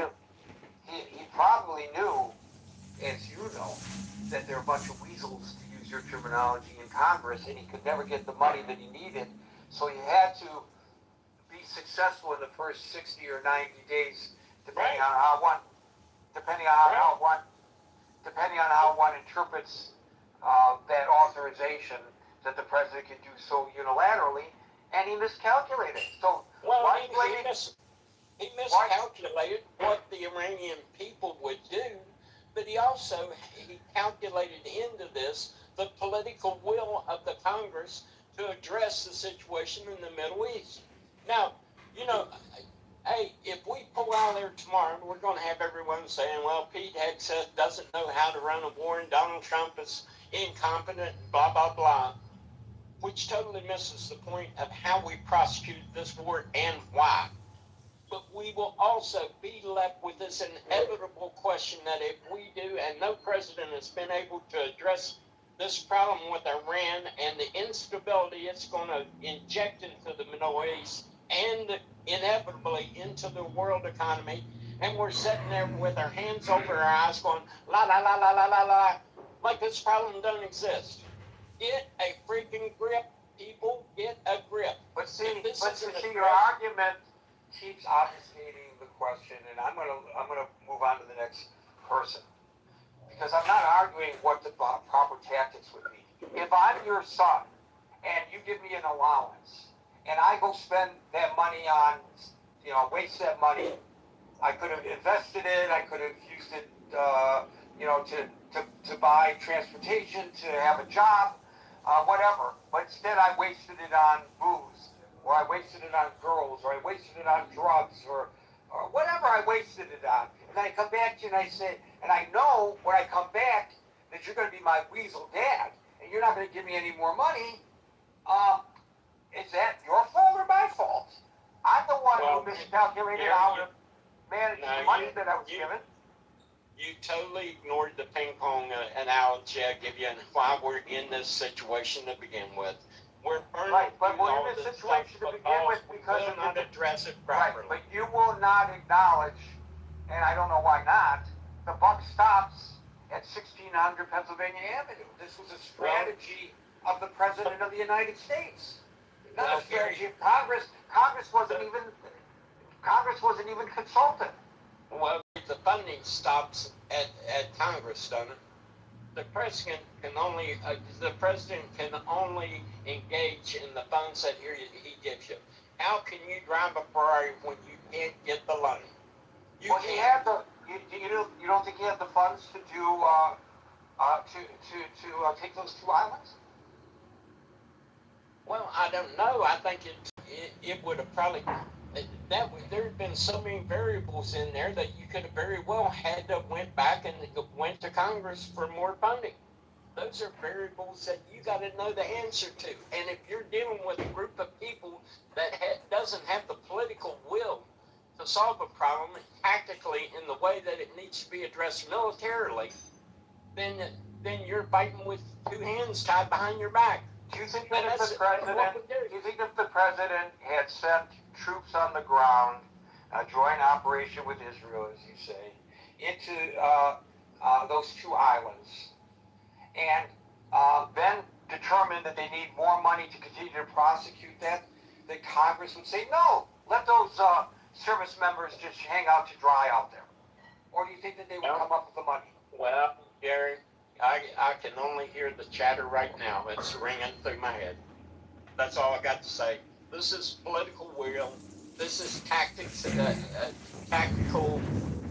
Speaker 10: knew, as you know, that there are a bunch of weasels, to use your terminology, in Congress, and he could never get the money that he needed. So he had to be successful in the first 60 or 90 days, depending on how one interprets that authorization that the president can do so unilaterally, and he miscalculated. So he miscalculated what the Iranian people would do, but he calculated into this the political will of the Congress to address the situation in the Middle East. Now, hey, if we pull out there tomorrow, we're going to have everyone saying, well, Pete Hegseth doesn't know how to run a war, and Donald Trump is incompetent, blah, blah, blah, which totally misses the point of how we prosecuted this war and why. But we will also be left with this inevitable question that if we do, and no president has been able to address this problem with Iran and the instability it's going to inject into the Middle East and inevitably into the world economy, and we're sitting there with our hands over our eyes going, la, la, la, la, la, la, la, like this problem doesn't exist. Get a freaking grip.
Speaker 1: people get a grip.
Speaker 10: But see,
Speaker 1: If this is an
Speaker 10: your argument keeps obfuscating the question, and I'm gonna move on to the next person, because I'm not arguing what the proper tactics would be. If I'm your son and you give me an allowance and I go spend that money on, waste that money, I could have invested it, I could have used it, to buy transportation, to have a job, whatever. But instead I wasted it on booze, or I wasted it on girls, or I wasted it on drugs, or whatever I wasted it on. And then I come back to you and I say, and I know when I come back that you're going to be my weasel dad, and you're not going to give me any more money. Is that your fault or my fault? I'm the one who miscalculated how to manage the money that I was given.
Speaker 1: You totally ignored the ping pong analogy I give you and why we're in this situation to begin with. We're burning
Speaker 10: right, but we're
Speaker 1: all
Speaker 10: in this
Speaker 1: this
Speaker 10: situation
Speaker 1: stuff
Speaker 10: to begin with because
Speaker 1: we will not address it properly.
Speaker 10: Right, but you will not acknowledge, and I don't know why not, the buck stops at 1600 Pennsylvania Avenue. This was a strategy of the President of the United States. Not a strategy of Congress. Congress wasn't even consulted.
Speaker 1: Well, the funding stops at Congress, doesn't it? The president can only engage in the funds that he gives you. How can you drive a Ferrari when you can't get the loan? You
Speaker 10: don't think he had the funds to do take those two islands?
Speaker 1: Well, I don't know. I think it would have probably there have been so many variables in there that you could have very well had to went back and went to Congress for more funding. Those are variables that you got to know the answer to. And if you're dealing with a group of people that doesn't have the political will to solve a problem tactically in the way that it needs to be addressed militarily, then you're fighting with two hands tied behind your back.
Speaker 10: Do you think that if the president had sent troops on the ground, a joint operation with Israel, as you say, into those two islands, and then determined that they need more money to continue to prosecute that Congress would say, no, let those service members just hang out to dry out there? Or do you think that they would come up with the money?
Speaker 1: Well, Gary, I can only hear the chatter right now. It's ringing through my head. That's all I got to say. This is political will. This is tactics, tactical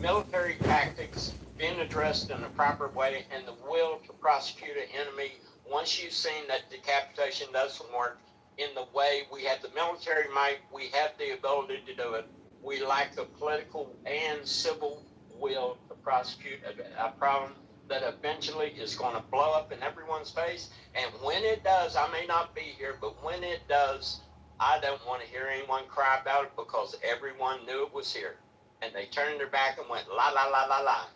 Speaker 1: military tactics being addressed in a proper way, and the will to prosecute an enemy. Once you've seen that decapitation doesn't work in the way we have the military might, we have the ability to do it. We lack the political and civil will to prosecute a problem that eventually is going to blow up in everyone's face. And when it does, I may not be here, but when it does, I don't want to hear anyone cry about it, because everyone knew it was here. And they turned their back and went, la, la, la, la, la.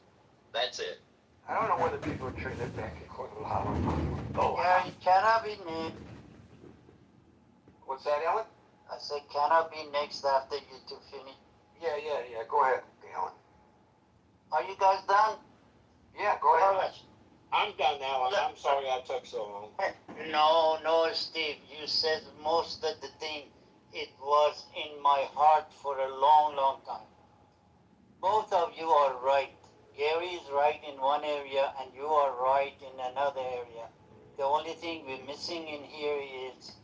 Speaker 1: That's it.
Speaker 10: I don't know whether people are turning their back and going, la, la, la.
Speaker 5: Oh, yeah, it cannot be me.
Speaker 10: What's that, Ellen?
Speaker 5: I said, cannot be next after you two finish.
Speaker 10: Yeah. Go ahead, Ellen.
Speaker 5: Are you guys done?
Speaker 10: Yeah, go ahead.
Speaker 1: I'm done, Alan. I'm sorry I took so long.
Speaker 5: No, Steve. You said most of the thing. It was in my heart for a long, long time. Both of you are right. Gary is right in one area and you are right in another area. The only thing we're missing in here is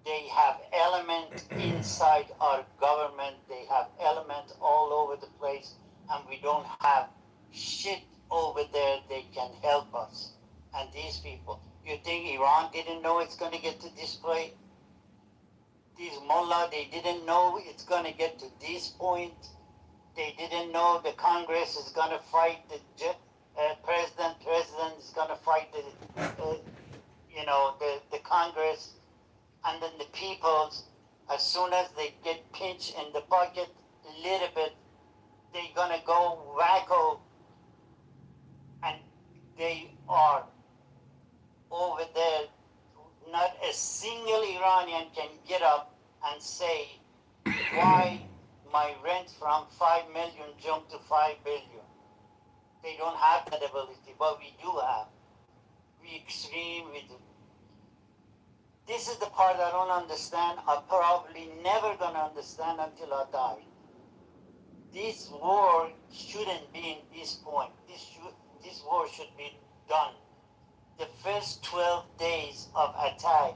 Speaker 5: they have elements inside our government. They have elements all over the place, and we don't have shit over there they can help us. And these people, you think Iran didn't know it's going to get to this point? These mullah, they didn't know it's going to get to this point. They didn't know the Congress is going to fight the president is going to fight the Congress, and then the peoples, as soon as they get pinched in the pocket a little bit, they're going to go wacko, and they are over there. Not a single Iranian can get up and say why my rent from 5 million jumped to 5 billion. They don't have that ability, but we do have. We extreme with This is the part I don't understand. I'm probably never going to understand until I die. This war shouldn't be in this point. This war should be done. The first 12 days of attack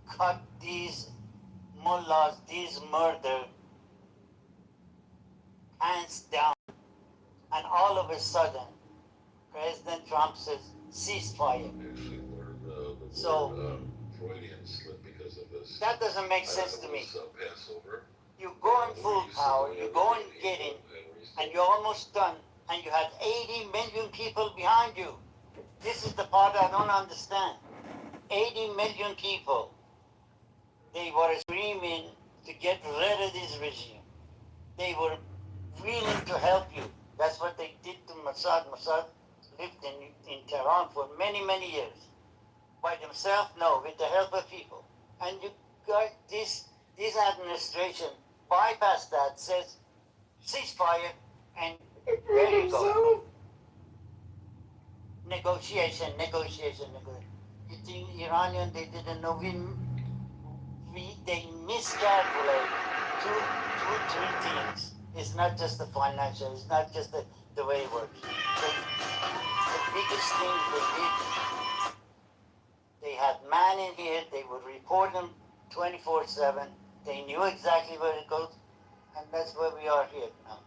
Speaker 5: cut these mullahs, these murder, hands down. And all of a sudden, President Trump says ceasefire. So
Speaker 9: Freudian slip because of this.
Speaker 5: that doesn't make sense to me.
Speaker 9: Passover.
Speaker 5: You go in full power, you go and get in, and you're almost done, and you had 80 million people behind you. This is the part I don't understand. 80 million people. They were screaming to get rid of this regime. They were willing to help you. That's what they did to Mossad. Mossad lived in Tehran for many, many years. By themselves? No, with the help of people. And you got this administration bypassed that, says ceasefire, and there you go. Negotiation. You think Iranian, they didn't know, they miscalculate three things. It's not just the financial, it's not just the way it works. The biggest thing they did, they had man in here, they would report them 24/7, they knew exactly where it goes, and that's where we are here now.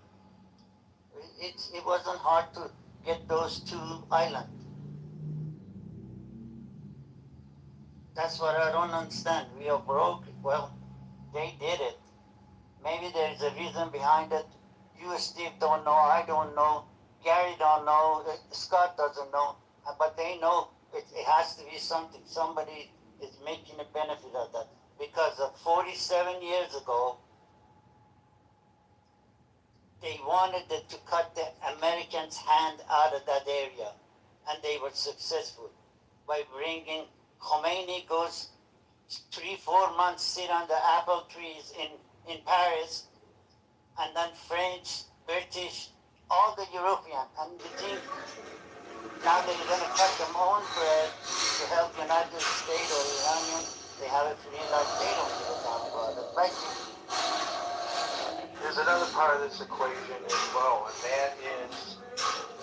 Speaker 5: It wasn't hard to get those two islands. That's what I don't understand. We are broke. Well, they did it. Maybe there's a reason behind it. You, Steve, don't know. I don't know. Gary don't know. Scott doesn't know. But they know it has to be something. Somebody is making a benefit of that. Because of 47 years ago, they wanted to cut the Americans' hand out of that area. And they were successful by bringing Khomeini goes 3-4 months, sit on the apple trees in Paris, and then French, British, all the European, and you think now they're going to cut their own bread to help United States or Iranian. They have a feeling like they don't give a damn about it. Thank you.
Speaker 10: There's another part of this equation as well, and that is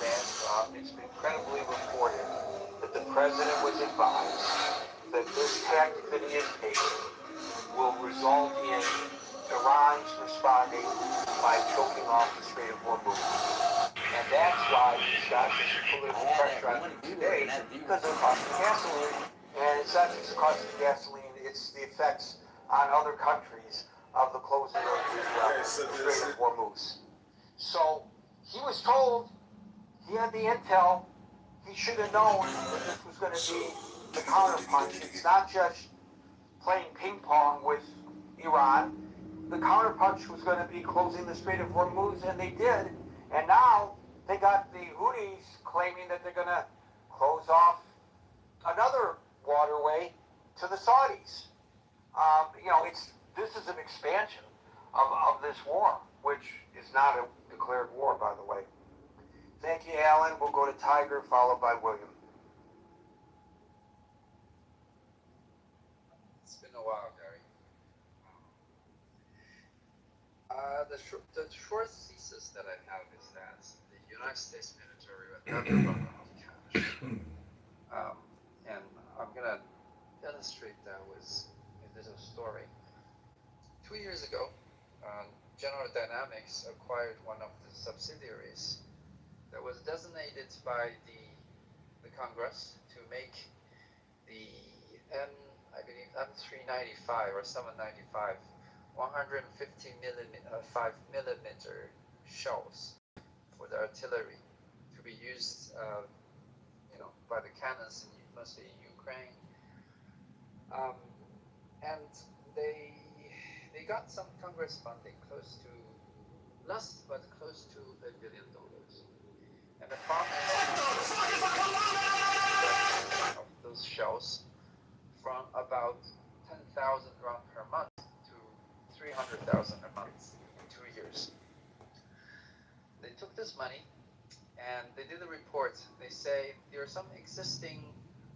Speaker 10: that it's been credibly reported that the president was advised that this tactic that he is taking will result in Iran's responding by choking off the Strait of Hormuz. And that's why he's got this political pressure on him today, because of the cost of gasoline. And it's not just the cost of gasoline, it's the effects on other countries of the closing of the Strait of Hormuz. So he was told, he had the intel, he should have known that this was going to be the counterpunch. It's not just playing ping pong with Iran. The counterpunch was going to be closing the Strait of Hormuz, and they did. And now they got the Houthis claiming that they're going to close off another waterway to the Saudis. This is an expansion of this war, which is not a declared war, by the way. Thank you, Alan. We'll go to Tiger, followed by William.
Speaker 7: It's been a while, Gary. The short thesis that I have is that the United States military will never run out of cash. And I'm going to illustrate that with a little story. 2 years ago, General Dynamics acquired one of the subsidiaries that was designated by the Congress to make the I believe M395 or 795 150 5mm shells for the artillery to be used, by the cannons mostly in Ukraine. And they got some Congress funding, close to $1 billion. And the problem of those shells from about 10,000 rounds per month to 300,000 a month in 2 years. They took this money and they did a report. They say there are some existing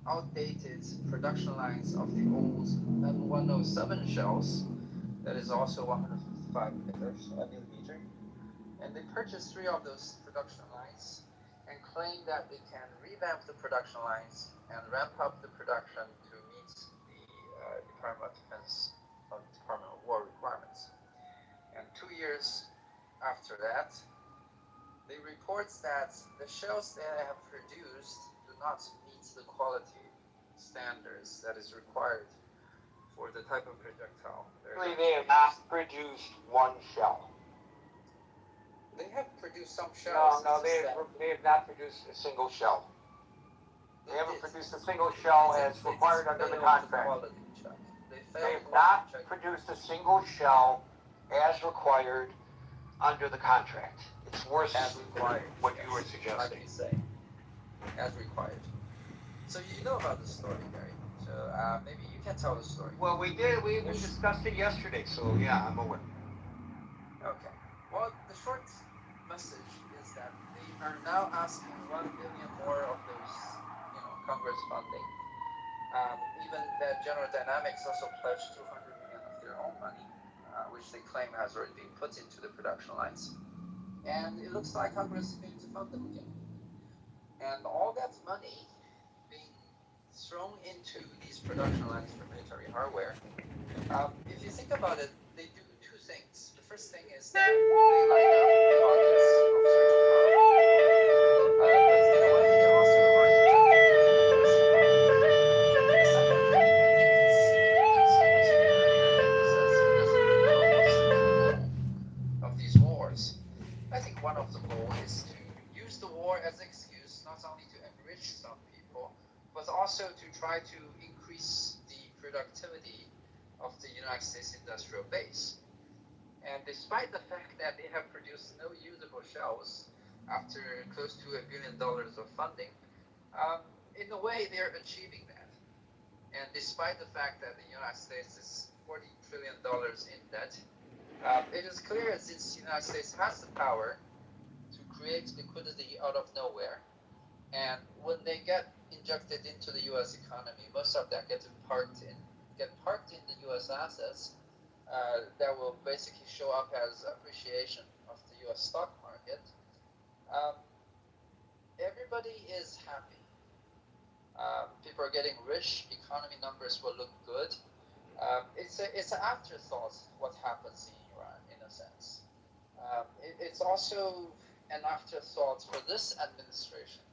Speaker 7: outdated production lines of the old M107 shells, that is also 155 millimeter, and they purchased 3 of those production lines and claim that they can revamp the production lines and ramp up the production to meet the Department of Defense, Department of War requirements. And 2 years after that, they report that the shells they have produced do not meet the quality standards that is required for the type of projectile.
Speaker 10: They have not produced one shell.
Speaker 7: They have produced some shells.
Speaker 10: No, they have not produced a single shell. They haven't produced a single shell as required under the contract. They have not produced a single shell as required under the contract. It's worse
Speaker 7: as required.
Speaker 10: What you were suggesting.
Speaker 7: Like you say, as required. So you know about the story, Gary. So maybe you can tell the story.
Speaker 10: Well, we did. We discussed it yesterday. So yeah, I'm aware.
Speaker 7: Okay. Well, the short message is that they are now asking $1 billion more of those, Congress funding. Even that General Dynamics also pledged $200 million of their own money, which they claim has already been put into the production lines. And it looks like Congress is going to fund them again. And all that money being thrown into these production lines for military hardware, if you think about it, they do 2 things. The first thing is that they line up pockets of certain power. But in a way, they're also hard to jump into the US economy. The second thing, I think it's somewhat superior, is that it doesn't know what's the goal of these wars. I think one of the goals is to use the war as an excuse, not only to enrich some people, but also to try to increase the productivity of the United States industrial base. And despite the fact that they have produced no usable shells after close to $1 billion of funding, in a way they're achieving that. And despite the fact that the United States is $40 trillion in debt, it is clear that since the United States has the power to create liquidity out of nowhere, and when they get injected into the U.S. economy, most of that get parked in the U.S. assets. That will basically show up as appreciation of the U.S. stock market. Everybody is happy. People are getting rich. Economy numbers will look good. It's an afterthought what happens in Iran, in a sense. It's also an afterthought for this administration,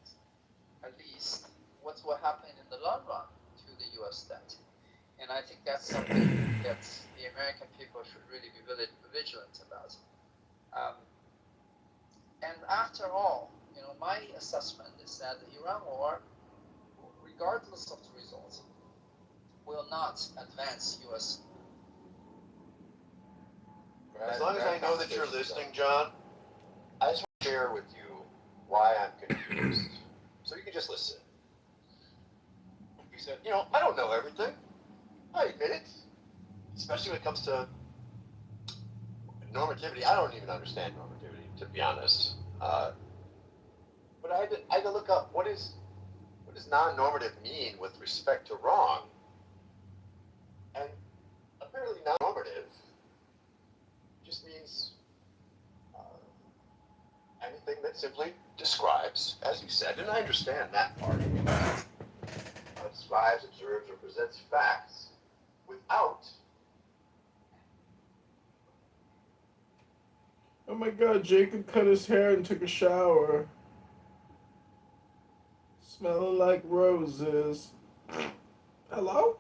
Speaker 7: at least, what will happen in the long run to the U.S. debt. And I think that's something that the American people should really be vigilant about. And after all, my assessment is that the Iran war, regardless of the result, will not advance U.S.
Speaker 11: As long as I know that you're listening, John, I just want to share with you why I'm confused. So you can just listen. He said, I don't know everything. I admit it. Especially when it comes to normativity. I don't even understand normativity, to be honest. But I had to look up what does non-normative mean with respect to wrong. And apparently non-normative just means anything that simply describes, as you said, and I understand that part, describes, observes, or presents facts without.
Speaker 2: Oh my God, Jacob cut his hair and took a shower. Smelling like roses. Hello?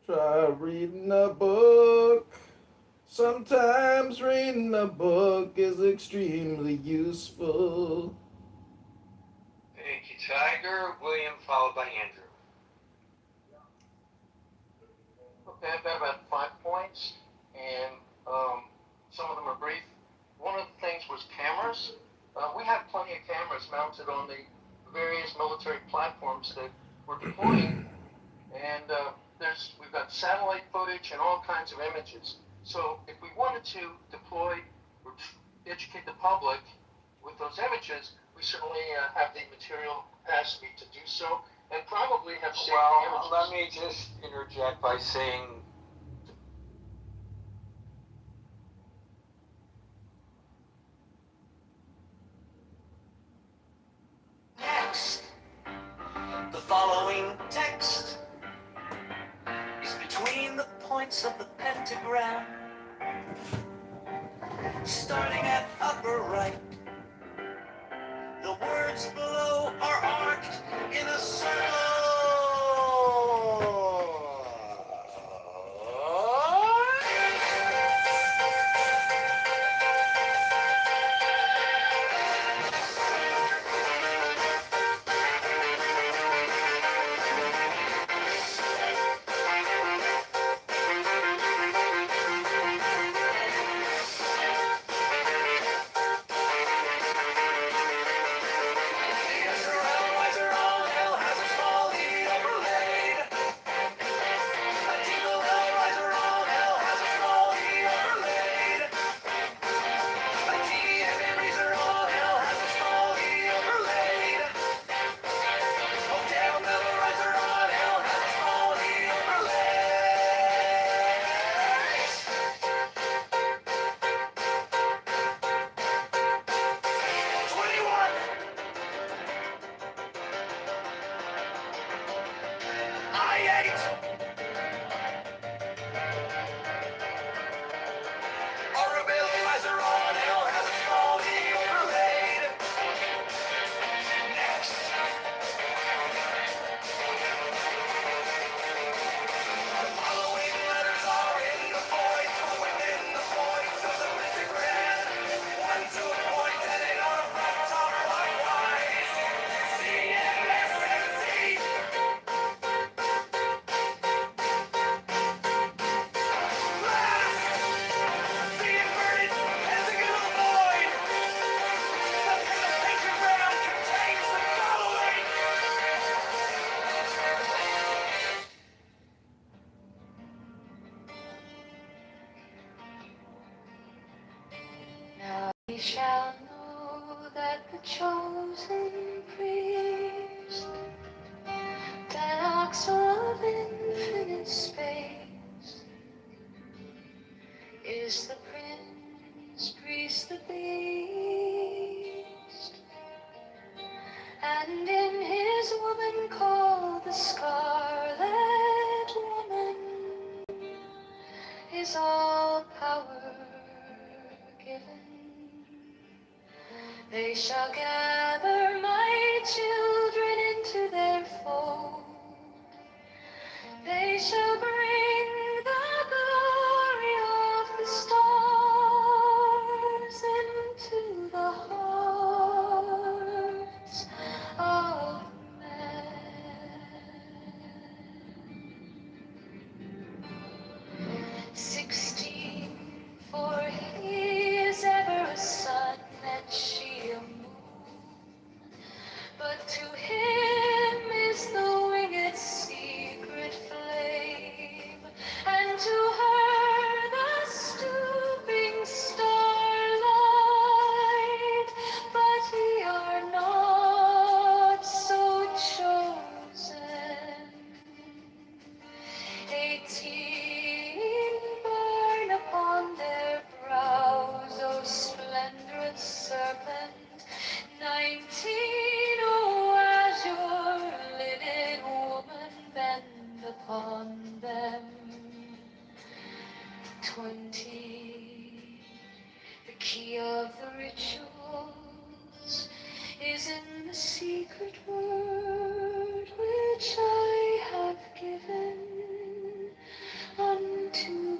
Speaker 2: Try reading a book. Sometimes reading a book is extremely useful.
Speaker 10: Thank you, Tiger. William, followed by Andrew.
Speaker 12: Okay, I've got about 5 points, and some of them are brief. One of the things was cameras. We have plenty of cameras mounted on the various military platforms that we're deploying, and we've got satellite footage and all kinds of images. So if we wanted to deploy or educate the public with those images, we certainly have the material capacity to do so, and probably have saved
Speaker 10: Well,
Speaker 12: damages.
Speaker 10: let me just interject by saying
Speaker 8: Next, the following text is between the points of the pentagram, starting at upper right. The words below are arced in a circle.
Speaker 22: Now we shall know that the chosen priest, that ox of infinite space, is the prince, priest, the beast, and in his woman called the Scarlet Woman is all power given. They shall gather my children into their fold. They shall bring the glory of the stars into the hearts of men. 16, for he is ever a sun and she a moon. But to him is the winged secret flame, and to her the stooping starlight. But ye are not so chosen. 18 burn upon their brows, O splendorous serpent. 19, O azure linen woman, bend upon them. 20, the key of the rituals is in the secret word which I have given unto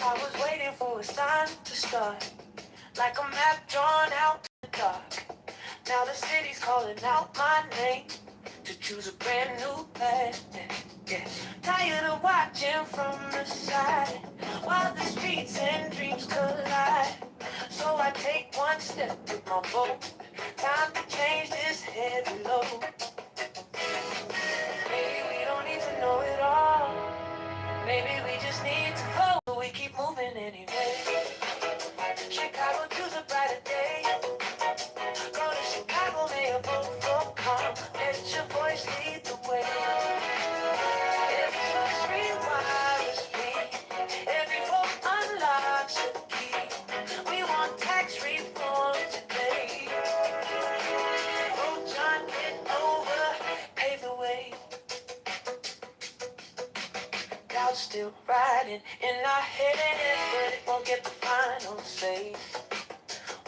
Speaker 8: I was waiting for a sign to start, like a map drawn out in the dark. Now the city's calling out my name to choose a brand new path. Yeah. Tired of watching from the side while the streets and dreams collide. So I take one step with my boat. Time to change this heavy load. Maybe we don't need to know it all. Maybe we just need to vote. We keep moving anyway. Chicago, choose a brighter day. Go to Chicago, may a vote for calm. Let your voice lead the way. Every choice rewires me. Every vote unlocks a key. We want tax reform today. Vote John, get over, pave the way. Doubt's still riding in our heads, but it won't get the final say.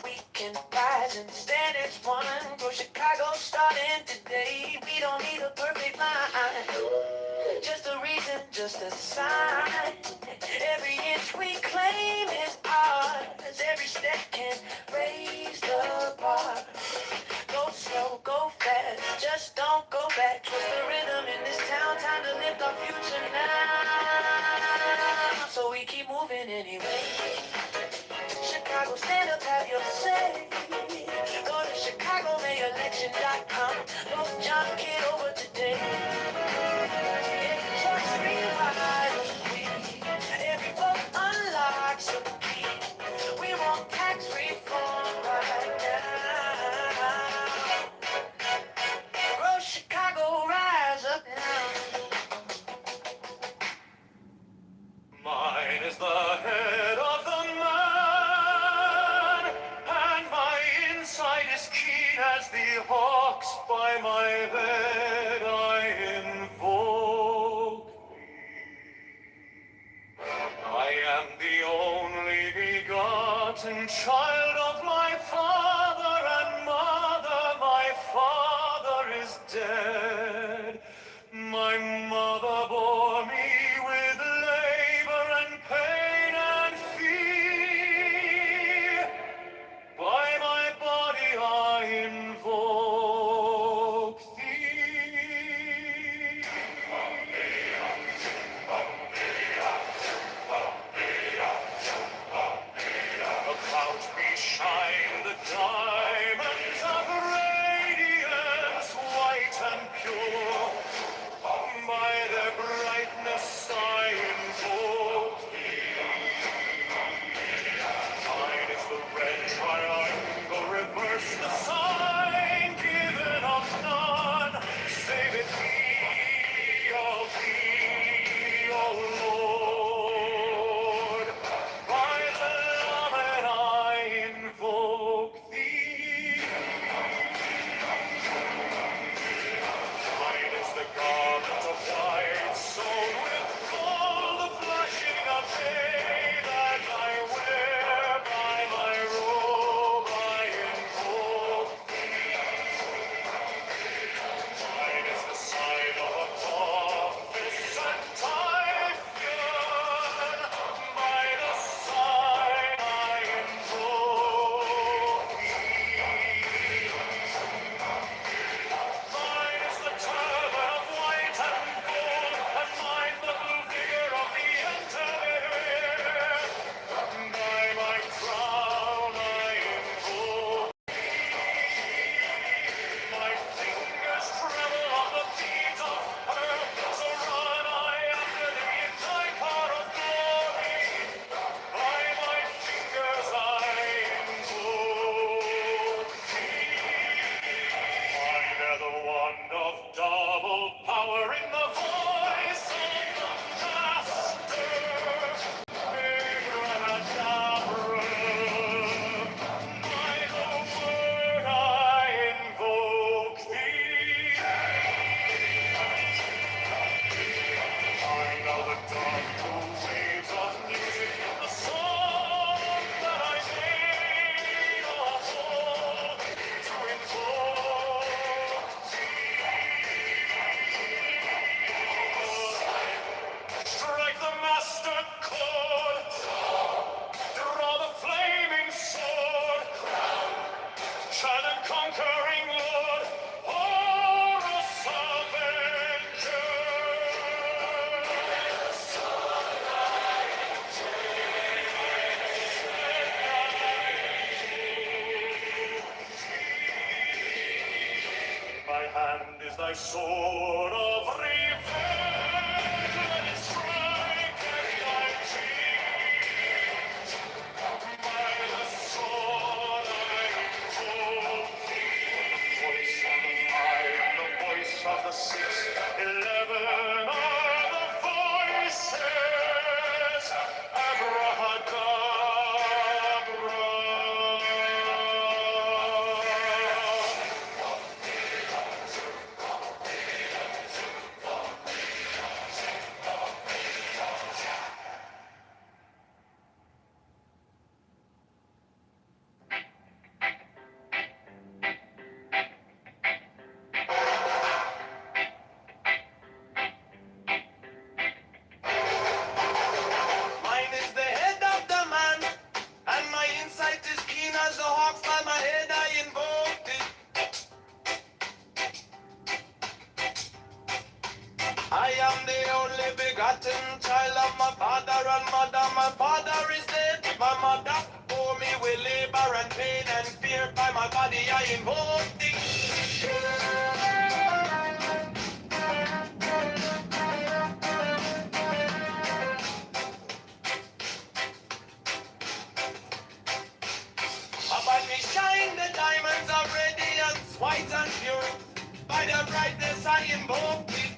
Speaker 8: We can rise and stand as one. Grow Chicago starting today. We don't need a perfect line, just a reason, just a sign. Every inch we claim is ours. Every step can raise the bar. Go slow, go fast, just don't go back. Trust the rhythm in this town. Time to lift our future now. So we keep moving anyway. Chicago, stand up, have your say. Go to ChicagoMayElection.com. Vote John Kitover today. Every choice rewires we. Every vote unlocks a key. We want tax reform right now. Grow Chicago, rise up now.
Speaker 14: Mine is the head of the man, and my insight is keen as the hawks. By my head I invoke thee. I am the only begotten child of my father and mother. My father is dead. My mother bore me with labor and pain and fear. By my body I invoke thee. About me shine the diamonds of radiance, white and pure. By their brightness I invoke thee. Mine is the red triangle, reverse the sign given of none. Save it thee, O Lord. By the Lamed I invoke thee. my sword of revenge, let it strike at thy cheek. By the sword I hold thee. Voice of the 5, the voice of the 6, 11 are the voices. Abrahadabra. Mine is the head of the man, and my insight is keen as the hawks. By my head I invoked it. I am the only begotten child of my father and mother. My father is dead, my mother bore me with labor and pain and fear. By my body I invoked it. Upon me shine the diamonds of radiance, white and pure. By the brightness I invoke it.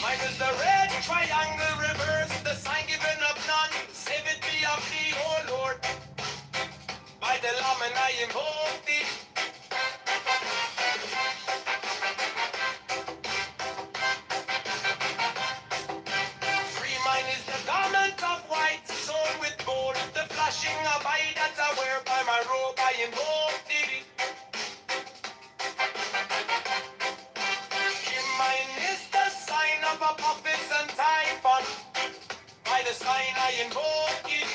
Speaker 14: Mine is the red triangle reverse, the sign given of none. Save it be of thee, O Lord. By the Lamb and I invoke thee. Free mine is the garment of white, sewn with gold. The flashing of eye that I wear. By my robe I invoke thee. Mine is the sign of Apophis and Typhon. By the sign I invoke it.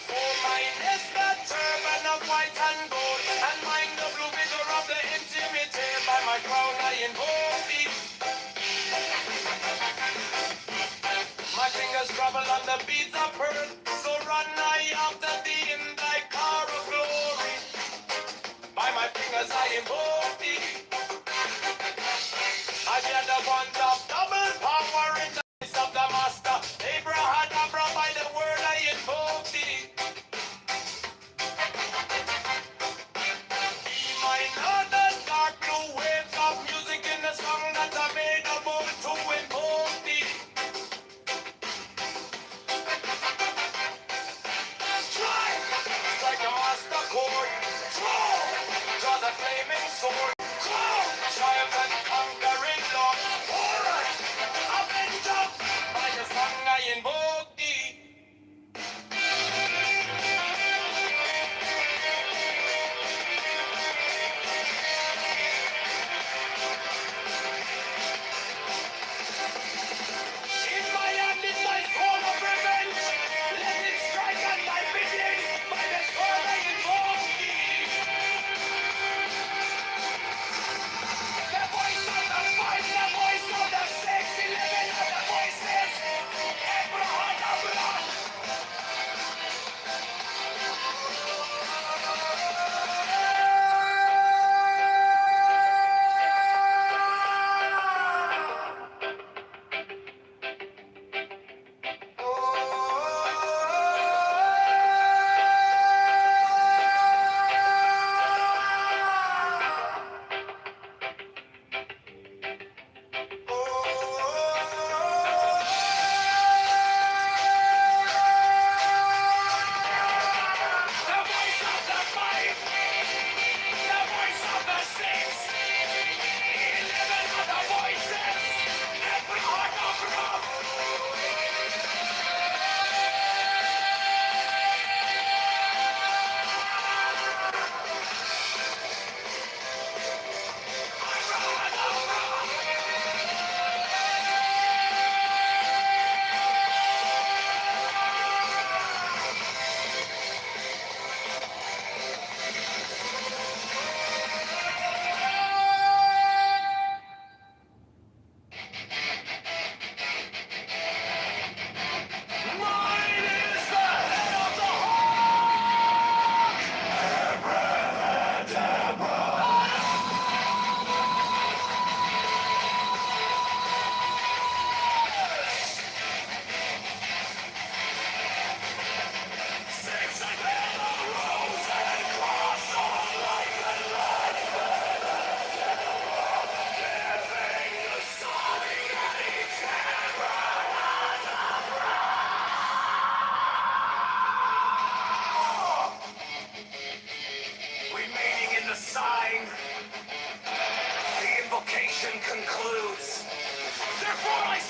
Speaker 14: For mine is the turban of white and gold, and mine the blue vigor of the intimate. By my crown I invoke it. My fingers travel on the beads of pearl, so run I after thee in thy car of glory. By my fingers I invoke thee. I bear the bond of double power in the face of the master. Abrahadabra, by the word I invoke thee. Be mine are the dark blue waves of music in the song that I made a bold to invoke thee. Strike! Strike a master chord. Draw! Draw the flaming sword.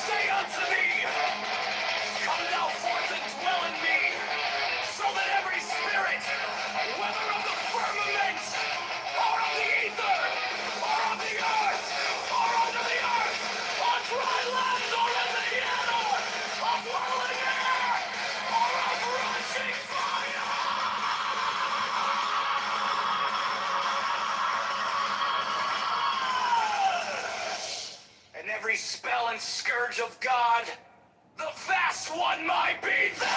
Speaker 14: say unto thee, come thou forth and dwell in me, so that every spirit, whether of the firmament, or of the ether, or of the earth, or under the earth, on dry land, or in the air, of whirling air, or of rushing fire, and every spell and scourge of God, the vast one might be there.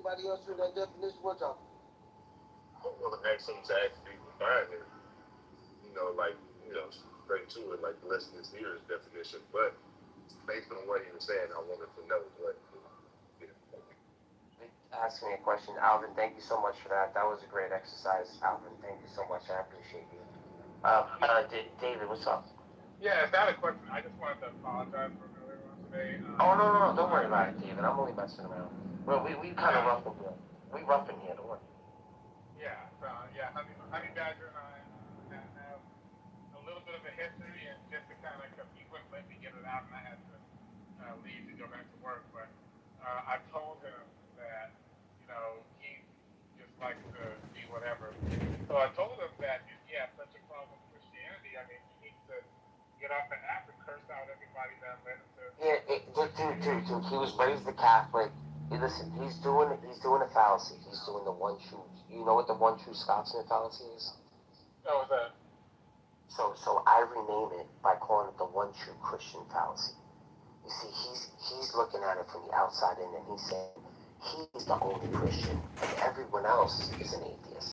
Speaker 16: anybody else with that definition? What y'all?
Speaker 17: I'm gonna ask them to actually define it. Straight to it, like the less this year's definition. But based on what he was saying, I wanted to know what.
Speaker 23: Ask me a question. Alvin, thank you so much for that. That was a great exercise. Alvin, thank you so much. I appreciate you. David, what's up?
Speaker 4: Yeah, it's not a question. I just wanted to apologize for earlier on today.
Speaker 23: Oh, no, don't worry about it, David. I'm only messing around. Well, we kind of rough in here. We rough in here, don't worry.
Speaker 4: Yeah, Honey Badger and I have a little bit of a history, and just to kind of, because he wouldn't let me get it out, and I had to leave to go back to work, but I told him that, he just likes to be whatever. So I told him that if he has such a problem with Christianity, I mean, he needs to get off the app and curse out everybody that led him to.
Speaker 23: Yeah, dude. He was raised a Catholic. Listen, he's doing a fallacy. He's doing the one true. You know what the one true Scotsman fallacy is?
Speaker 4: Oh, what's that?
Speaker 23: So I rename it by calling it the one true Christian fallacy. You see, he's looking at it from the outside in, and he's saying he's the only Christian, and everyone else is an atheist.